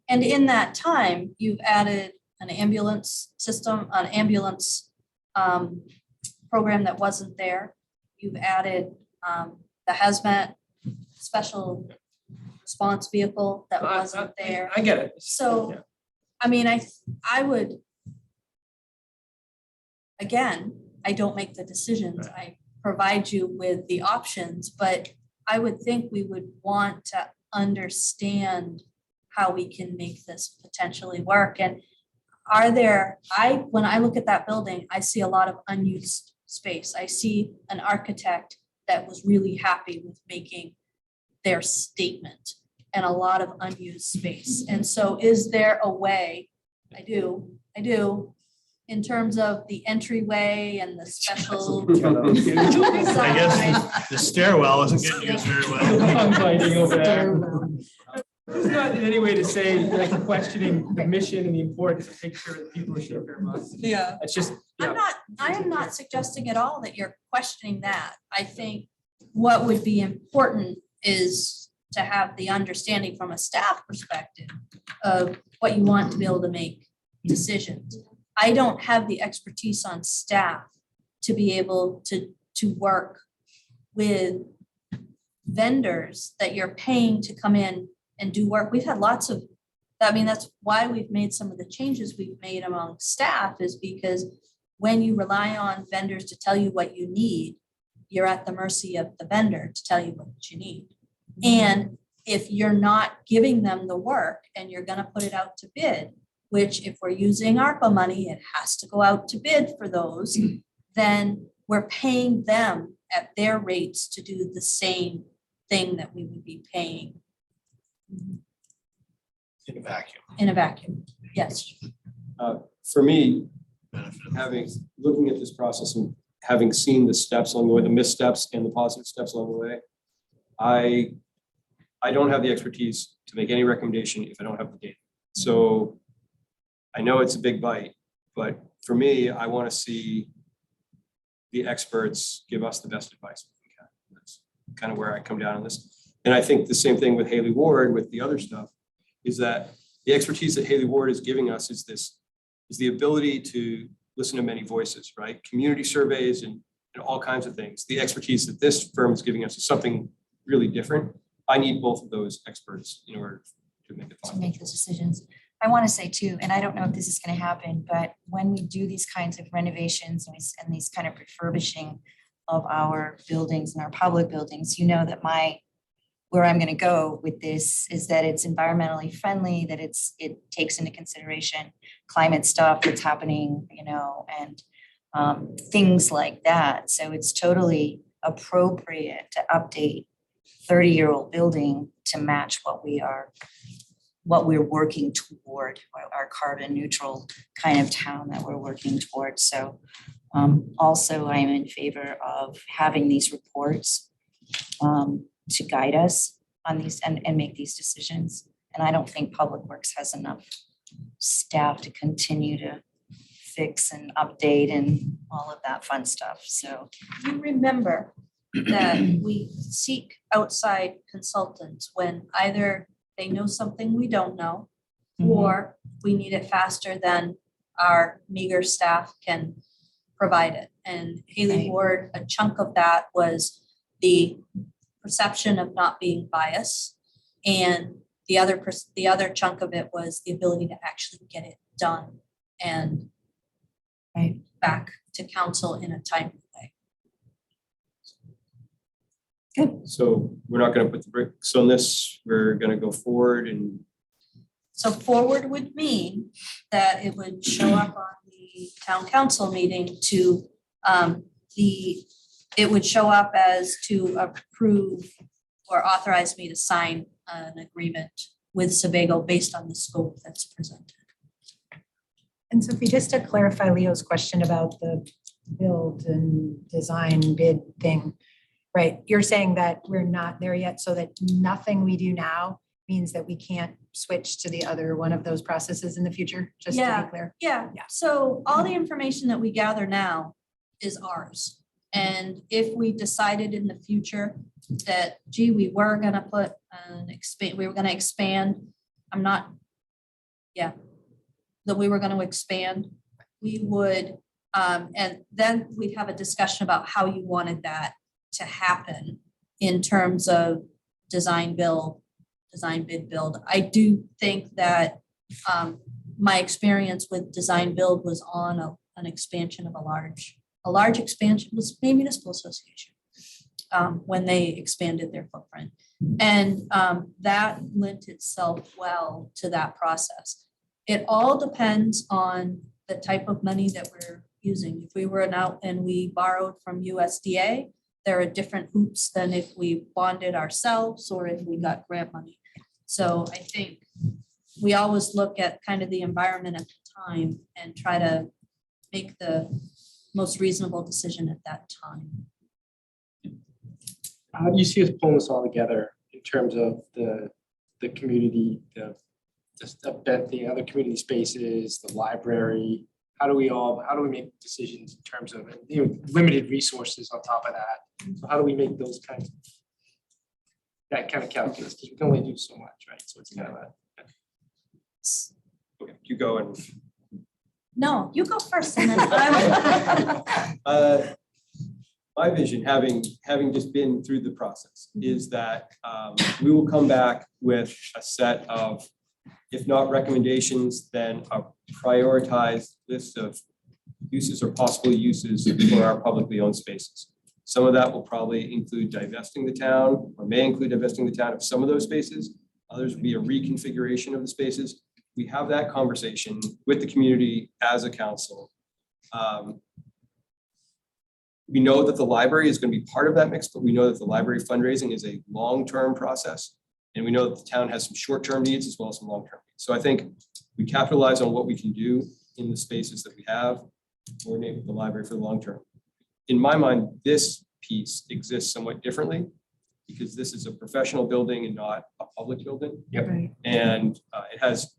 And in that time, you've added an ambulance system, an ambulance program that wasn't there. You've added the hazmat special response vehicle that wasn't there. I get it. So, Yeah. I mean, I would, again, I don't make the decisions. I provide you with the options, but I would think we would want to understand how we can make this potentially work. And when I look at that building, I see a lot of unused space. I see an architect that was really happy with making their statement and a lot of unused space. And so is there a way, I do, in terms of the entryway and the special I design. guess the stairwell isn't getting used very well. I'm fighting over there. It's not in any way to say like questioning the mission and the importance of taking care of the people who should care about us. Yeah. It's just, I am not suggesting at all that you're questioning that. I think what would be important is to have the understanding from a staff perspective of what you want to be able to make decisions. I don't have the expertise on staff to be able to work with vendors that you're paying to come in and do work. We've had lots of, that's why we've made some of the changes we've made among staff, is because when you rely on vendors to tell you what you need, you're at the mercy of the vendor to tell you what you need. And if you're not giving them the work and you're gonna put it out to bid, which if we're using ARPA money, it has to go out to bid for those, then we're paying them at their rates to do the same thing that we would be paying In a vacuum. in a vacuum. Yes. For me, Benefit. looking at this process and having seen the steps along the way, the missteps and the positive steps along the way, I don't have the expertise to make any recommendation if I don't have the data. So I know it's a big bite, but for me, I want to see the experts give us the best advice we can. That's kind of where I come down on this. And I think the same thing with Haley Ward with the other stuff is that the expertise that Haley Ward is giving us is the ability to listen to many voices, right? Community surveys and all kinds of things. The expertise that this firm is giving us is something really different. I need both of those experts in order to make it To possible. make those decisions. I want to say too, and I don't know if this is going to happen, but when we do these kinds of renovations and these kind of refurbishing of our buildings and our public buildings, you know that where I'm going to go with this is that it's environmentally friendly, that it takes into consideration climate stuff that's happening, and things like that. So it's totally appropriate to update 30-year-old building to match what we're working toward, our carbon neutral kind of town that we're working towards. So also I am in favor of having these reports to guide us on these and make these decisions. And I don't think Public Works has enough staff to continue to fix and update and all of that fun stuff. So You remember that we seek outside consultants when either they know something we don't know, or we need it faster than our meager staff can provide it. And Haley Right. Ward, a chunk of that was the perception of not being biased. And the other chunk of it was the ability to actually get it done and Right. back to council in a timely way. So we're not going to put the bricks on this. We're going to go forward and So forward would mean that it would show up on the town council meeting to it would show up as to approve or authorize me to sign an agreement with Sebago based on the scope that's presented. And Sophie, just to clarify Leo's question about the build and design bid thing, right? You're saying that we're not there yet, so that nothing we do now means that we can't switch to the other one of those processes in the future, just to Yeah. be clear? Yeah, Yeah. so all the information that we gather now is ours. And if we decided in the future that, gee, we were gonna put we were gonna expand, that we were gonna expand, we would, and then we'd have a discussion about how you wanted that to happen in terms of design bid build. I do think that my experience with design build was on an expansion of a large a large expansion was Maine Municipal Association when they expanded their footprint. And that lent itself well to that process. It all depends on the type of money that we're using. If we were out and we borrowed from USDA, there are different hoops than if we bonded ourselves or if we got grant money. So I think we always look at kind of the environment at the time and try to make the most reasonable decision at that time. How do you see us pulling this all together in terms of the community, the other community spaces, the library? How do we make decisions in terms of, limited resources on top of that? So how do we make those kinds of, that kind of calculus? Because we can only do so much, right? So it's kind of Okay, you go and. No, you go first and then I My vision, having just been through the process, is that we will come back with a set of, if not recommendations, then a prioritized list of uses or possible uses for our publicly owned spaces. Some of that will probably include divesting the town, or may include divesting the town of some of those spaces. Others will be a reconfiguration of the spaces. We have that conversation with the community as a council. We know that the library is going to be part of that mix, but we know that the library fundraising is a long-term process. And we know that the town has some short-term needs as well as some long-term needs. So I think we capitalize on what we can do in the spaces that we have, coordinate with the library for the long term. In my mind, this piece exists somewhat differently because this is a professional building and not a public building. Yep. Right. And it has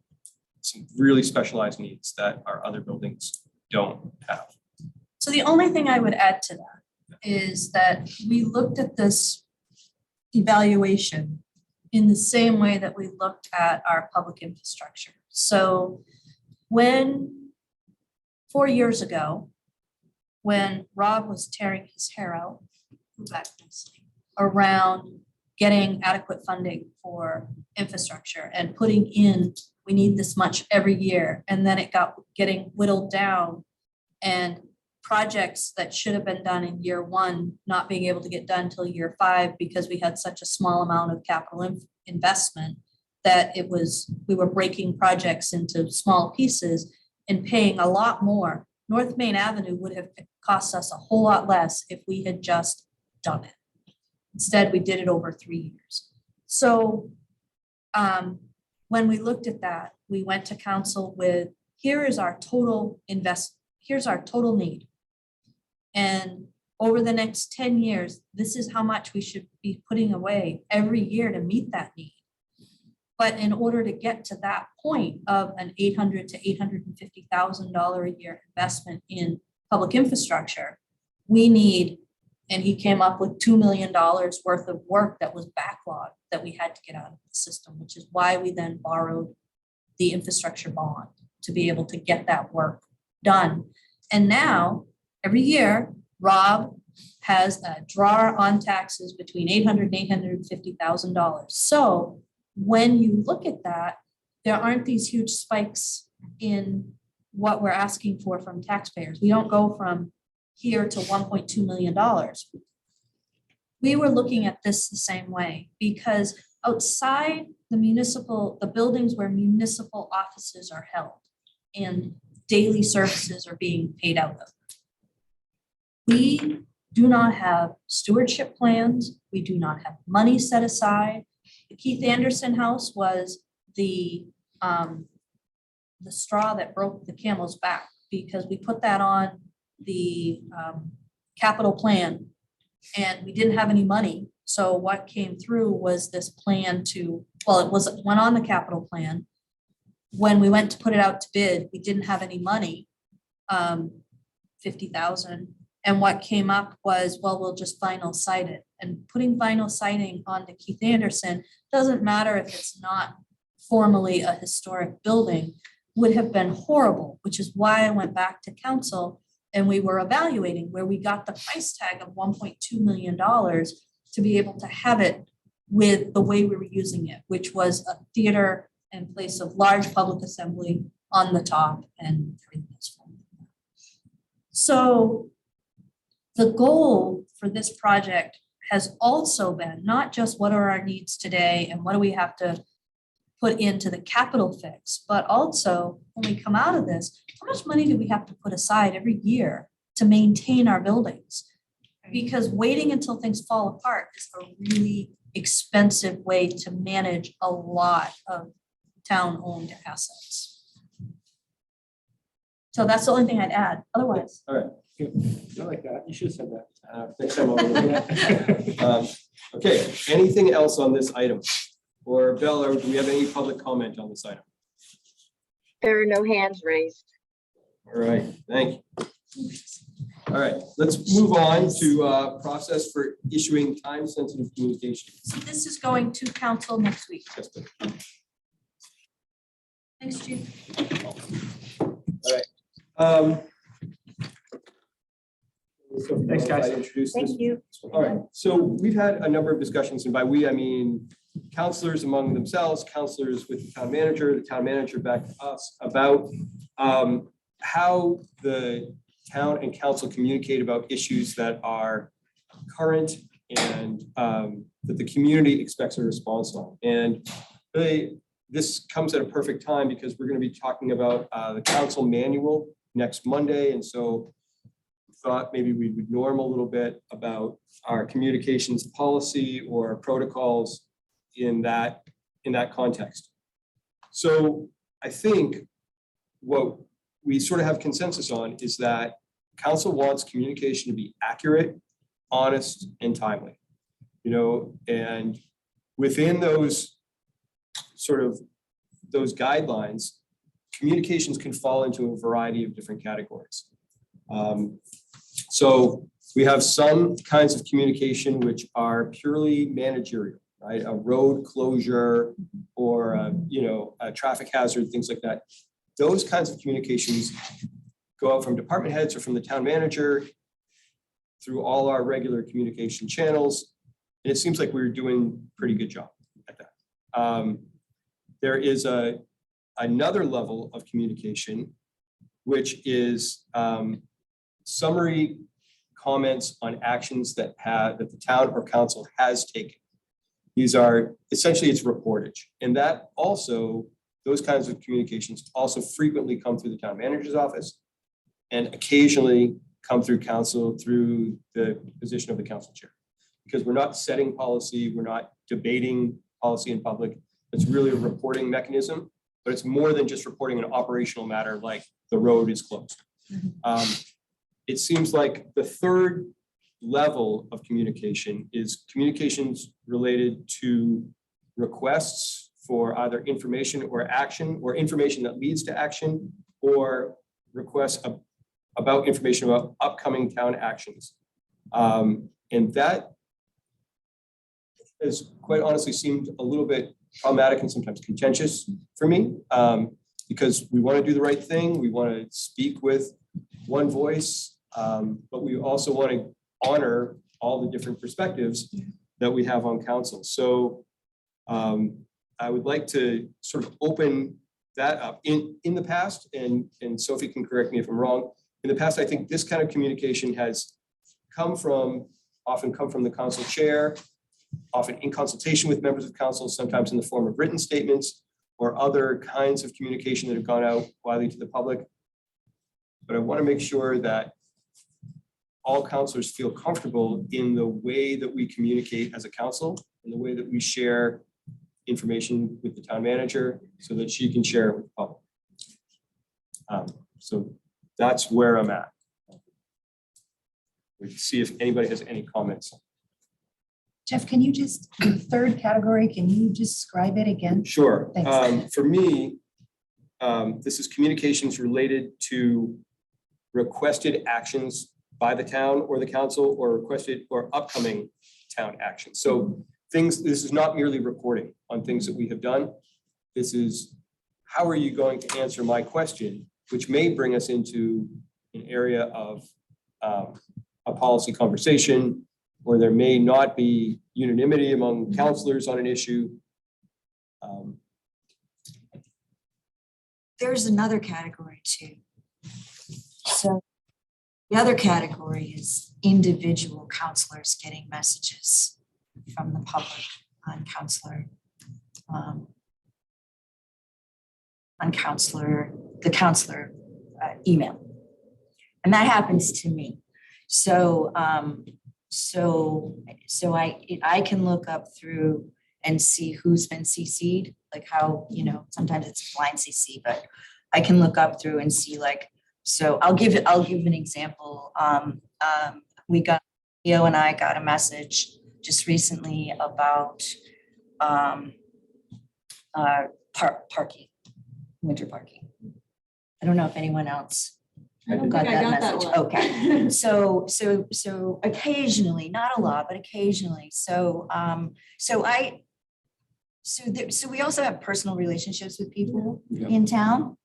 some really specialized needs that our other buildings don't have. So the only thing I would add to that is that we looked at this evaluation in the same way that we looked at our public infrastructure. So when 4 years ago, when Rob was tearing his hair out around getting adequate funding for infrastructure and putting in, we need this much every year, and then it got getting whittled down, and projects that should have been done in year one not being able to get done till year 5 because we had such a small amount of capital investment that we were breaking projects into small pieces and paying a lot more. North Main Avenue would have cost us a whole lot less if we had just done it. Instead, we did it over 3 years. So when we looked at that, we went to council with, here's our total need. And over the next 10 years, this is how much we should be putting away every year to meet that need. But in order to get to that point of an $800,000 to $850,000 a year investment in public infrastructure, we need, and he came up with $2 million worth of work that was backlogged that we had to get out of the system, which is why we then borrowed the infrastructure bond to be able to get that work done. And now, every year, Rob has a draw on taxes between $800,000 and $850,000. So when you look at that, there aren't these huge spikes in what we're asking for from taxpayers. We don't go from here to $1.2 million. We were looking at this the same way because outside the buildings where municipal offices are held and daily services are being paid out of, we do not have stewardship plans. We do not have money set aside. The Keith Anderson House was the straw that broke the camel's back because we put that on the capital plan and we didn't have any money. So what came through was this plan went on the capital plan. When we went to put it out to bid, we didn't have any money, 50,000. And what came up was, well, we'll just vinyl site it. And putting vinyl siding onto Keith Anderson doesn't matter if it's not formally a historic building, would have been horrible, which is why I went back to council and we were evaluating where we got the price tag of $1.2 million to be able to have it with the way we were using it, which was a theater and place of large public assembly on the top and everything else. So the goal for this project has also been not just what are our needs today and what do we have to put into the capital fix, but also when we come out of this, how much money do we have to put aside every year to maintain our buildings? Because waiting until things fall apart is a really expensive way to manage a lot of town-owned assets. So that's the only thing I'd add. Otherwise, All right. I like that. You should have said Next time I'll look at that. Okay, anything else on this item? Or Bella, do we have any public comment on this item? There are no hands raised. All right, thank you. All right, let's move on to process for issuing time-sensitive communications. so this is going to council next week. Yes, please. Thanks, Chief. Thanks, guys. Introduce this. Thank you. All right, so we've had a number of discussions, and by we, I mean counselors among themselves, counselors with the town manager back to us about how the town and council communicate about issues that are current and that the community expects a response on. And really, this comes at a perfect time because we're going to be talking about the council manual next Monday. And so thought maybe we would norm a little bit about our communications policy or protocols in that context. So I think what we sort of have consensus on is that council wants communication to be accurate, honest, and timely. You know, and within those sort of those guidelines, communications can fall into a variety of different categories. So we have some kinds of communication which are purely managerial, right? A road closure or a traffic hazard, things like that. Those kinds of communications go out from department heads or from the town manager through all our regular communication channels. And it seems like we're doing a pretty good job at that. There is another level of communication, which is summary comments on actions that the town or council has taken. These are essentially it's reportage. And that also, those kinds of communications also frequently come through the town manager's office and occasionally come through council through the position of the council chair. Because we're not setting policy, we're not debating policy in public. It's really a reporting mechanism, but it's more than just reporting an operational matter like the road is closed. It seems like the third level of communication is communications related to requests for either information or action or information that leads to action or requests about information about upcoming town actions. And that has quite honestly seemed a little bit problematic and sometimes contentious for me because we want to do the right thing. We want to speak with one voice, but we also want to honor all the different perspectives that we have on council. So I would like to sort of open that up. In the past, and Sophie can correct me if I'm wrong, in the past, I think this kind of communication has often come from the council chair, often in consultation with members of council, sometimes in the form of written statements or other kinds of communication that have gone out widely to the public. But I want to make sure that all councilors feel comfortable in the way that we communicate as a council, in the way that we share information with the town manager so that she can share it with the public. So that's where I'm at. We can see if anybody has any comments. Jeff, can you just, the third category, can you describe it again? Sure. Thanks. For me, this is communications related to requested actions by the town or the council or requested or upcoming town actions. So this is not merely reporting on things that we have done. This is how are you going to answer my question, which may bring us into an area of a policy conversation, or there may not be unanimity among counselors on an issue. There's another category too. So The other category is individual counselors getting messages from the public on the counselor email. And that happens to me. So I can look up through and see who's been CC'd, like how, sometimes it's blind CC, but I can look up through and see so I'll give an example. Leo and I got a message just recently about parking, winter parking. I don't know if anyone else got that message. Okay. So occasionally, not a lot, but occasionally. So we also have personal relationships with people in town.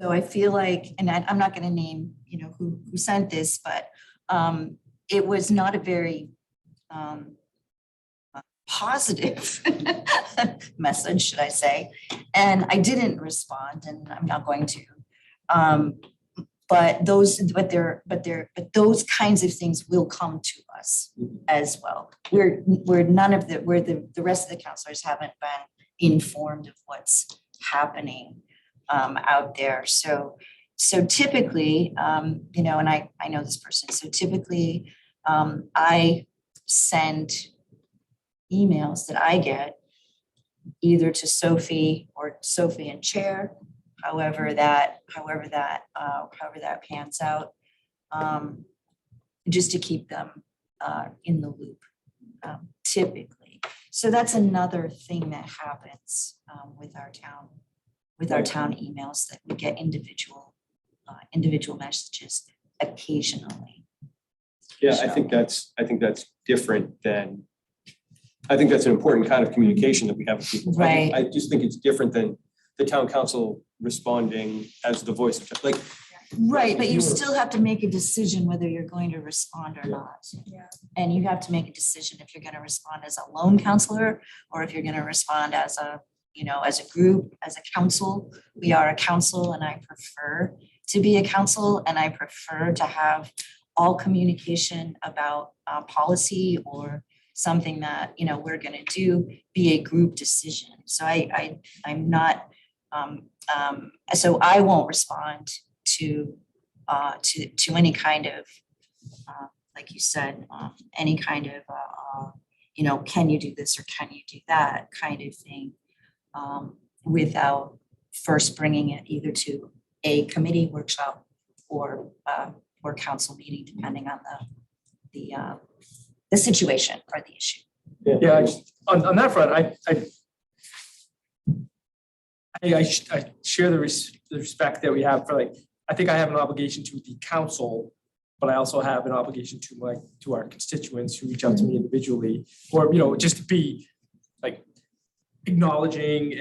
So I feel like, and I'm not going to name, who sent this, but it was not a very positive message, should I say? And I didn't respond, and I'm not going to. But those kinds of things will come to us as well. Where the rest of the counselors haven't been informed of what's happening out there. So typically, and I know this person. So typically, I send emails that I get either to Sophie or Sophie and Chair, however that pans out, just to keep them in the loop, typically. So that's another thing that happens with our town emails, that we get individual messages occasionally. Yeah, I think that's different than, I think that's an important kind of communication that we have with people. Right. I just think it's different than the town council responding as the voice of, like. Right, but you still have to make a decision whether you're going to respond or not. Yeah. And you have to make a decision if you're going to respond as a lone counselor or if you're going to respond as a group, as a council. We are a council, and I prefer to be a council, and I prefer to have all communication about policy or something that we're going to do be a group decision. So I'm not. So I won't respond to any kind of like you said, any kind of can you do this or can you do that kind of thing, without first bringing it either to a committee workshop or council meeting, depending on the situation or the issue. Yeah, on that front, I share the respect that we have for, I think I have an obligation to the council, but I also have an obligation to our constituents who reach out to me individually, or just to be acknowledging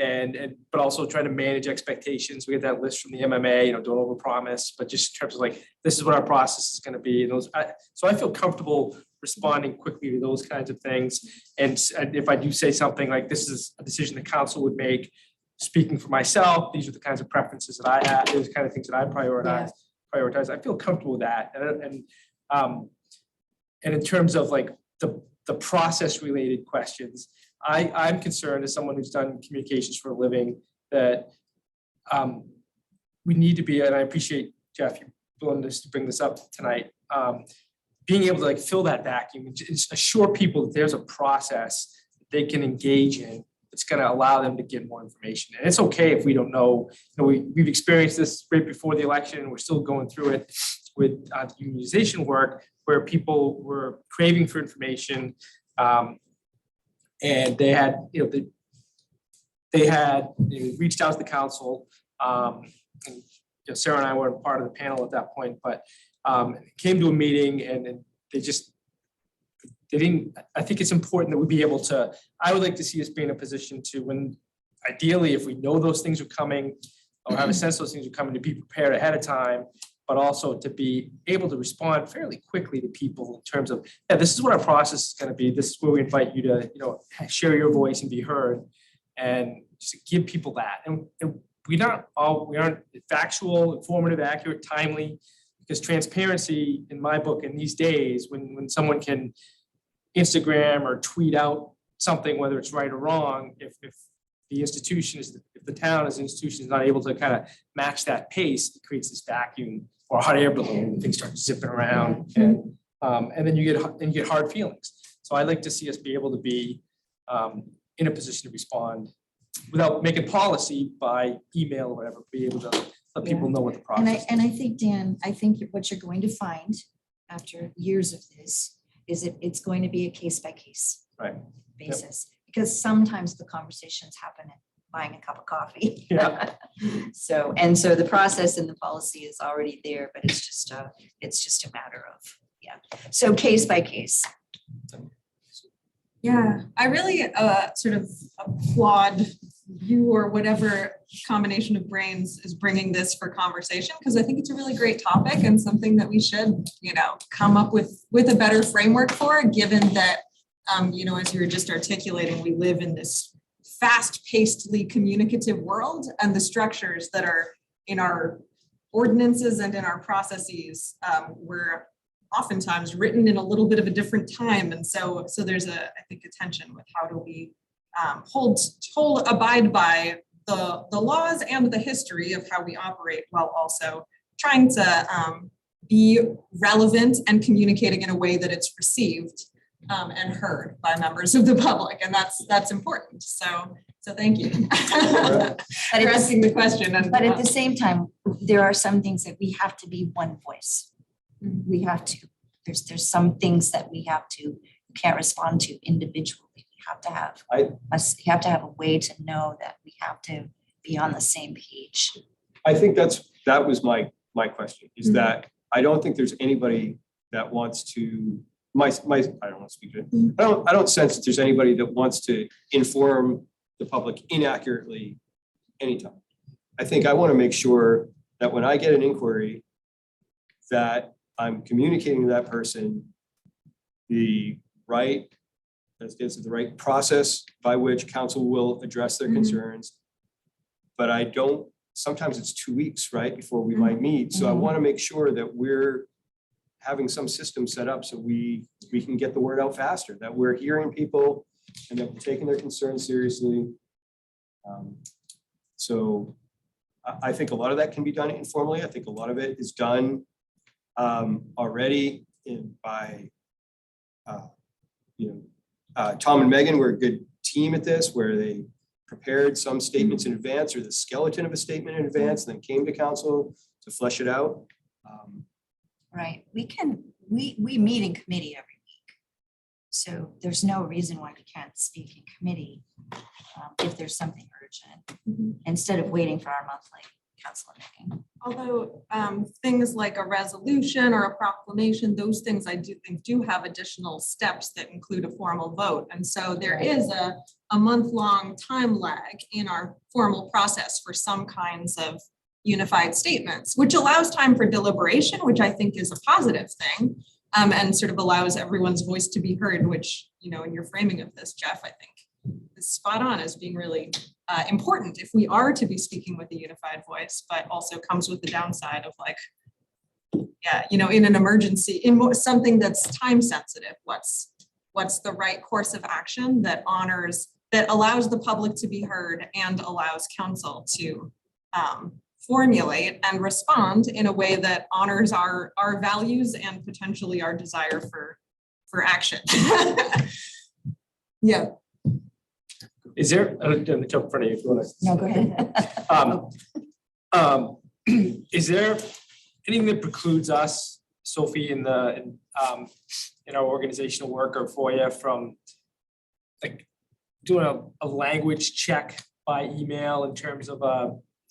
but also trying to manage expectations. We get that list from the MMA, don't overpromise, but just in terms of this is what our process is going to be. And so I feel comfortable responding quickly to those kinds of things. And if I do say something like this is a decision the council would make, speaking for myself, these are the kinds of preferences that I have, those kind of things that I prioritize. I feel comfortable with that. And in terms of the process related questions, I'm concerned, as someone who's done communications for a living, that we need to be, and I appreciate Jeff, your willingness to bring this up tonight, being able to fill that vacuum and assure people that there's a process that they can engage in that's going to allow them to get more information. And it's okay if we don't know. We've experienced this right before the election. We're still going through it with the unionization work, where people were craving for information, and they had reached out to the council. And Sarah and I were part of the panel at that point, but came to a meeting and they didn't. I think it's important that we be able to. I would like to see us be in a position to, when ideally, if we know those things are coming, or have a sense those things are coming, to be prepared ahead of time, but also to be able to respond fairly quickly to people in terms of, this is what our process is going to be. This is where we invite you to, share your voice and be heard, and just give people that. And we aren't factual, informative, accurate, timely. Because transparency in my book in these days, when someone can Instagram or tweet out something, whether it's right or wrong, if the institution is, if the town as an institution is not able to kind of match that pace, it creates this vacuum or hot air balloon, and things start zipping around, and then you get hard feelings. So I'd like to see us be able to be in a position to respond without making policy by email or whatever, be able to let people know what the process is. And I think, Dan, I think what you're going to find after years of this is that it's going to be a case by case Right. basis. Because sometimes the conversations happen at buying a cup of coffee. Yeah. So the process and the policy is already there, but it's just a matter of, yeah. So case by case. Yeah, I really sort of applaud you or whatever combination of brains is bringing this for conversation, because I think it's a really great topic and something that we should, come up with a better framework for, given that, as you were just articulating, we live in this fast-pacedly communicative world, and the structures that are in our ordinances and in our processes were oftentimes written in a little bit of a different time. And so there's I think, a tension with how do we abide by the laws and the history of how we operate, while also trying to be relevant and communicating in a way that it's received and heard by members of the public. And that's important. So thank you for asking the question. But at the same time, there are some things that we have to be one voice. We have to, there's some things that we can't respond to individually. We have to have a way to know that we have to be on the same page. I think that was my question, is that I don't think there's anybody that wants to, I don't want to speak to it. I don't sense that there's anybody that wants to inform the public inaccurately anytime. I think I want to make sure that when I get an inquiry, that I'm communicating to that person the right process by which council will address their concerns. But I don't, sometimes it's 2 weeks, right, before we might meet. So I want to make sure that we're having some system set up so we can get the word out faster, that we're hearing people and that we're taking their concerns seriously. So I think a lot of that can be done informally. I think a lot of it is done already by Tom and Megan were a good team at this, where they prepared some statements in advance, or the skeleton of a statement in advance, and then came to council to flesh it out. Right, we meet in committee every week. So there's no reason why we can't speak in committee if there's something urgent, instead of waiting for our monthly council meeting. Although things like a resolution or a proclamation, those things I do think do have additional steps that include a formal vote. And so there is a month-long time lag in our formal process for some kinds of unified statements, which allows time for deliberation, which I think is a positive thing, and sort of allows everyone's voice to be heard, which, in your framing of this, Jeff, I think is spot on as being really important if we are to be speaking with a unified voice, but also comes with the downside of in an emergency, in something that's time sensitive, what's the right course of action that allows the public to be heard and allows council to formulate and respond in a way that honors our values and potentially our desire for action. Yeah. Is there, I'm gonna jump in front of you if you want to. No, go ahead. Is there anything that precludes us, Sophie, in our organizational work or FOIA from doing a language check by email in terms of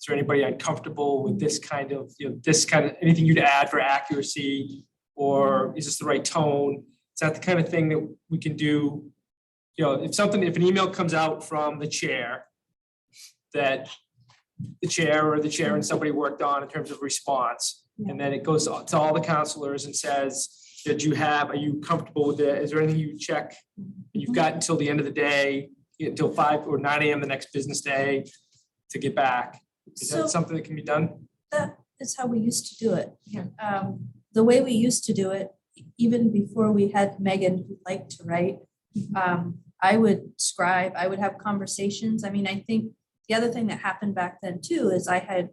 is there anybody uncomfortable with this kind of anything you'd add for accuracy, or is this the right tone? Is that the kind of thing that we can do? If an email comes out from the chair that the chair and somebody worked on in terms of response, and then it goes to all the counselors and says, are you comfortable with it? Is there anything you check? You've got until the end of the day, until 5 or 9 a.m. the next business day to get back. Is that something that can be done? is how we used to do it. Yeah. The way we used to do it, even before we had Megan who liked to write, I would scribe, I would have conversations. I mean, I think the other thing that happened back then too is I had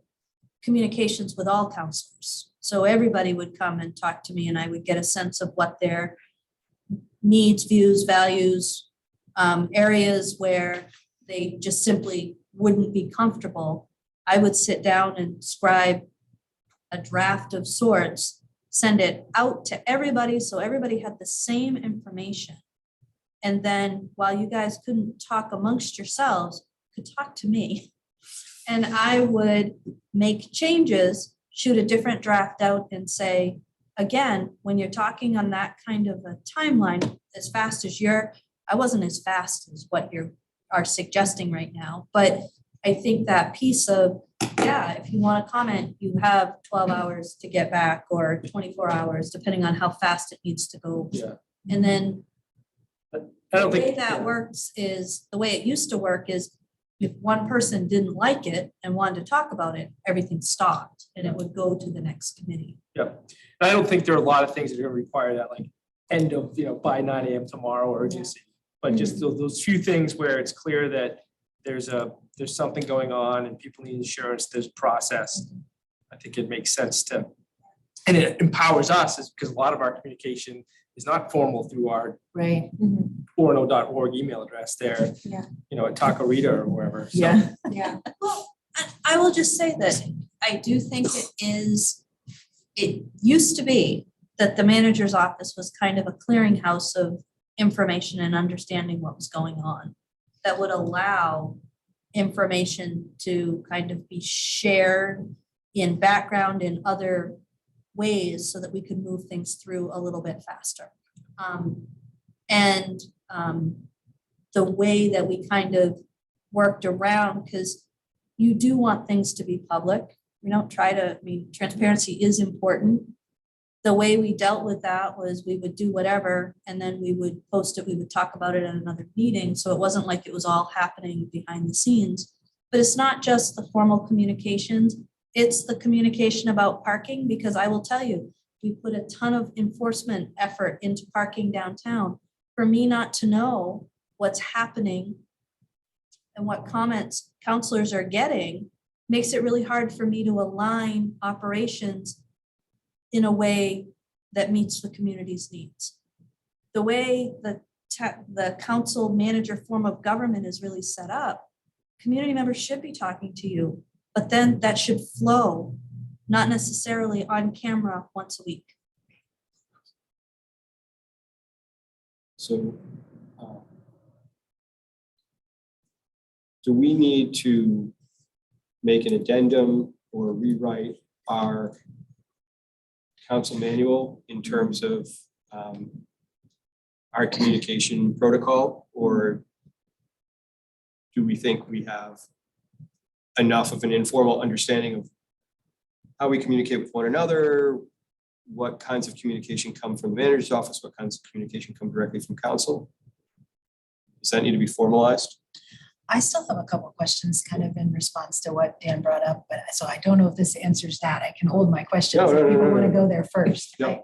communications with all counselors. So everybody would come and talk to me and I would get a sense of what their needs, views, values, areas where they just simply wouldn't be comfortable. I would sit down and scribe a draft of sorts, send it out to everybody so everybody had the same information. And then while you guys couldn't talk amongst yourselves, could talk to me. And I would make changes, shoot a different draft out and say, again, when you're talking on that kind of a timeline, as fast as I wasn't as fast as what you are suggesting right now, but I think that piece of, yeah, if you want to comment, you have 12 hours to get back or 24 hours, depending on how fast it needs to go. Yeah. And then I the don't way think. that works is, the way it used to work is if one person didn't like it and wanted to talk about it, everything stopped and it would go to the next committee. Yeah, and I don't think there are a lot of things that are gonna require that, like end of, by 9 a.m. tomorrow urgency. But just those few things where it's clear that there's something going on and people need insurance, there's process. I think it makes sense to, and it empowers us is because a lot of our communication is not formal through our Right. orono.org email address there. Yeah. At Taco or wherever. So, Yeah. Yeah. Well, I will just say that I do think it used to be that the manager's office was kind of a clearinghouse of information and understanding what was going on that would allow information to kind of be shared in background in other ways so that we could move things through a little bit faster. The way that we kind of worked around, because you do want things to be public. We don't try to, transparency is important. The way we dealt with that was we would do whatever and then we would post it, we would talk about it at another meeting. So it wasn't like it was all happening behind the scenes. But it's not just the formal communications, it's the communication about parking, because I will tell you, we put a ton of enforcement effort into parking downtown. For me not to know what's happening and what comments counselors are getting makes it really hard for me to align operations in a way that meets the community's needs. The way the council manager form of government is really set up, community members should be talking to you, but then that should flow, not necessarily on camera once a week. So do we need to make an addendum or rewrite our council manual in terms of our communication protocol, or do we think we have enough of an informal understanding of how we communicate with one another, what kinds of communication come from the manager's office, what kinds of communication come directly from council? Does that need to be formalized? I still have a couple of questions kind of in response to what Dan brought up, but so I don't know if this answers that. I can hold my questions No, if people no. want to go there first. No.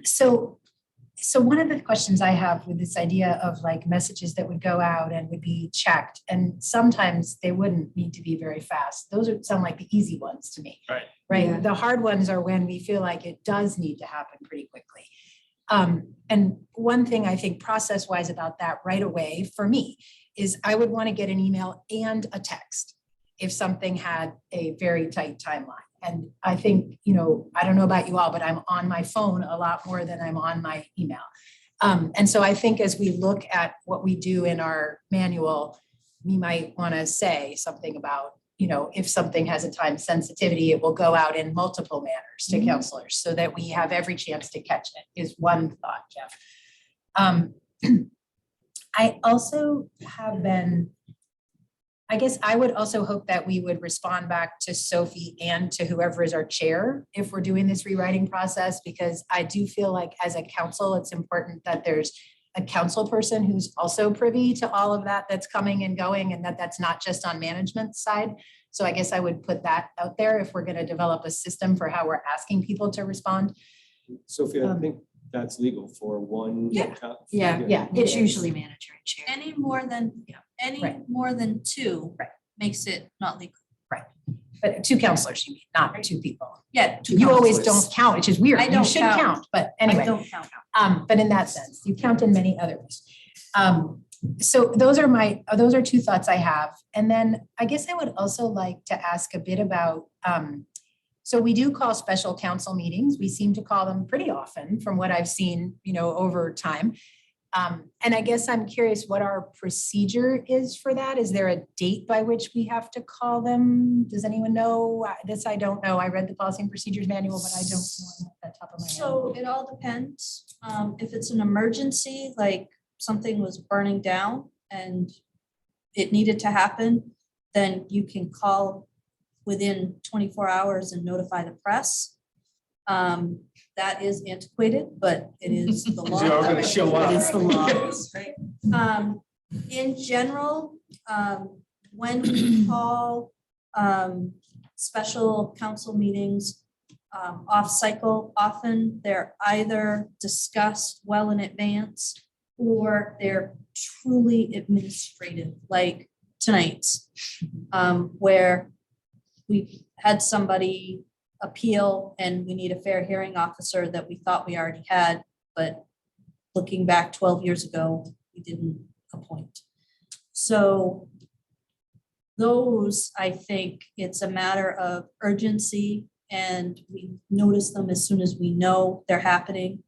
So one of the questions I have with this idea of like messages that would go out and would be checked, and sometimes they wouldn't need to be very fast. Those sound like the easy ones to me. Right. Right. Yeah. The hard ones are when we feel like it does need to happen pretty quickly. And one thing I think process-wise about that right away for me is I would want to get an email and a text if something had a very tight timeline. And I think, I don't know about you all, but I'm on my phone a lot more than I'm on my email. And so I think as we look at what we do in our manual, we might want to say something about, if something has a time sensitivity, it will go out in multiple manners to counselors so that we have every chance to catch it, is one thought, Jeff. I also have been, I guess I would also hope that we would respond back to Sophie and to whoever is our chair if we're doing this rewriting process, because I do feel like as a council, it's important that there's a council person who's also privy to all of that that's coming and going, and that's not just on management side. So I guess I would put that out there if we're going to develop a system for how we're asking people to respond. Sophia, I think that's legal for one. Yeah. account. Yeah. It's usually manager and chair. Any more than, Yeah, any right. more than two Right. makes it not legal. But 2 counselors, you mean, not 2 people. Yeah. two You always counselors. don't count, which is weird. I You don't should count. count, but I anyway. don't count. But in that sense, you count in many others. So those are 2 thoughts I have. And then I guess I would also like to ask a bit about, so we do call special council meetings. We seem to call them pretty often from what I've seen, over time. And I guess I'm curious what our procedure is for that. Is there a date by which we have to call them? Does anyone know? This I don't know. I read the policy and procedures manual, but I don't know at the top of my head. So it all depends. If it's an emergency, like something was burning down and it needed to happen, then you can call within 24 hours and notify the press. That is antiquated, but it is the law. They're all gonna show up. It's the law. In general, when we call special council meetings off cycle, often they're either discussed well in advance or they're truly administrative, like tonight's, where we had somebody appeal and we need a fair hearing officer that we thought we already had, but looking back 12 years ago, we didn't appoint. So those, I think it's a matter of urgency and we notice them as soon as we know they're happening.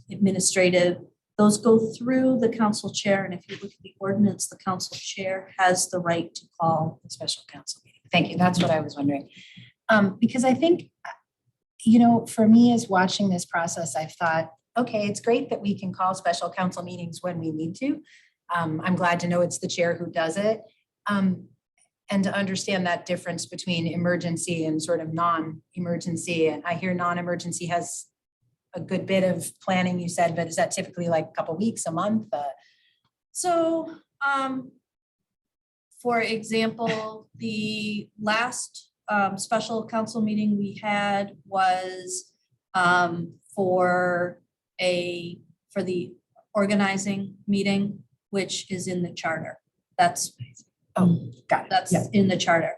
Administrative, those go through the council chair, and if you look at the ordinance, the council chair has the right to call The special council meeting. Thank you. That's what I was wondering. Because I think, for me as watching this process, I've thought, okay, it's great that we can call special council meetings when we need to. I'm glad to know it's the chair who does it. And to understand that difference between emergency and sort of non-emergency. And I hear non-emergency has a good bit of planning, you said, but is that typically like a couple weeks, a month? So, for example, the last special council meeting we had was for the organizing meeting, which is in the charter. That's Got it. Yeah. in the charter.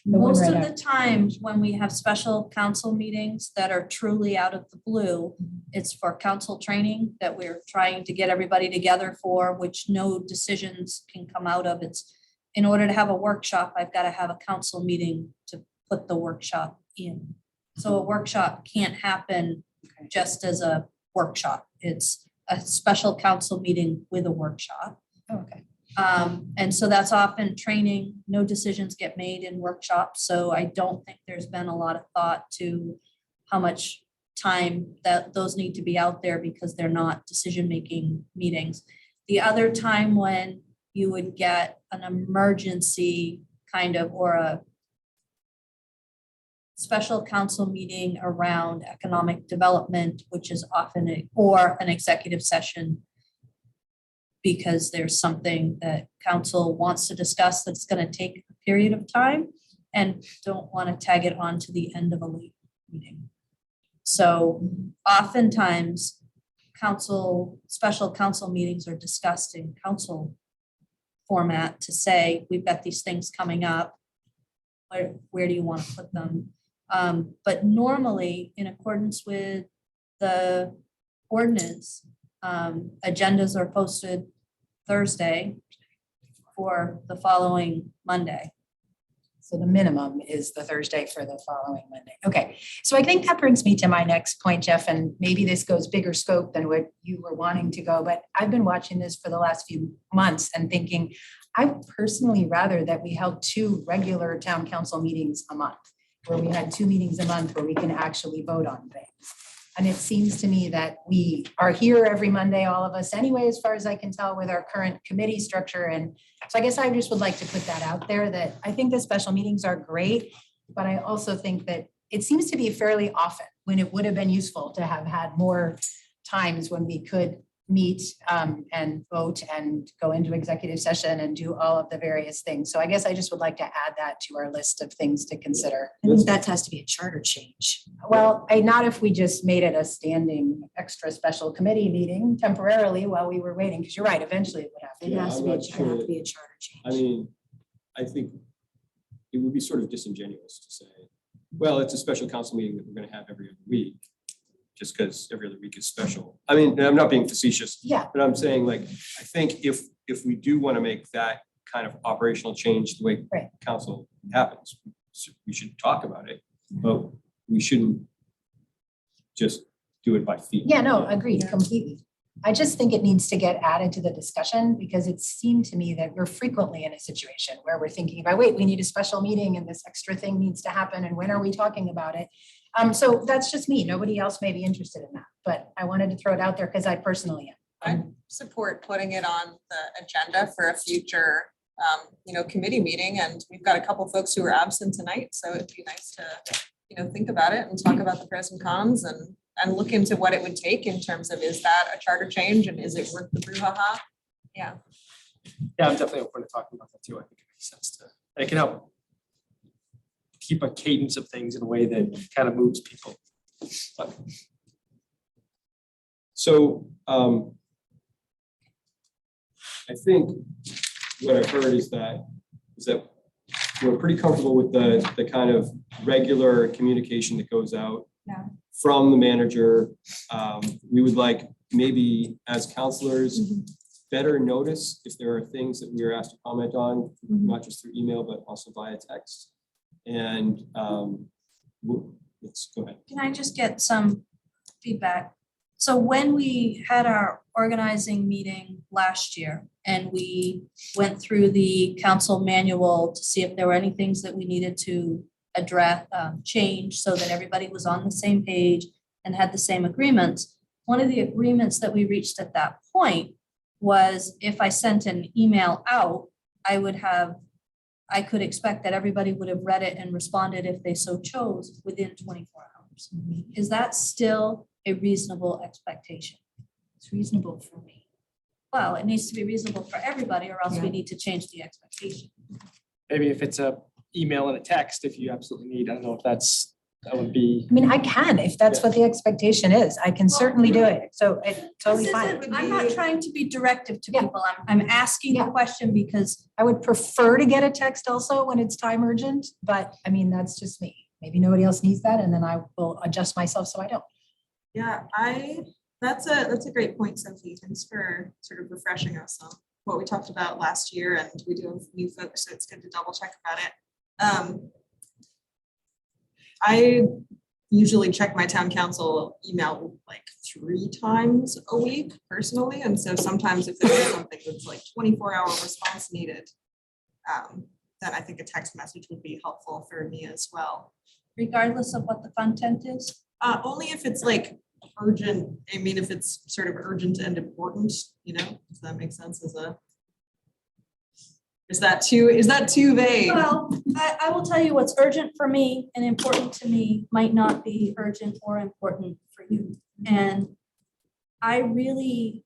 The one Most right of the after. times when we have special council meetings that are truly out of the blue, it's for council training that we're trying to get everybody together for, which no decisions can come out of. It's in order to have a workshop, I've got to have a council meeting to put the workshop in. So a workshop can't happen just as a workshop. It's a special council meeting with a workshop. Oh, okay. And so that's often training. No decisions get made in workshops. So I don't think there's been a lot of thought to how much time that those need to be out there because they're not decision-making meetings. The other time when you would get an emergency kind of, or a special council meeting around economic development, which is often or an executive session, because there's something that council wants to discuss that's going to take a period of time and don't want to tag it on to the end of a late meeting. So oftentimes special council meetings are discussed in council format to say, we've got these things coming up. Where do you want to put them? But normally, in accordance with the ordinance, agendas are posted Thursday for the following Monday. So the minimum is the Thursday for the following Monday. Okay, so I think that brings me to my next point, Jeff, and maybe this goes bigger scope than what you were wanting to go, but I've been watching this for the last few months and thinking, I would personally rather that we held 2 regular town council meetings a month, where we had 2 meetings a month where we can actually vote on things. And it seems to me that we are here every Monday, all of us anyway, as far as I can tell with our current committee structure. And so I guess I just would like to put that out there, that I think the special meetings are great, but I also think that it seems to be fairly often when it would have been useful to have had more times when we could meet and vote and go into executive session and do all of the various things. So I guess I just would like to add that to our list of things to consider. I think that has to be a charter change. Well, not if we just made it a standing extra special committee meeting temporarily while we were waiting, because you're right, eventually it would have to. It has to I'm be, not it have to sure. be a charter change. I mean, I think it would be sort of disingenuous to say, well, it's a special council meeting that we're gonna have every other week, just because every other week is special. I mean, I'm not being facetious, Yeah, but I'm saying like, I think if we do want to make that kind of operational change the way Right. council happens, we should talk about it, but we shouldn't just do it by feet. yeah, no, agreed completely. I just think it needs to get added to the discussion because it seemed to me that we're frequently in a situation where we're thinking about, wait, we need a special meeting and this extra thing needs to happen and when are we talking about it? So that's just me. Nobody else may be interested in that, but I wanted to throw it out there because I personally am. I support putting it on the agenda for a future, committee meeting. And we've got a couple folks who are absent tonight, so it'd be nice to, think about it and talk about the pros and cons and look into what it would take in terms of, is that a charter change and is it worth the brouhaha? Yeah. Yeah, I'm definitely open to talking about that too. I think it makes sense to, it can help keep a cadence of things in a way that kind of moves people. But So I think what I've heard is that we're pretty comfortable with the kind of regular communication that goes out Yeah. from the manager. We would like maybe as counselors, better notice if there are things that we are asked to comment on, not just through email, but also via text. And let's go ahead. Can I just get some feedback? So when we had our organizing meeting last year and we went through the council manual to see if there were any things that we needed to address, change so that everybody was on the same page and had the same agreements. One of the agreements that we reached at that point was if I sent an email out, I could expect that everybody would have read it and responded if they so chose within 24 hours. Is that still a reasonable expectation? It's reasonable for me. Well, it needs to be reasonable for everybody or else we Yeah. need to change the expectation. maybe if it's a email and a text, if you absolutely need, I don't know if that would be. I mean, I can, if that's what the expectation is, I can certainly do it. So it's totally This fine. isn't- I'm not trying to be directive to Yeah. people. I'm asking the Yeah. question because I would prefer to get a text also when it's time urgent, but I mean, that's just me. Maybe nobody else needs that and then I will adjust myself so I don't. Yeah, that's a great point, Sophie. Thanks for sort of refreshing us on what we talked about last year, and we do have new folks, so it's good to double check about it. I usually check my town council email like 3 times a week personally, and so sometimes if there's something that's like 24-hour response needed, then I think a text message would be helpful for me as well. regardless of what the content is, Only if it's like urgent, I mean, if it's sort of urgent and important, does that make sense is that too vague? well, I will tell you what's urgent for me and important to me might not be urgent or important for you. And I really,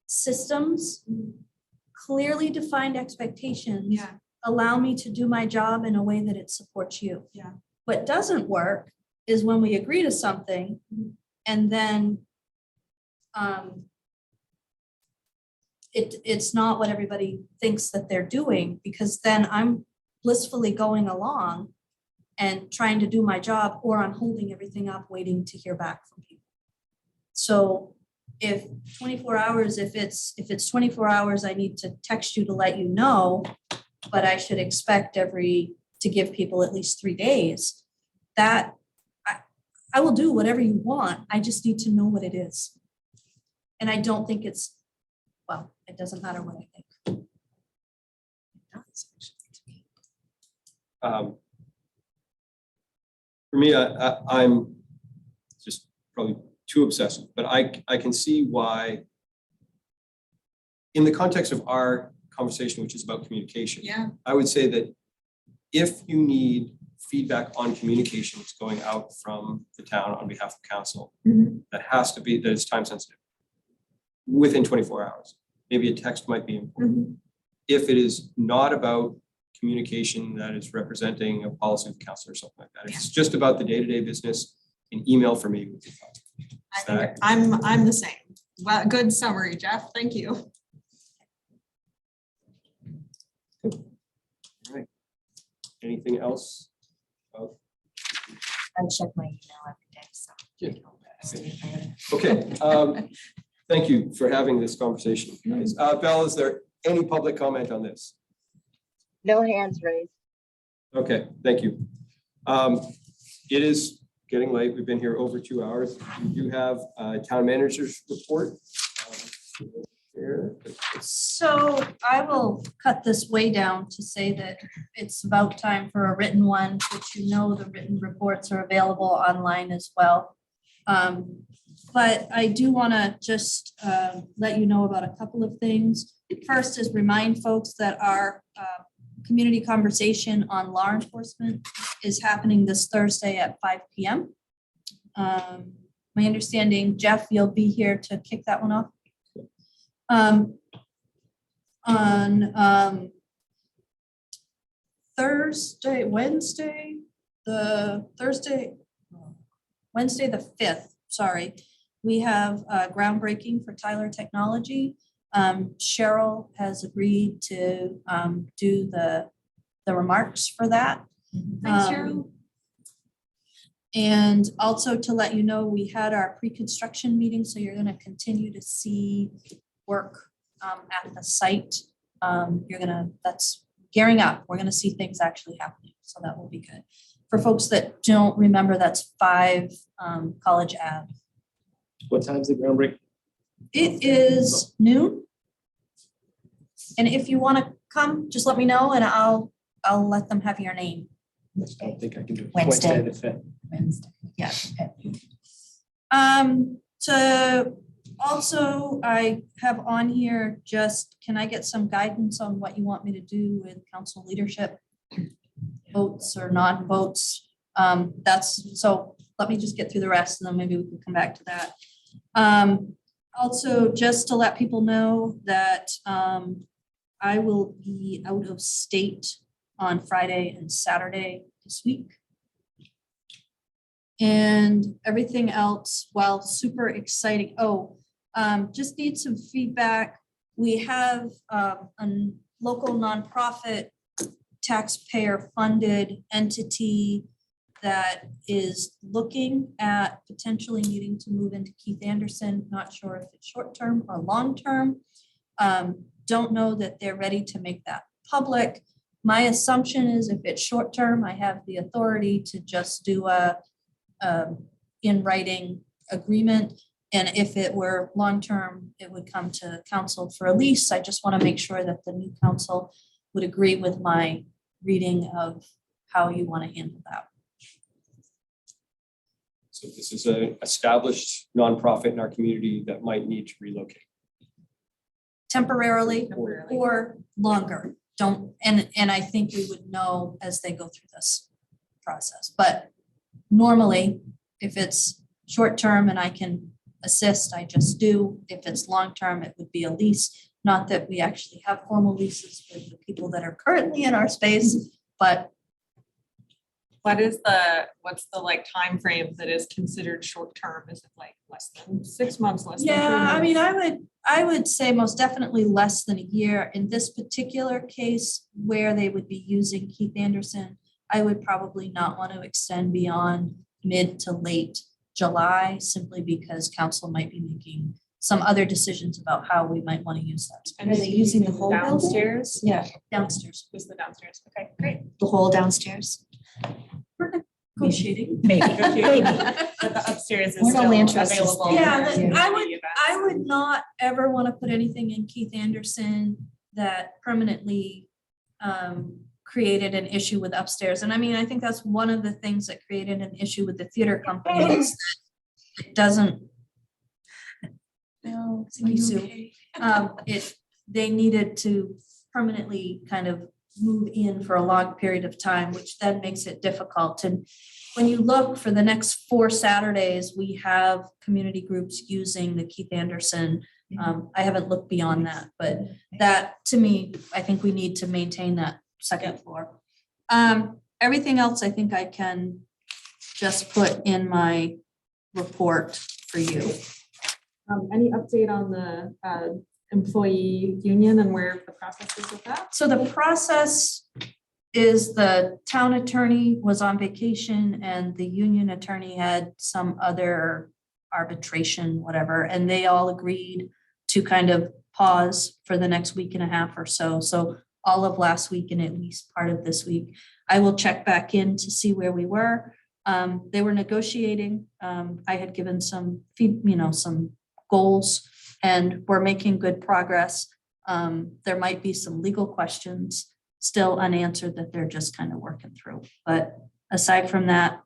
systems, clearly defined expectations Yeah, allow me to do my job in a way that it supports you. Yeah. What doesn't work is when we agree to something and then it's not what everybody thinks that they're doing, because then I'm blissfully going along and trying to do my job, or I'm holding everything up, waiting to hear back from people. So if 24 hours, if it's 24 hours, I need to text you to let you know, but I should expect to give people at least 3 days, that I will do whatever you want. I just need to know what it is. And I don't think it doesn't matter what I think. For me, I'm just probably too obsessive, but I can see why in the context of our conversation, which is about communication, yeah, I would say that if you need feedback on communications going out from the town on behalf of council, that it's time sensitive. within 24 hours. Maybe a text might be important. If it is not about communication that is representing a policy of the council or something like that, if it's just about the day-to-day business, an email for me would be fine. I think I'm the same. Well, good summary, Jeff. Thank you. Anything else? I check my email every day, so. Yeah. See if I have- Okay, thank you for having this conversation, guys. Belle, is there any public comment on this? No hands raised. Okay, thank you. It is getting late. We've been here over 2 hours. We do have a town manager's report. Here. So I will cut this way down to say that it's about time for a written one, which you know the written reports are available online as well. But I do want to just let you know about a couple of things. First is remind folks that our community conversation on law enforcement is happening this Thursday at 5 p.m. My understanding, Jeff, you'll be here to kick that one off. On Wednesday the 5th, sorry, we have groundbreaking for Tyler Technology. Cheryl has agreed to do the remarks for that. Thanks, Cheryl. And also to let you know, we had our pre-construction meeting, so you're gonna continue to see work at the site. That's gearing up. We're gonna see things actually happening, so that will be good. For folks that don't remember, that's 5 College Ave. What time's the groundbreak? It is noon. And if you wanna come, just let me know and I'll let them have your name. I don't think I can do it. Wednesday. The 5th. Wednesday, yeah. Okay. To also, I have on here just, can I get some guidance on what you want me to do with council leadership? Votes or non-votes? So let me just get through the rest and then maybe we can come back to that. Also, just to let people know that I will be out of state on Friday and Saturday this week. And everything else, while super exciting, just need some feedback. We have a local nonprofit taxpayer funded entity that is looking at potentially needing to move into Keith Anderson. Not sure if it's short-term or long-term. Don't know that they're ready to make that public. My assumption is if it's short-term, I have the authority to just do a in writing agreement. And if it were long-term, it would come to council for a lease. I just want to make sure that the new council would agree with my reading of how you want to handle that. So this is an established nonprofit in our community that might need to relocate. Temporarily or longer. And I think we would know as they go through this process. But normally, if it's short-term and I can assist, I just do. If it's long-term, it would be a lease. Not that we actually have formal leases with the people that are currently in our space, but What's the like time frame that is considered short term? Is it like less than 6 months, less than 3 months? yeah, I mean, I would say most definitely less than a year. In this particular case where they would be using Keith Anderson, I would probably not want to extend beyond mid to late July, simply because council might be making some other decisions about how we might want to use that. And Are they using the whole building? downstairs? Yeah, Downstairs. Just the downstairs. Okay, great. the whole downstairs. We're negotiating. Maybe. But the upstairs is We're no still land trust is available. there. Yeah, for that- I community events. I would not ever want to put anything in Keith Anderson that permanently created an issue with upstairs. And I mean, I think that's one of the things that created an issue with the theater company is that it doesn't. No, they needed to permanently kind of move in for a long period of time, which then makes it difficult. And when you look for the next 4 Saturdays, we have community groups using the Keith Anderson I haven't looked beyond that, but that, to me, I think we need to maintain that second floor. Everything else, I think I can just put in my report for you. Any update on the employee union and where the process is with that? So the process is the town attorney was on vacation and the union attorney had some other arbitration, whatever, and they all agreed to kind of pause for the next week and a half or so. So all of last week and at least part of this week, I will check back in to see where we were. They were negotiating. I had given some some goals, and we're making good progress. There might be some legal questions still unanswered that they're just kind of working through. But aside from that,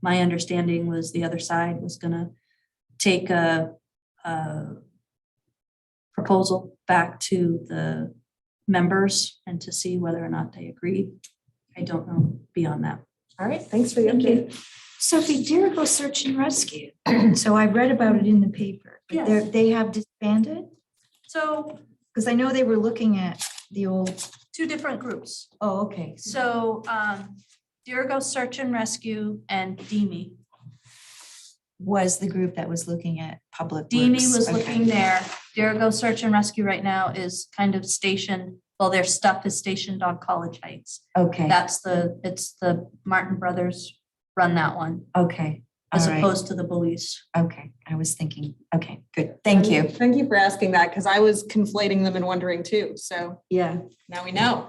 my understanding was the other side was gonna take a proposal back to the members and to see whether or not they agreed. I don't know beyond that. All right, thanks for the Thank update. you. Sophie, Dirigo Search and Rescue. So I read about it in the paper. But Yes. they have disbanded? So Because I know they were looking at the old, two different groups. oh, okay. So Dirigo Search and Rescue and DEME. Was the group that was looking at public DEME works. was Okay. looking there. Dirigo Search and Rescue right now is kind of stationed, well, their stuff is stationed on College Heights. Okay, It's the Martin Brothers run that one, okay, as all right, opposed to the Belize. okay. I was thinking, okay, good, thank you. Thank you for asking that, because I was conflating them and wondering too. So Yeah. now we know.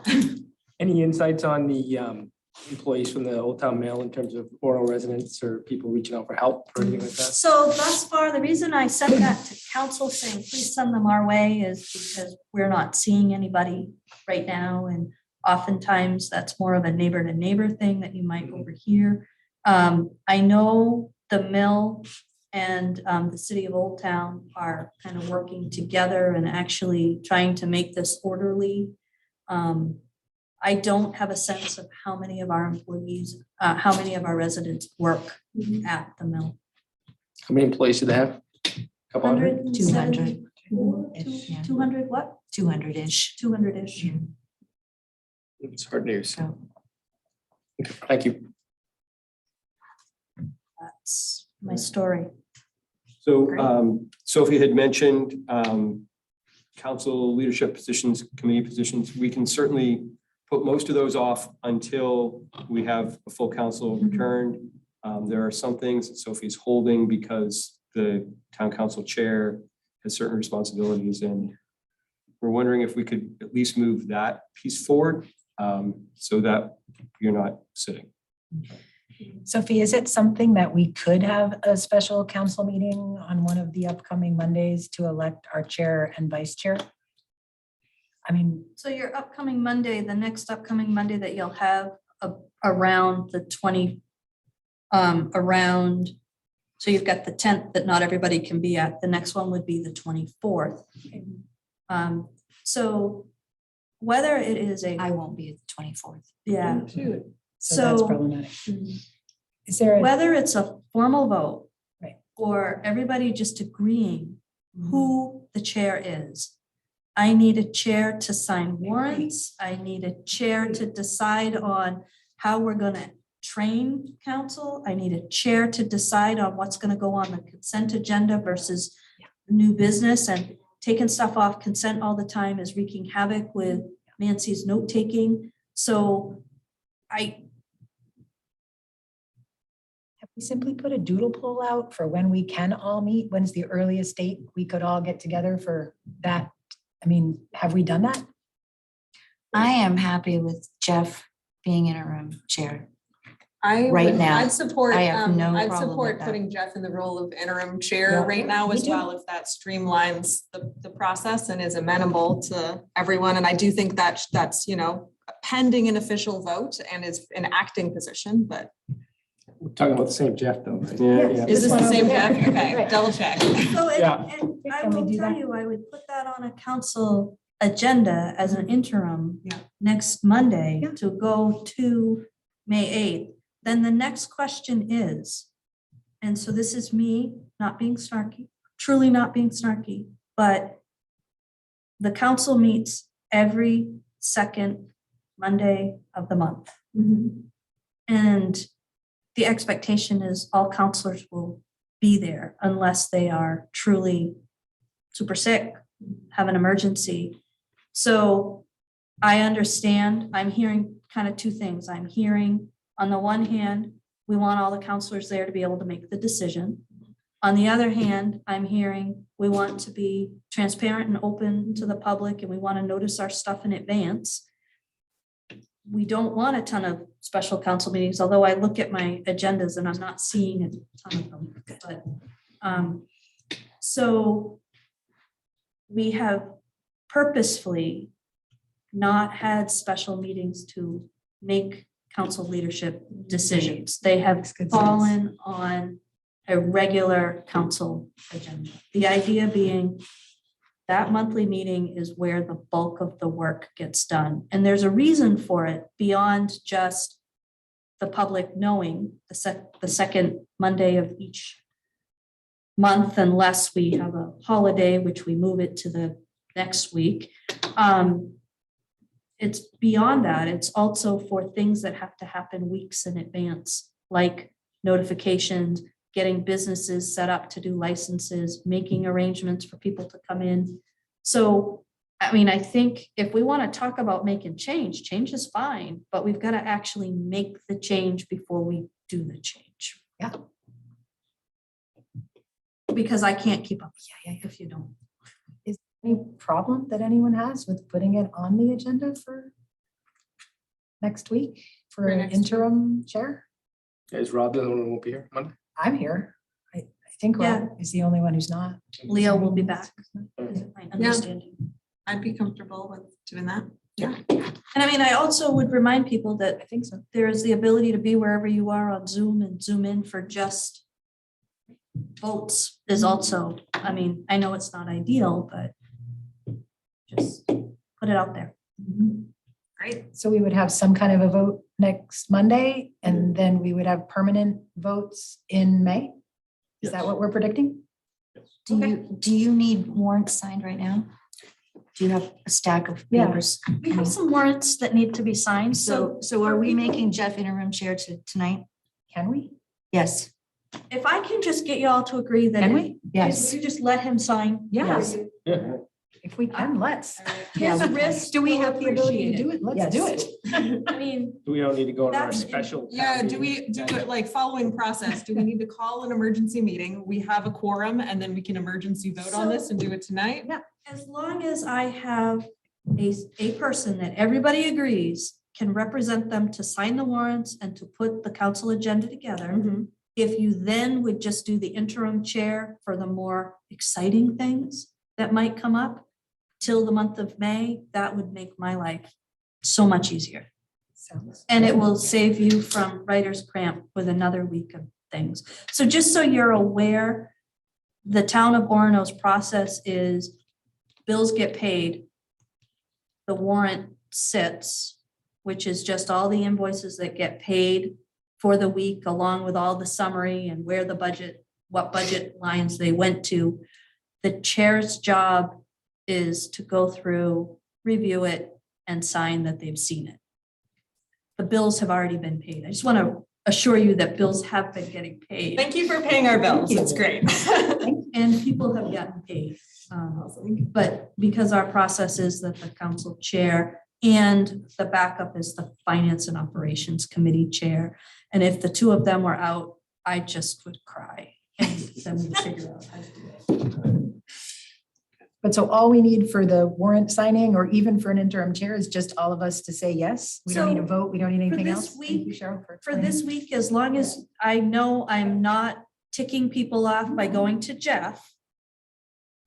Any insights on the employees from the Old Town Mail in terms of Orono residents or people reaching out for help or anything like that? So thus far, the reason I sent that to council saying, please send them our way is because we're not seeing anybody right now. And oftentimes that's more of a neighbor to neighbor thing that you might overhear. I know the mill and the city of Old Town are kind of working together and actually trying to make this orderly. I don't have a sense of how many of our employees, how many of our residents work at the mill. How many employees do they have? Couple hundred? 200. 200 what? 200-ish. 200-ish. It's hard news. So, Okay, thank you. That's my story. So Sophie had mentioned council leadership positions, committee positions. We can certainly put most of those off until we have a full council returned. There are some things that Sophie's holding because the town council chair has certain responsibilities, and we're wondering if we could at least move that piece forward so that you're not sitting. Sophie, is it something that we could have a special council meeting on one of the upcoming Mondays to elect our chair and vice chair? I mean, So your upcoming Monday, the next upcoming Monday that you'll have around the 20, so you've got the 10th that not everybody can be at. The next one would be the 24th. So whether it is I won't be at the 24th. yeah. so that's So problematic. Is there, whether it's a formal vote Right. or everybody just agreeing who the chair is, I need a chair to sign warrants. I need a chair to decide on how we're gonna train council. I need a chair to decide on what's gonna go on the consent agenda versus new business, and taking stuff off consent all the time is wreaking havoc with Nancy's note-taking. So have we simply put a doodle poll out for when we can all meet? When's the earliest date we could all get together for that? I mean, have we done that? I am happy with Jeff being interim chair. Right now, I'd support, I have no I'd problem with support that. putting Jeff in the role of interim chair Yeah, right now me as too. well, if that streamlines the process and is amenable to everyone. And I do think that that's, pending an official vote and is an acting position, but We're talking about the same Jeff though, right? Yeah. is this one the over same there. Jeff? Okay, Right. double check. So, Yeah. and I Can we will do tell that? you, I would put that on a council agenda as an interim Yeah. next Monday Yeah. to go to May 8th. Then the next question is, and so this is me not being snarky, truly not being snarky, but the council meets every second Monday of the month. And the expectation is all counselors will be there unless they are truly super sick, have an emergency. So I understand, I'm hearing kind of two things. I'm hearing, on the one hand, we want all the counselors there to be able to make the decision. On the other hand, I'm hearing we want to be transparent and open to the public, and we want to notice our stuff in advance. We don't want a ton of special council meetings, although I look at my agendas and I'm not seeing a ton of them. But so we have purposefully not had special meetings to make council leadership decisions. They have Makes good sense. fallen on a regular council agenda. The idea being that monthly meeting is where the bulk of the work gets done. And there's a reason for it beyond just the public knowing the second Monday of each month, unless we have a holiday, which we move it to the next week. It's beyond that. It's also for things that have to happen weeks in advance, like notifications, getting businesses set up to do licenses, making arrangements for people to come in. So, I mean, I think if we want to talk about making change, change is fine, but we've got to actually make the change before we do the change. Yeah. Because I can't keep up if you don't. Any problem that anyone has with putting it on the agenda for next week for For an next interim chair? Is Rob the only one who won't be here Monday? I'm here. I think Rob is the only one who's not. Leo will be back, is my understanding. I'd be comfortable with doing that. And I mean, I also would remind people that I think so. there is the ability to be wherever you are on Zoom and zoom in for just votes is also, I mean, I know it's not ideal, but just put it out there. Great. So we would have some kind of a vote next Monday, and then we would have permanent votes in May? Is that what we're predicting? Do you need warrants signed right now? Do you have a stack of Yeah. papers? We have some warrants that need to be signed, So are we making Jeff interim chair tonight? Can we? Yes. if I can just get y'all to agree that. Can we? Yes. You just let him sign. Yes. Yeah. If we can, let's. His risk. Do we have the ability to do it? Let's do Yes. it. I mean, We don't need to go on our That's- special. Yeah, town do we meeting. do it like following process? Do we need to call an emergency meeting? We have a quorum and then we can emergency vote on this and do it tonight? as long as I have a person that everybody agrees can represent them to sign the warrants and to put the council agenda together. If you then would just do the interim chair for the more exciting things that might come up till the month of May, that would make my life so much easier. And it will save you from writer's cramp with another week of things. So just so you're aware, the town of Orono's process is bills get paid, the warrant sits, which is just all the invoices that get paid for the week, along with all the summary and where the budget, what budget lines they went to. The chair's job is to go through, review it, and sign that they've seen it. The bills have already been paid. I just want to assure you that bills have been getting paid. Thank you for paying our bills. It's great. And people have gotten paid. But because our process is that the council chair and the backup is the finance and operations committee chair. And if the two of them were out, I just would cry. And then we'd figure out how to do it. But so all we need for the warrant signing or even for an interim chair is just all of us to say yes? We don't need a So, vote, we don't need anything this else? Thank you, week- Cheryl, For explaining. this week, as long as I know I'm not ticking people off by going to Jeff,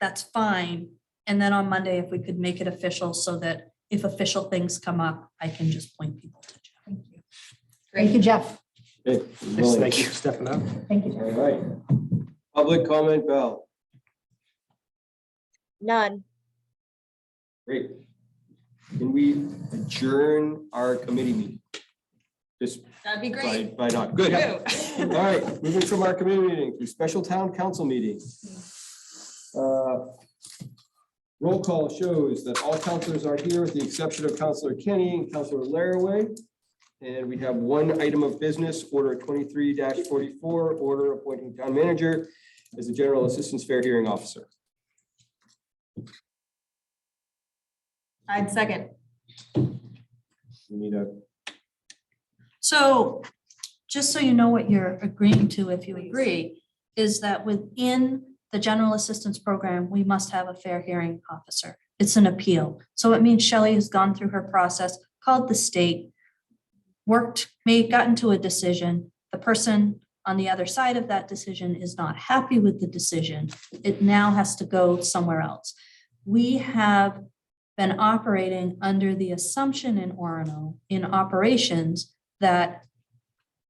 that's fine. And then on Monday, if we could make it official so that if official things come up, I can just point people to Jeff. Thank you. Thank you, Jeff. Okay, Yes, thank you for stepping up. Thank you, All Jeff. right. Public comment, Bell. None. Great. Can we adjourn our committee meeting? Just That'd be by, great. by not, good. All Woo. right, moving from our committee meeting to special town council meeting. Roll call shows that all counselors are here with the exception of Counselor Kenny and Counselor Laraway. And we have one item of business, order 23-44, order appointing town manager as the general assistance fair hearing officer. I'd second. We need a, So just so you know what you're agreeing to, if you agree, is that within the general assistance program, we must have a fair hearing officer. It's an appeal. So it means Shelley has gone through her process, called the state, gotten to a decision. The person on the other side of that decision is not happy with the decision. It now has to go somewhere else. We have been operating under the assumption in Orono, in operations, that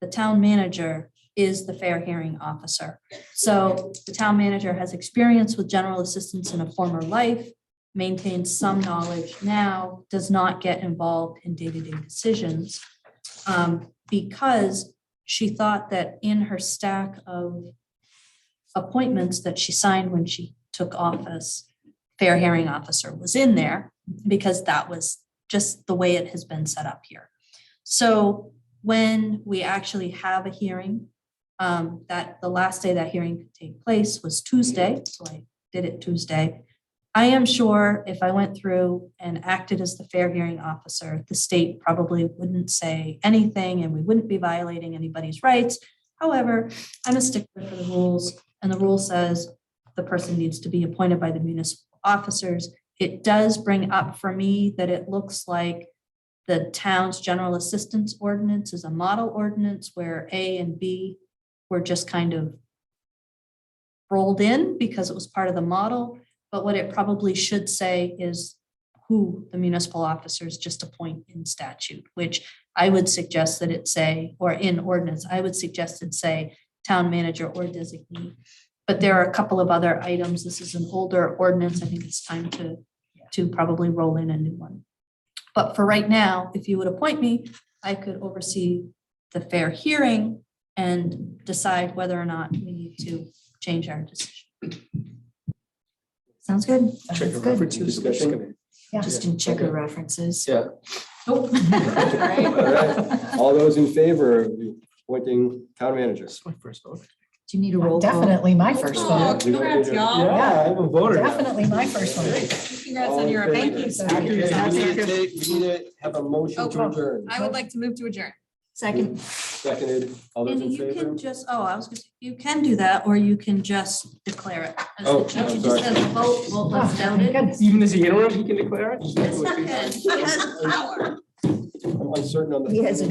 the town manager is the fair hearing officer. So the town manager has experience with general assistance in a former life, maintains some knowledge now, does not get involved in day-to-day decisions. Because she thought that in her stack of appointments that she signed when she took office, fair hearing officer was in there because that was just the way it has been set up here. So when we actually have a hearing, that the last day that hearing could take place was Tuesday, so I did it Tuesday. I am sure if I went through and acted as the fair hearing officer, the state probably wouldn't say anything and we wouldn't be violating anybody's rights. However, I'm a stickler for the rules, and the rule says the person needs to be appointed by the municipal officers. It does bring up for me that it looks like the town's general assistance ordinance is a model ordinance where A and B were just kind of rolled in because it was part of the model. But what it probably should say is who the municipal officers just appoint in statute, which I would suggest that it say, or in ordinance, I would suggest it say town manager or designee. But there are a couple of other items. This is an older ordinance. I think it's time to probably roll in a new one. But for right now, if you would appoint me, I could oversee the fair hearing and decide whether or not we need to change our decision. Sounds good. Sounds good. discussion. Just in checker references. Yeah. Nope. All right. All those in favor of appointing town manager? That's my first vote. Do you need a roll call? Definitely my first Oh, one. congrats, y'all. Yeah, I'm a voter now. Definitely my first one. Congrats on your, thank you. Okay, we need to have a motion to adjourn. I would like to move to adjourn. Second. Seconded, all those And in you favor? can just, I was gonna say, you can do that, or you can just declare it. as Oh, the change. I'm It sorry. just says vote, vote left Oh, doubted. goodness. Even as a interim, he can declare it? He has power. I'm uncertain on the. He has a